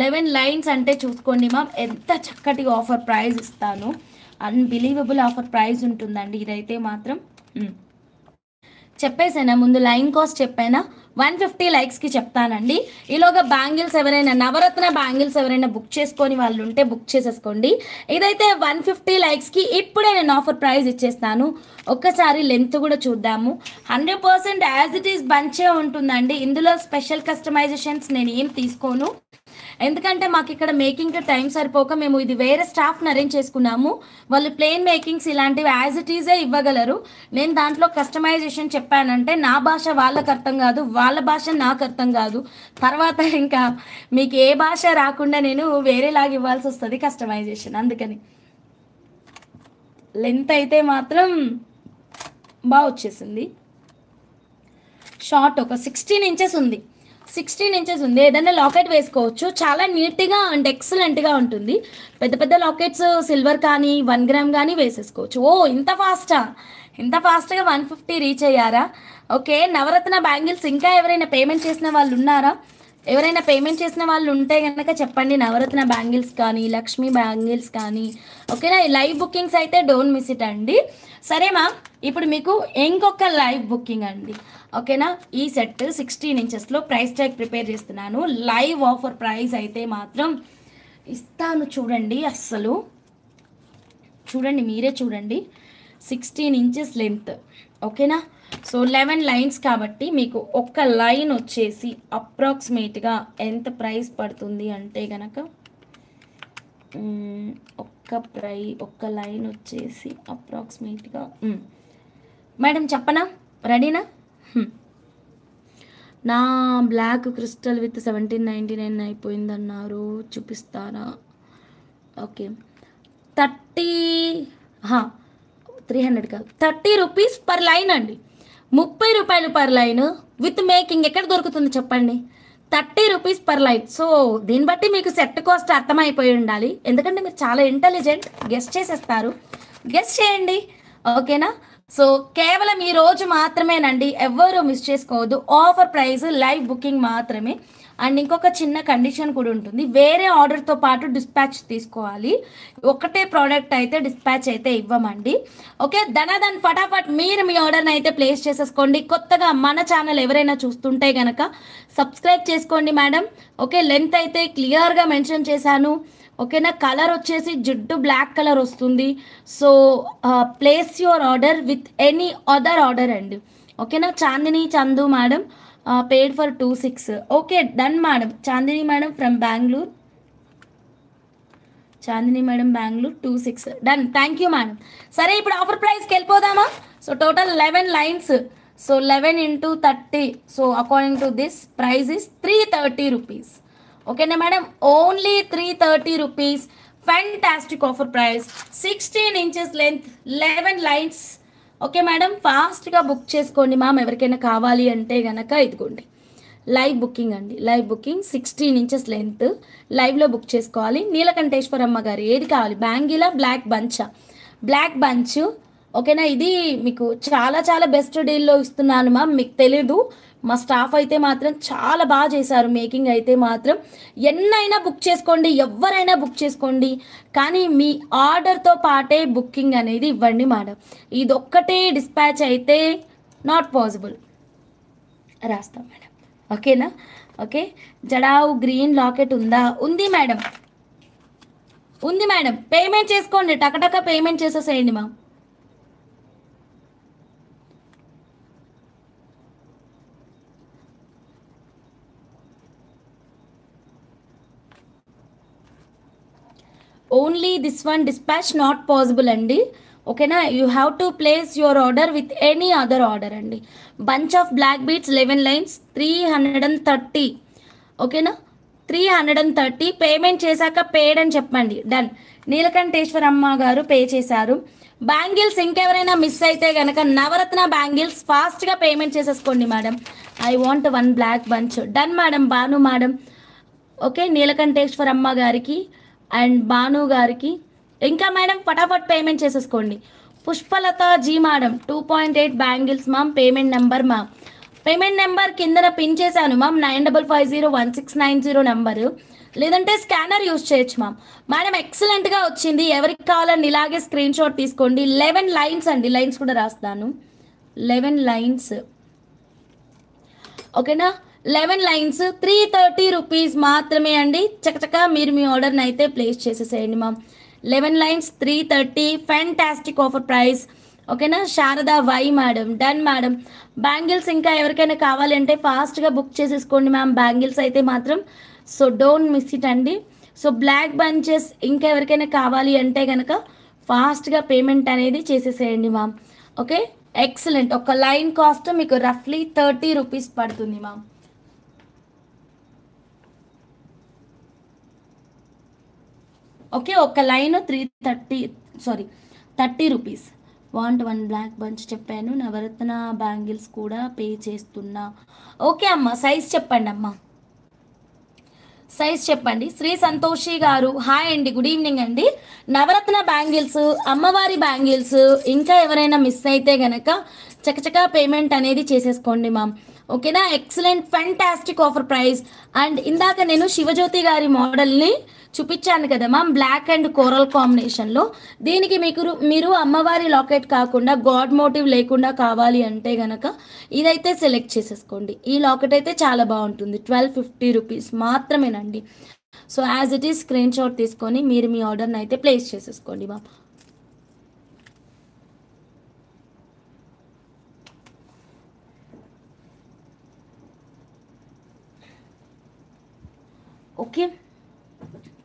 11 లైన్స్ అంటే చూసుకోండి మ్యామ్, ఎంత చక్కటి ఆఫర్ ప్రైస్ ఇస్తాను. అన్బిలీవబుల్ ఆఫర్ ప్రైస్ ఉంటుందండి ఇదైతే మాత్రం. చెప్పేసానా ముందు, లైన్ కాస్ట్ చెప్పానా. 150 లైక్స్కి చెప్తానండి. ఈలోగా బ్యాంగిల్స్ ఎవరైనా, నవరత్న బ్యాంగిల్స్ ఎవరైనా బుక్ చేసుకొని వాళ్ళు ఉంటే బుక్ చేసేసుకోండి. ఇదైతే 150 లైక్స్కి ఇప్పుడే నేను ఆఫర్ ప్రైస్ ఇచ్చేస్తాను. ఒక్కసారి లెంత్ కూడా చూద్దాము. 100% యాజ్ ఇట్ ఈస్ బంచే ఉంటుందండి. ఇందులో స్పెషల్ కస్టమైజేషన్స్ నేను ఏం తీసుకోను, ఎందుకంటే మాకు ఇక్కడ మేకింగ్కి టైం సరిపోక మేము ఇది వేరే స్టాఫ్ని అరేంజ్ చేసుకున్నాము. వాళ్ళు ప్లెయిన్ మేకింగ్స్ ఇలాంటివి యాజ్ ఇట్ ఈజే ఇవ్వగలరు. నేను దాంట్లో కస్టమైజేషన్ చెప్పానంటే నా భాష వాళ్ళకి అర్థం కాదు, వాళ్ళ భాష నాకు అర్థం కాదు. తర్వాత ఇంకా మీకు ఏ భాష రాకుండా నేను వేరేలాగా ఇవ్వాల్సి వస్తుంది కస్టమైజేషన్. అందుకని లెంత్ అయితే మాత్రం బాగా వచ్చేసింది. షార్ట్ ఒక 16 ఇంచెస్ ఉంది, 16 ఇంచెస్ ఉంది. ఏదైనా లాకెట్ వేసుకోవచ్చు, చాలా నీట్గా అండ్ ఎక్సలెంట్గా ఉంటుంది. పెద్ద పెద్ద లాకెట్స్ సిల్వర్ కానీ 1 గ్రామ్ కానీ వేసేసుకోవచ్చు. ఓ ఇంత ఫాస్టా, ఇంత ఫాస్ట్గా 150 రీచ్ అయ్యారా? ఓకే, నవరత్న బ్యాంగిల్స్ ఇంకా ఎవరైనా పేమెంట్ చేసిన వాళ్ళు ఉన్నారా? ఎవరైనా పేమెంట్ చేసిన వాళ్ళు ఉంటే కనుక చెప్పండి. నవరత్న బ్యాంగిల్స్ కానీ లక్ష్మీ బ్యాంగిల్స్ కానీ, ఓకేనా. లైవ్ బుకింగ్స్ అయితే డోంట్ మిస్ ఇట్ అండి. సరే మ్యామ్, ఇప్పుడు మీకు ఇంకొక లైవ్ బుకింగ్ అండి, ఓకేనా. ఈ సెట్ 16 ఇంచెస్లో ప్రైస్ ట్యాగ్ ప్రిపేర్ చేస్తున్నాను. లైవ్ ఆఫర్ ప్రైస్ అయితే మాత్రం ఇస్తాను చూడండి. అస్సలు చూడండి, మీరే చూడండి. 16 ఇంచెస్ లెంత్, ఓకేనా. సో 11 లైన్స్ కాబట్టి మీకు ఒక్క లైన్ వచ్చేసి అప్రాక్సిమేట్గా ఎంత ప్రైస్ పడుతుంది అంటే కనుక ఒక్క లైన్ వచ్చేసి అప్రాక్సిమేట్గా మేడం చెప్పనా, రెడీనా? నా బ్లాక్ క్రిస్టల్ విత్ 1799 అయిపోయిందన్నారు, చూపిస్తారా? ఓకే, 300 కాదు, 30 రూపీస్ పర్ లైన్ అండి. 30 రూపాయలు పర్ లైన్ విత్ మేకింగ్ ఎక్కడ దొరుకుతుంది చెప్పండి? 30 రూపీస్ పర్ లైన్. సో దీన్ని బట్టి మీకు సెట్ కాస్ట్ అర్థమైపోయి ఉండాలి, ఎందుకంటే మీరు చాలా ఇంటెలిజెంట్, గెస్ట్ చేసేస్తారు. గెస్ చేయండి. ఓకేనా? సో కేవలం ఈ రోజు మాత్రమేనండి, ఎవ్వరూ మిస్ చేసుకోవద్దు. ఆఫర్ ప్రైస్ లైవ్ బుకింగ్ మాత్రమే. అండ్ ఇంకొక చిన్న కండిషన్ కూడా ఉంటుంది, వేరే ఆర్డర్తో పాటు డిస్పాచ్ తీసుకోవాలి. ఒకటే ప్రోడక్ట్ అయితే డిస్పాచ్ అయితే ఇవ్వమండి. ఓకే, ధనాధన్ ఫటాఫట్ మీరు మీ ఆర్డర్ని అయితే ప్లేస్ చేసేసుకోండి. కొత్తగా మన ఛానల్ ఎవరైనా చూస్తుంటే కనుక సబ్స్క్రైబ్ చేసుకోండి మేడం. ఓకే, లెంత్ అయితే క్లియర్గా మెన్షన్ చేశాను. ఓకేనా? కలర్ వచ్చేసి జిడ్డు బ్లాక్ కలర్ వస్తుంది. So place your order with any other order అండి. ఓకేనా? Chandini Chandu madam paid for 26. Okay, done madam. Chandini madam from Bengaluru. Chandini madam Bengaluru 26 done. Thank you madam. సరే, ఇప్పుడు ఆఫర్ ప్రైస్కి వెళ్ళిపోదామా? So total 11 lines. So 11 into 30. So according to this price is 330 rupees. ఓకేనా madam? Only 330 rupees. Fantastic offer price. 16 inches length, 11 lines. Okay madam, ఫాస్ట్గా book చేసుకోండి ma'am. ఎవరికైనా కావాలి అంటే కనుక ఇదిగోండి లైవ్ బుకింగ్ అండి. లైవ్ బుకింగ్ 16 inches లెంత్, లైవ్లో బుక్ చేసుకోవాలి. నీలకంఠేశ్వరమ్మ గారు ఏది కావాలి? బ్యాంగిలా, బ్లాక్ బంచా? Black bunch. ఓకేనా? ఇది మీకు చాలా చాలా బెస్ట్ డీల్లో ఇస్తున్నాను మ్యామ్. మీకు తెలీదు, మా స్టాఫ్ అయితే మాత్రం చాలా బాగా చేశారు. మేకింగ్ అయితే మాత్రం ఎన్నైనా బుక్ చేసుకోండి, ఎవరైనా బుక్ చేసుకోండి, కానీ మీ ఆర్డర్తో పాటే బుకింగ్ అనేది ఇవ్వండి మేడం. ఇది ఒక్కటే డిస్పాచ్ అయితే నాట్ పాసిబుల్. రాస్తాం మేడం. ఓకేనా? ఓకే, జడావు గ్రీన్ లాకెట్ ఉందా? ఉంది మేడం, ఉంది మేడం. పేమెంట్ చేసుకోండి, టకటక పేమెంట్ చేసేసేయండి మా. Only this one dispatch not possible అండి. ఓకేనా? You have to place your order with any other order అండి. Bunch of black beads 11 lines 330. ఓకేనా? 330. పేమెంట్ చేశాక పేడ్ అని చెప్పండి. డన్. నీలకంఠేశ్వరమ్మ గారు పే చేశారు. బ్యాంగిల్స్ ఇంకెవరైనా మిస్ అయితే కనుక నవరత్న బ్యాంగిల్స్ ఫాస్ట్గా పేమెంట్ చేసేసుకోండి madam. I want 1 black bunch. Done madam. Bhanu madam. Okay, Neelakanteswaramma గారికి అండ్ భాను గారికి. ఇంకా మేడం ఫటాఫట్ పేమెంట్ చేసేసుకోండి. Pushpalatha ji madam 2.8 bangles ma'am. Payment number ma'am, payment number కిందన పిన్ చేశాను మ్యామ్. 95501690 నెంబరు, లేదంటే స్కానర్ యూజ్ చేయొచ్చు మ్యామ్. మేడం ఎక్సలెంట్గా వచ్చింది. ఎవరికి కావాలండి ఇలాగే స్క్రీన్ షాట్ తీసుకోండి. 11 లైన్స్ అండి, లైన్స్ కూడా రాస్తాను. 11 లైన్స్. ఓకేనా? 11 లైన్స్ 330 రూపీస్ మాత్రమే అండి. చకచక మీరు మీ ఆర్డర్ని అయితే ప్లేస్ చేసేసేయండి ma'am. 11 lines 330. Fantastic offer price. ఓకేనా? Sharada Y madam. Done madam. Bangles ఇంకా ఎవరికైనా కావాలంటే ఫాస్ట్గా బుక్ చేసేసుకోండి మ్యామ్. బ్యాంగిల్స్ అయితే మాత్రం సో డోంట్ మిస్ ఇట్ అండి. సో బ్లాక్ బంచెస్ ఇంకా ఎవరికైనా కావాలి అంటే కనుక ఫాస్ట్గా పేమెంట్ అనేది చేసేసేయండి మ్యామ్. Okay, excellent. ఒక లైన్ కాస్ట్ మీకు రఫ్లీ 30 రూపీస్ పడుతుంది మ్యామ్. ఓకే, ఒక line 30 rupees. Want 1 black bunch చెప్పాను. నవరత్న బ్యాంగిల్స్ కూడా పే చేస్తున్నా. ఓకే అమ్మ, సైజ్ చెప్పండి అమ్మ, సైజ్ చెప్పండి. శ్రీ సంతోషి గారు హాయ్ అండి, గుడ్ ఈవినింగ్ అండి. నవరత్న బ్యాంగిల్స్, అమ్మవారి బ్యాంగిల్స్ ఇంకా ఎవరైనా మిస్ అయితే గనక చకచకా పేమెంట్ అనేది చేసేసుకోండి మ్యామ్. ఓకేనా? Excellent fantastic offer price. And ఇందాక నేను శివజ్యోతి గారి మోడల్ని చూపించాను కదా మ్యామ్, బ్లాక్ అండ్ కోరల్ కాంబినేషన్లో. దీనికి మీరు అమ్మవారి లాకెట్ కాకుండా గాడ్ మోటివ్ లేకుండా కావాలి అంటే గనక ఇదైతే సెలెక్ట్ చేసేసుకోండి. ఈ లాకెట్ అయితే చాలా బాగుంటుంది. 1250 రూపీస్ మాత్రమేనండి. So as it is screenshot తీసుకొని మీరు మీ ఆర్డర్ని అయితే ప్లేస్ చేసేసుకోండి మ్యామ్. ఓకే,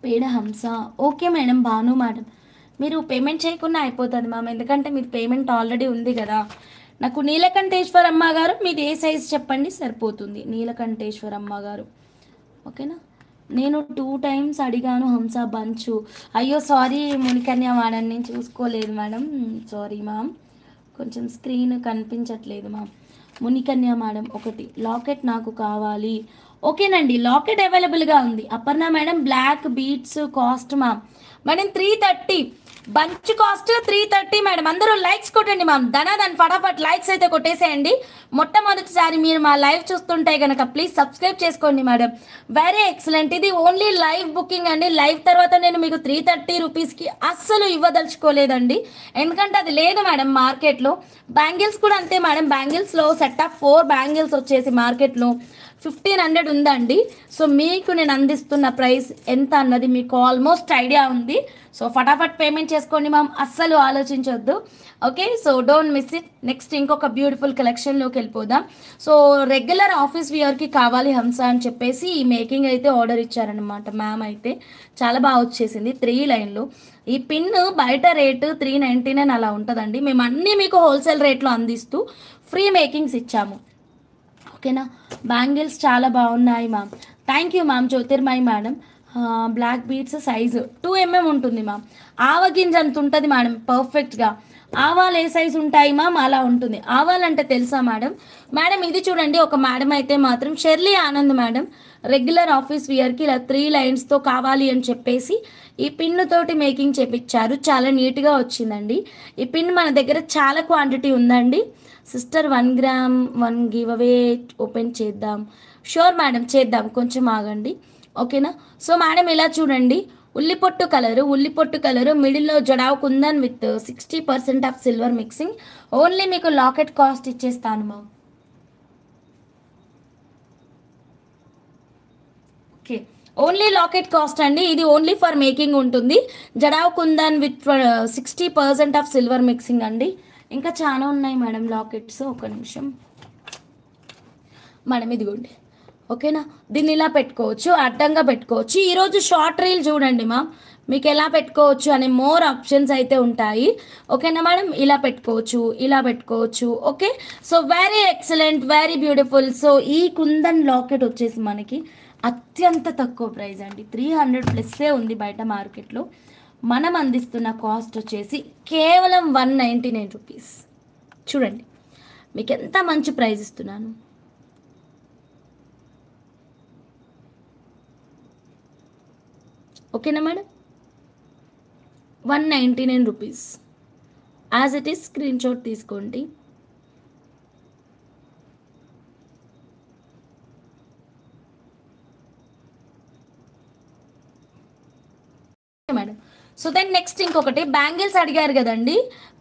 పేడ Hamsa. Okay madam. Bhanu madam, మీరు పేమెంట్ చేయకుండా అయిపోతుంది మ్యామ్, ఎందుకంటే మీరు పేమెంట్ ఆల్రెడీ ఉంది కదా. నాకు నీలకంఠేశ్వరమ్మ గారు మీది ఏ సైజ్ చెప్పండి సరిపోతుంది. నీలకంఠేశ్వరమ్మ గారు. ఓకేనా? నేను 2 times అడిగాను హంస బంచు. అయ్యో సారీ మునికన్య మేడం, నేను చూసుకోలేదు మేడం. సారీ మ్యామ్, కొంచెం స్క్రీన్ కనిపించట్లేదు మ్యామ్. మునికన్య మేడం ఒకటి లాకెట్ నాకు కావాలి. ఓకేనండి, లాకెట్ అవైలబుల్గా ఉంది. Aparna madam black beats cost ma'am madam 330, bunch cost 330 madam. అందరూ లైక్స్ కొట్టండి మ్యామ్, ధనాధన్ ఫటాఫట్ లైక్స్ అయితే కొట్టేసేయండి. మొట్టమొదటిసారి మీరు మా లైవ్ చూస్తుంటే కనుక ప్లీజ్ సబ్స్క్రైబ్ చేసుకోండి మేడం. Very excellent. ఇది ఓన్లీ లైవ్ బుకింగ్ అండి. లైవ్ తర్వాత నేను మీకు 330 రూపీస్కి అస్సలు ఇవ్వదలుచుకోలేదండి, ఎందుకంటే అది లేదు మేడం మార్కెట్లో. బ్యాంగిల్స్ కూడా అంతే మేడం, బ్యాంగిల్స్లో సెట్ ఆఫ్ 4 బ్యాంగిల్స్ వచ్చేసి మార్కెట్లో 1500 ఉందండి. సో మీకు నేను అందిస్తున్న ప్రైస్ ఎంత అన్నది మీకు ఆల్మోస్ట్ ఐడియా ఉంది. సో ఫటాఫట్ పేమెంట్ చేసుకోండి మ్యామ్, అస్సలు ఆలోచించొద్దు. Okay, so don't miss it. Next ఇంకొక బ్యూటిఫుల్ కలెక్షన్లోకి వెళ్ళిపోదాం. సో రెగ్యులర్ ఆఫీస్ వియర్కి కావాలి హంస అని చెప్పేసి ఈ మేకింగ్ అయితే ఆర్డర్ ఇచ్చారనమాట మ్యామ్. అయితే చాలా బాగా వచ్చేసింది 3 లైన్లు. ఈ పిన్ బయట రేటు 399 అలా ఉంటుందండి. మేము అన్నీ మీకు హోల్సేల్ రేట్లో అందిస్తూ ఫ్రీ మేకింగ్స్ ఇచ్చాము. ఓకేనా, బ్యాంగిల్స్ చాలా బాగున్నాయి ma'am. Thank you ma'am. Jyotirmayi madam black beats size 2mm ఉంటుంది మ్యామ్. ఆవగింజ అంత ఉంటుంది మేడం పర్ఫెక్ట్గా. ఆవాలు ఏ సైజు ఉంటాయి మ్యామ్ అలా ఉంటుంది. ఆవాలంటే తెలుసా మేడం? మేడం ఇది చూడండి, ఒక మేడం అయితే మాత్రం Shirley Anand madam regular office వియర్కి ఇలా 3 లైన్స్తో కావాలి అని చెప్పేసి ఈ పిన్ తోటి మేకింగ్ చేపించారు. చాలా నీట్గా వచ్చిందండి. ఈ పిన్ మన దగ్గర చాలా క్వాంటిటీ ఉందండి. Sister 1 gram 1 give away open చేద్దాం. షూర్ మేడం, చేద్దాం, కొంచెం ఆగండి. ఓకేనా. సో మేడం ఇలా చూడండి, ఉల్లిపొట్టు కలరు మిడిల్లో jadau kundan with 60% of silver mixing. Only మీకు లాకెట్ కాస్ట్ ఇచ్చేస్తాను ma'am. Okay, only locket cost అండి. ఇది ఓన్లీ ఫర్ మేకింగ్ ఉంటుంది. Jadau kundan with 60% of silver mixing అండి. ఇంకా చాలా ఉన్నాయి మేడం లాకెట్స్. ఒక నిమిషం మేడం, ఇదిగోండి. ఓకేనా, దీన్ని ఇలా పెట్టుకోవచ్చు, అడ్డంగా పెట్టుకోవచ్చు. ఈరోజు షార్ట్ రీల్ చూడండి మా, మీకు ఎలా పెట్టుకోవచ్చు అనే మోర్ ఆప్షన్స్ అయితే ఉంటాయి. ఓకేనా మేడం, ఇలా పెట్టుకోవచ్చు. Okay, so very excellent, very beautiful. So ఈ కుందన్ లాకెట్ వచ్చేసి మనకి అత్యంత తక్కువ ప్రైస్ అండి, 300+ ఉంది బయట మార్కెట్లో. మనం అందిస్తున్న కాస్ట్ వచ్చేసి కేవలం 199 రూపీస్. చూడండి మీకు ఎంత మంచి ప్రైస్ ఇస్తున్నాను. ఓకేనా madam, 199 rupees as it is. Screenshot తీసుకోండి. మేడం, సో దెన్ నెక్స్ట్ ఇంకొకటి బ్యాంగిల్స్ అడిగారు కదండి,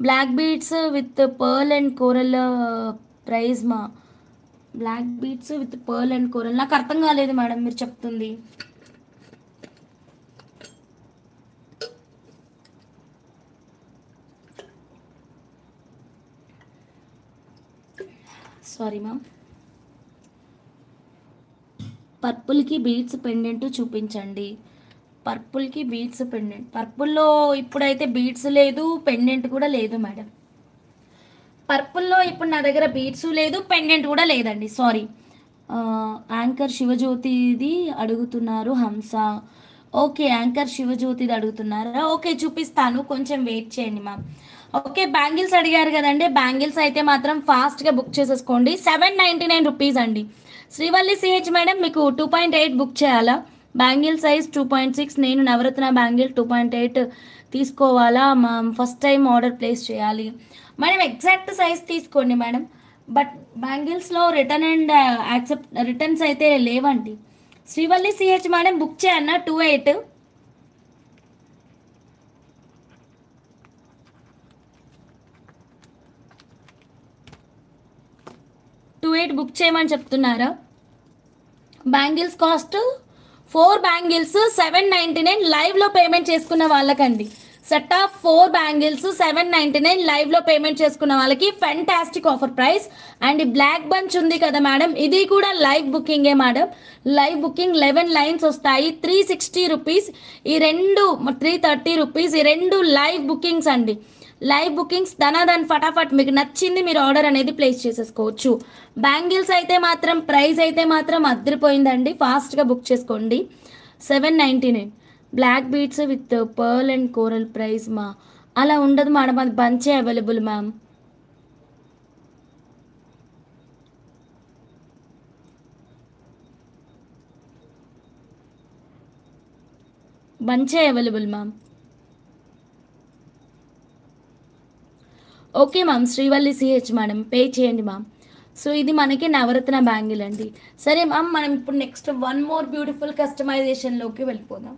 black beads with pearl and coral price మా. Black beads with pearl and coral నాకు అర్థం కాలేదు మేడం మీరు చెప్తుంది. Sorry ma'am. పర్పుల్కి బీడ్స్ పెండెంట్ చూపించండి. పర్పుల్కి బీడ్స్ పెండెంట్, పర్పుల్లో ఇప్పుడైతే బీడ్స్ లేదు, పెండెంట్ కూడా లేదు మేడం. పర్పుల్లో ఇప్పుడు నా దగ్గర బీడ్స్ లేదు, పెండెంట్ కూడా లేదండి, సారీ. యాంకర్ శివజ్యోతిది అడుగుతున్నారు హంస. ఓకే, యాంకర్ శివజ్యోతిది అడుగుతున్నారా? ఓకే, చూపిస్తాను, కొంచెం వెయిట్ చేయండి మ్యామ్. ఓకే, బ్యాంగిల్స్ అడిగారు కదండి, బ్యాంగిల్స్ అయితే మాత్రం ఫాస్ట్గా బుక్ చేసేసుకోండి. 799 రూపీస్ అండి. శ్రీవల్లి సిహెచ్ మేడం మీకు 2.8 బుక్ చేయాలా? బ్యాంగిల్ సైజ్ 2.6, నేను నవరత్న బ్యాంగిల్ 2.8 తీసుకోవాలా? మా ఫస్ట్ టైం ఆర్డర్ ప్లేస్ చేయాలి మేడం. ఎగ్జాక్ట్ సైజ్ తీసుకోండి మేడం, బట్ బ్యాంగిల్స్లో రిటర్న్ అండ్ రిటర్న్స్ అయితే లేవండి. శ్రీవల్లి సిహెచ్ మేడం బుక్ చేయన్న 28. బుక్ చేయమని చెప్తున్నారా? బ్యాంగిల్స్ కాస్ట్ 4 బ్యాంగిల్స్ 799 లైవ్లో పేమెంట్ చేసుకున్న వాళ్ళకండి. సెట్ ఆఫ్ 4 బ్యాంగిల్స్ 799 లైవ్లో పేమెంట్ చేసుకున్న వాళ్ళకి fantastic offer price. And black bunch ఉంది కదా మేడం, ఇది కూడా లైవ్ బుకింగే మేడం. లైవ్ బుకింగ్ 11 లైన్స్ వస్తాయి, 360 రూపీస్. ఈ రెండు 330 రూపీస్. ఈ రెండు లైవ్ బుకింగ్స్ అండి. లైవ్ బుకింగ్స్ ధనాధన్ ఫటాఫట్ మీకు నచ్చింది మీరు ఆర్డర్ అనేది ప్లేస్ చేసేసుకోవచ్చు. బ్యాంగిల్స్ అయితే మాత్రం ప్రైస్ అయితే మాత్రం అదిరిపోయిందండి, ఫాస్ట్గా బుక్ చేసుకోండి. 799 black beads with pearl and coral price మా. అలా ఉండదు మేడం, అది బంచే అవైలబుల్ మ్యామ్. బంచే available ma'am. Okay ma'am, Srivalli CH madam, pay చేయండి మ్యామ్. సో ఇది మనకి నవరత్న బ్యాంగిల్ అండి. సరే మ్యామ్, మనం ఇప్పుడు నెక్స్ట్ వన్ మోర్ బ్యూటిఫుల్ కస్టమైజేషన్లోకి వెళ్ళిపోదాం.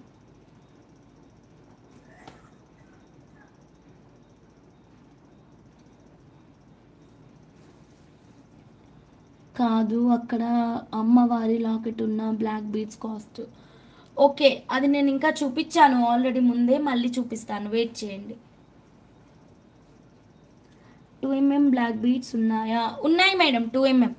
కాదు, అక్కడ అమ్మవారి లాకెట్ ఉన్న బ్లాక్ బీడ్స్ కాస్ట్. ఓకే, అది నేను ఇంకా చూపించాను ఆల్రెడీ ముందే, మళ్ళీ చూపిస్తాను, వెయిట్ చేయండి. 2mm బ్లాక్ బీడ్స్ ఉన్నాయా? ఉన్నాయి మేడం, 2mm.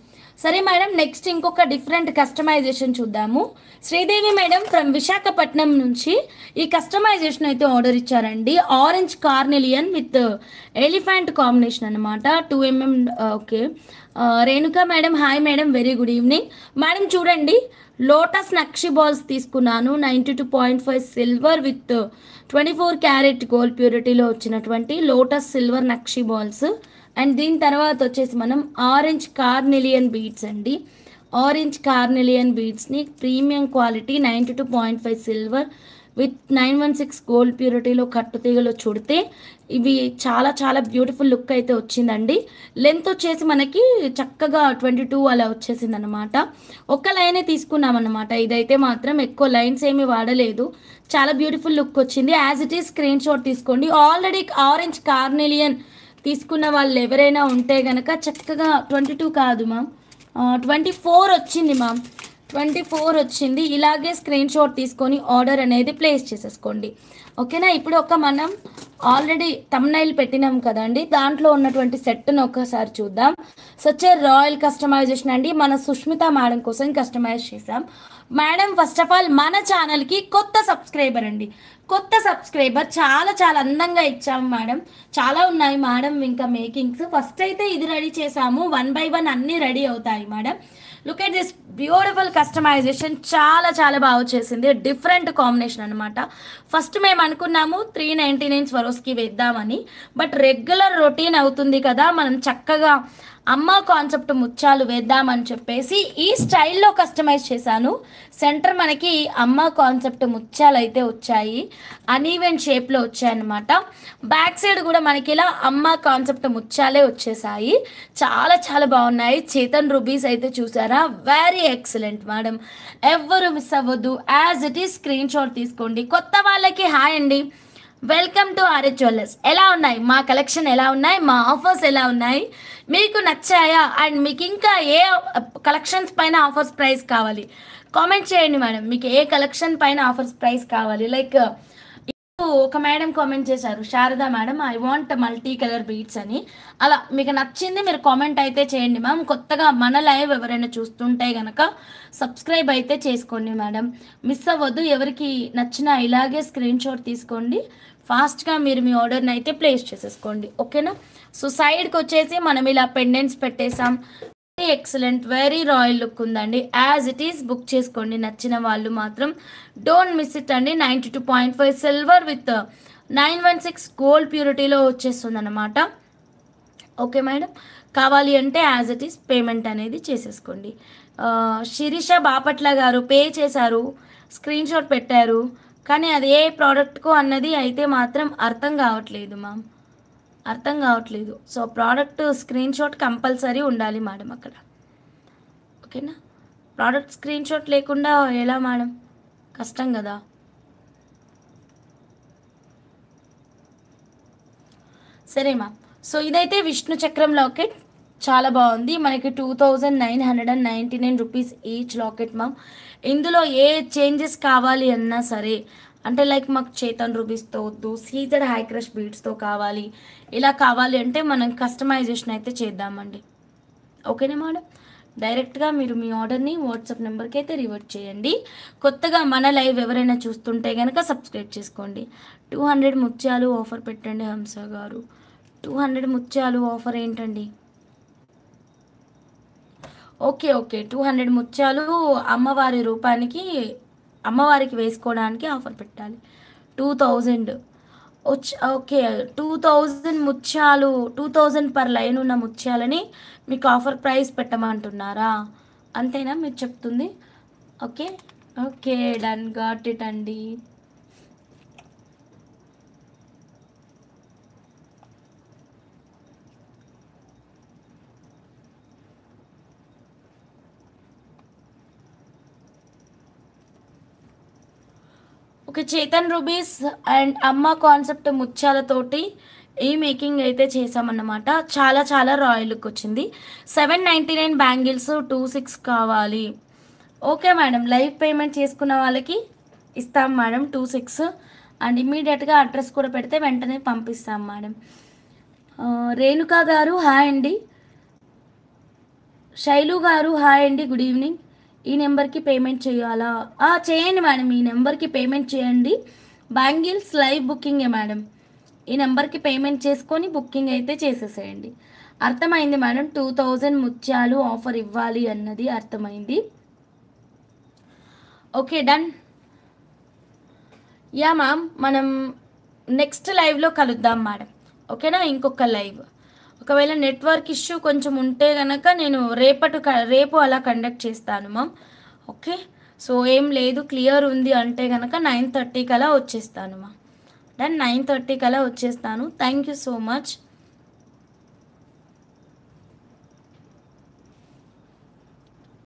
సరే మేడం, నెక్స్ట్ ఇంకొక డిఫరెంట్ కస్టమైజేషన్ చూద్దాము. శ్రీదేవి మేడం ఫ్రమ్ విశాఖపట్నం నుంచి ఈ కస్టమైజేషన్ అయితే ఆర్డర్ ఇచ్చారండి. Orange carnelian with elephant combination అనమాట, 2mm. Okay, Renuka madam, hi madam, very good evening madam. చూడండి, లోటస్ నక్షి బాల్స్ తీసుకున్నాను, 92.5 సిల్వర్ విత్ 24 క్యారెట్ గోల్డ్ ప్యూరిటీలో వచ్చినటువంటి లోటస్ సిల్వర్ నక్షి బాల్స్. అండ్ దీని తర్వాత వచ్చేసి మనం ఆరెంజ్ కార్నెలియన్ బీడ్స్ అండి. ఆరెంజ్ కార్నెలియన్ బీడ్స్ని premium quality 92.5 silver with 916 gold ప్యూరిటీలో కట్టుతీగలో చుడితే ఇవి చాలా చాలా బ్యూటిఫుల్ లుక్ అయితే వచ్చిందండి. లెంత్ వచ్చేసి మనకి చక్కగా 22 అలా వచ్చేసింది అనమాట. ఒక్క లైనే తీసుకున్నామన్నమాట. ఇదైతే మాత్రం ఎక్కువ లైన్స్ ఏమీ వాడలేదు, చాలా బ్యూటిఫుల్ లుక్ వచ్చింది. As it is screenshot తీసుకోండి. ఆల్రెడీ ఆరెంజ్ కార్నెలియన్ తీసుకున్న వాళ్ళు ఎవరైనా ఉంటే కనుక చక్కగా 22 కాదు మ్యామ్, 24 వచ్చింది మ్యామ్, 24 వచ్చింది. ఇలాగే స్క్రీన్ షాట్ తీసుకొని ఆర్డర్ అనేది ప్లేస్ చేసేసుకోండి, ఓకేనా. ఇప్పుడు మనం ఆల్రెడీ థంబ్నైల్ పెట్టినాం కదండి, దాంట్లో ఉన్నటువంటి సెట్ను ఒక్కసారి చూద్దాం. సచ్చే రాయల్ కస్టమైజేషన్ అండి, మన సుష్మిత మేడం కోసం కస్టమైజ్ చేసాం. మేడం ఫస్ట్ ఆఫ్ ఆల్ మన ఛానల్కి కొత్త సబ్స్క్రైబర్ అండి, కొత్త సబ్స్క్రైబర్, చాలా చాలా అందంగా ఇచ్చాము మేడం. చాలా ఉన్నాయి మేడం ఇంకా మేకింగ్స్. ఫస్ట్ అయితే ఇది రెడీ చేసాము, 1 by 1 అన్నీ రెడీ అవుతాయి madam. Look at this beautiful customisation, చాలా చాలా బాగా వచ్చేసింది. డిఫరెంట్ కాంబినేషన్ అనమాట. ఫస్ట్ మేము అనుకున్నాము 399 స్వరోస్కి వేద్దామని, బట్ రెగ్యులర్ రొటీన్ అవుతుంది కదా, మనం చక్కగా అమ్మ కాన్సెప్ట్ ముత్యాలు వేద్దామని చెప్పేసి ఈ స్టైల్లో కస్టమైజ్ చేశాను. సెంటర్ మనకి అమ్మ కాన్సెప్ట్ ముత్యాలు అయితే వచ్చాయి, అన్ఈవెన్ షేప్లో వచ్చాయన్నమాట. బ్యాక్ సైడ్ కూడా మనకి ఇలా అమ్మ కాన్సెప్ట్ ముత్యాలే వచ్చేసాయి, చాలా చాలా బాగున్నాయి. చేతన్ రూబీస్ అయితే చూసారా, వెరీ ఎక్సలెంట్ మేడం, ఎవ్వరు మిస్ అవ్వద్దు. As it is screenshot తీసుకోండి. కొత్త వాళ్ళకి హాయ్ అండి, వెల్కమ్ టు ఆర్ఎస్ జ్యువెలర్స్. ఎలా ఉన్నాయి మా కలెక్షన్, ఎలా ఉన్నాయి మా ఆఫర్స్, ఎలా ఉన్నాయి, మీకు నచ్చాయా? అండ్ మీకు ఇంకా ఏ కలెక్షన్స్ పైన ఆఫర్స్ ప్రైస్ కావాలి కామెంట్ చేయండి మేడం. మీకు ఏ కలెక్షన్ పైన ఆఫర్స్ ప్రైస్ కావాలి? లైక్ ఒక మేడం కామెంట్ చేశారు, Sharada madam, I want multi colour beads అని. అలా మీకు నచ్చింది మీరు కామెంట్ అయితే చేయండి మ్యామ్. కొత్తగా మన లైవ్ ఎవరైనా చూస్తుంటే కనుక సబ్స్క్రైబ్ అయితే చేసుకోండి మేడం, మిస్ అవ్వద్దు. ఎవరికి నచ్చినా ఇలాగే స్క్రీన్ షాట్ తీసుకోండి, ఫాస్ట్గా మీరు మీ ఆర్డర్ని అయితే ప్లేస్ చేసేసుకోండి, ఓకేనా. సో సైడ్కి వచ్చేసి మనం ఇలా పెండెంట్స్ పెట్టేసాం, ఎక్సలెంట్, వెరీ రాయల్ లుక్ ఉందండి. యాజ్ ఇట్ ఈస్ బుక్ చేసుకోండి, నచ్చిన వాళ్ళు మాత్రం డోంట్ మిస్ ఇట్ అండి. 92.5 సిల్వర్ విత్ 916 గోల్డ్ ప్యూరిటీలో వచ్చేస్తుంది అనమాట, ఓకే మేడం. కావాలి అంటే యాజ్ ఇట్ ఈస్ పేమెంట్ అనేది చేసేసుకోండి. శిరీష బాపట్ల గారు పే చేశారు, స్క్రీన్ షాట్ పెట్టారు, కానీ అది ఏ ప్రోడక్ట్కో అన్నది అయితే మాత్రం అర్థం కావట్లేదు మ్యామ్, అర్థం కావట్లేదు. So product screen shot compulsory ఉండాలి మేడం అక్కడ, ఓకేనా. ప్రోడక్ట్ స్క్రీన్ షాట్ లేకుండా ఎలా మేడం, కష్టం కదా. సరే మ్యామ్, సో ఇదైతే విష్ణు చక్రం లాకెట్, చాలా బాగుంది. మనకి 2999 రూపీస్ ఈచ్ లాకెట్ మ్యామ్. ఇందులో ఏ చేంజెస్ కావాలి అన్నా సరే, అంటే లైక్ మాకు చేతన్ రూబీస్తో వద్దు, సీజెడ్ హై క్రష్ బీడ్స్తో కావాలి, ఇలా కావాలి అంటే మనం కస్టమైజేషన్ అయితే చేద్దామండి, ఓకేనా మేడం. డైరెక్ట్గా మీరు మీ ఆర్డర్ని వాట్సాప్ నెంబర్కి అయితే రివర్ట్ చేయండి. కొత్తగా మన లైవ్ ఎవరైనా చూస్తుంటే కనుక సబ్స్క్రైబ్ చేసుకోండి. 200 ముత్యాలు ఆఫర్ పెట్టండి హంస గారు. 200 ముత్యాలు ఆఫర్ ఏంటండి? ఓకే ఓకే, 200 ముత్యాలు అమ్మవారి రూపానికి, అమ్మవారికి వేసుకోవడానికి ఆఫర్ పెట్టాలి. 2000 ఓకే, 2000 ముత్యాలు, 2000 పర్ లైన్ ఉన్న ముత్యాలని మీకు ఆఫర్ ప్రైస్ పెట్టమంటున్నారా? అంతేనా మీరు చెప్తుంది? Okay okay, done, got it అండి. ఓకే, చేతన్ రూబీస్ అండ్ అమ్మ కాన్సెప్ట్ ముత్యాలతోటి ఈ మేకింగ్ అయితే చేసామన్నమాట. చాలా చాలా రాయల్ లుక్ వచ్చింది. 799 బ్యాంగిల్స్ 26 కావాలి. ఓకే మేడం, లైవ్ పేమెంట్ చేసుకున్న వాళ్ళకి ఇస్తాం మేడం 26. అండ్ ఇమ్మీడియట్గా అడ్రస్ కూడా పెడితే వెంటనే పంపిస్తాం మేడం. రేణుకా గారు హాయ్ అండి. శైలు గారు హాయ్ అండి, గుడ్ ఈవినింగ్. ఈ నెంబర్కి పేమెంట్ చేయాలా? చేయండి మేడం, ఈ నెంబర్కి పేమెంట్ చేయండి. బ్యాంగిల్స్ లైవ్ బుకింగే మేడం. ఈ నెంబర్కి పేమెంట్ చేసుకొని బుకింగ్ అయితే చేసేసేయండి. అర్థమైంది మేడం, 2000 ముత్యాలు ఆఫర్ ఇవ్వాలి అన్నది అర్థమైంది. Okay done. యా మ్యామ్, మనం నెక్స్ట్ లైవ్లో కలుద్దాం మేడం. ఓకేనా, ఇంకొక లైవ్. ఒకవేళ నెట్వర్క్ ఇష్యూ కొంచెం ఉంటే కనుక నేను రేపు అలా కండక్ట్ చేస్తాను మ్యామ్. ఓకే, సో ఏం లేదు, క్లియర్ ఉంది అంటే కనుక 9:30 కలా వచ్చేస్తాను మ్యామ్. డన్, 9:30 కలా వచ్చేస్తాను. Thank you so much.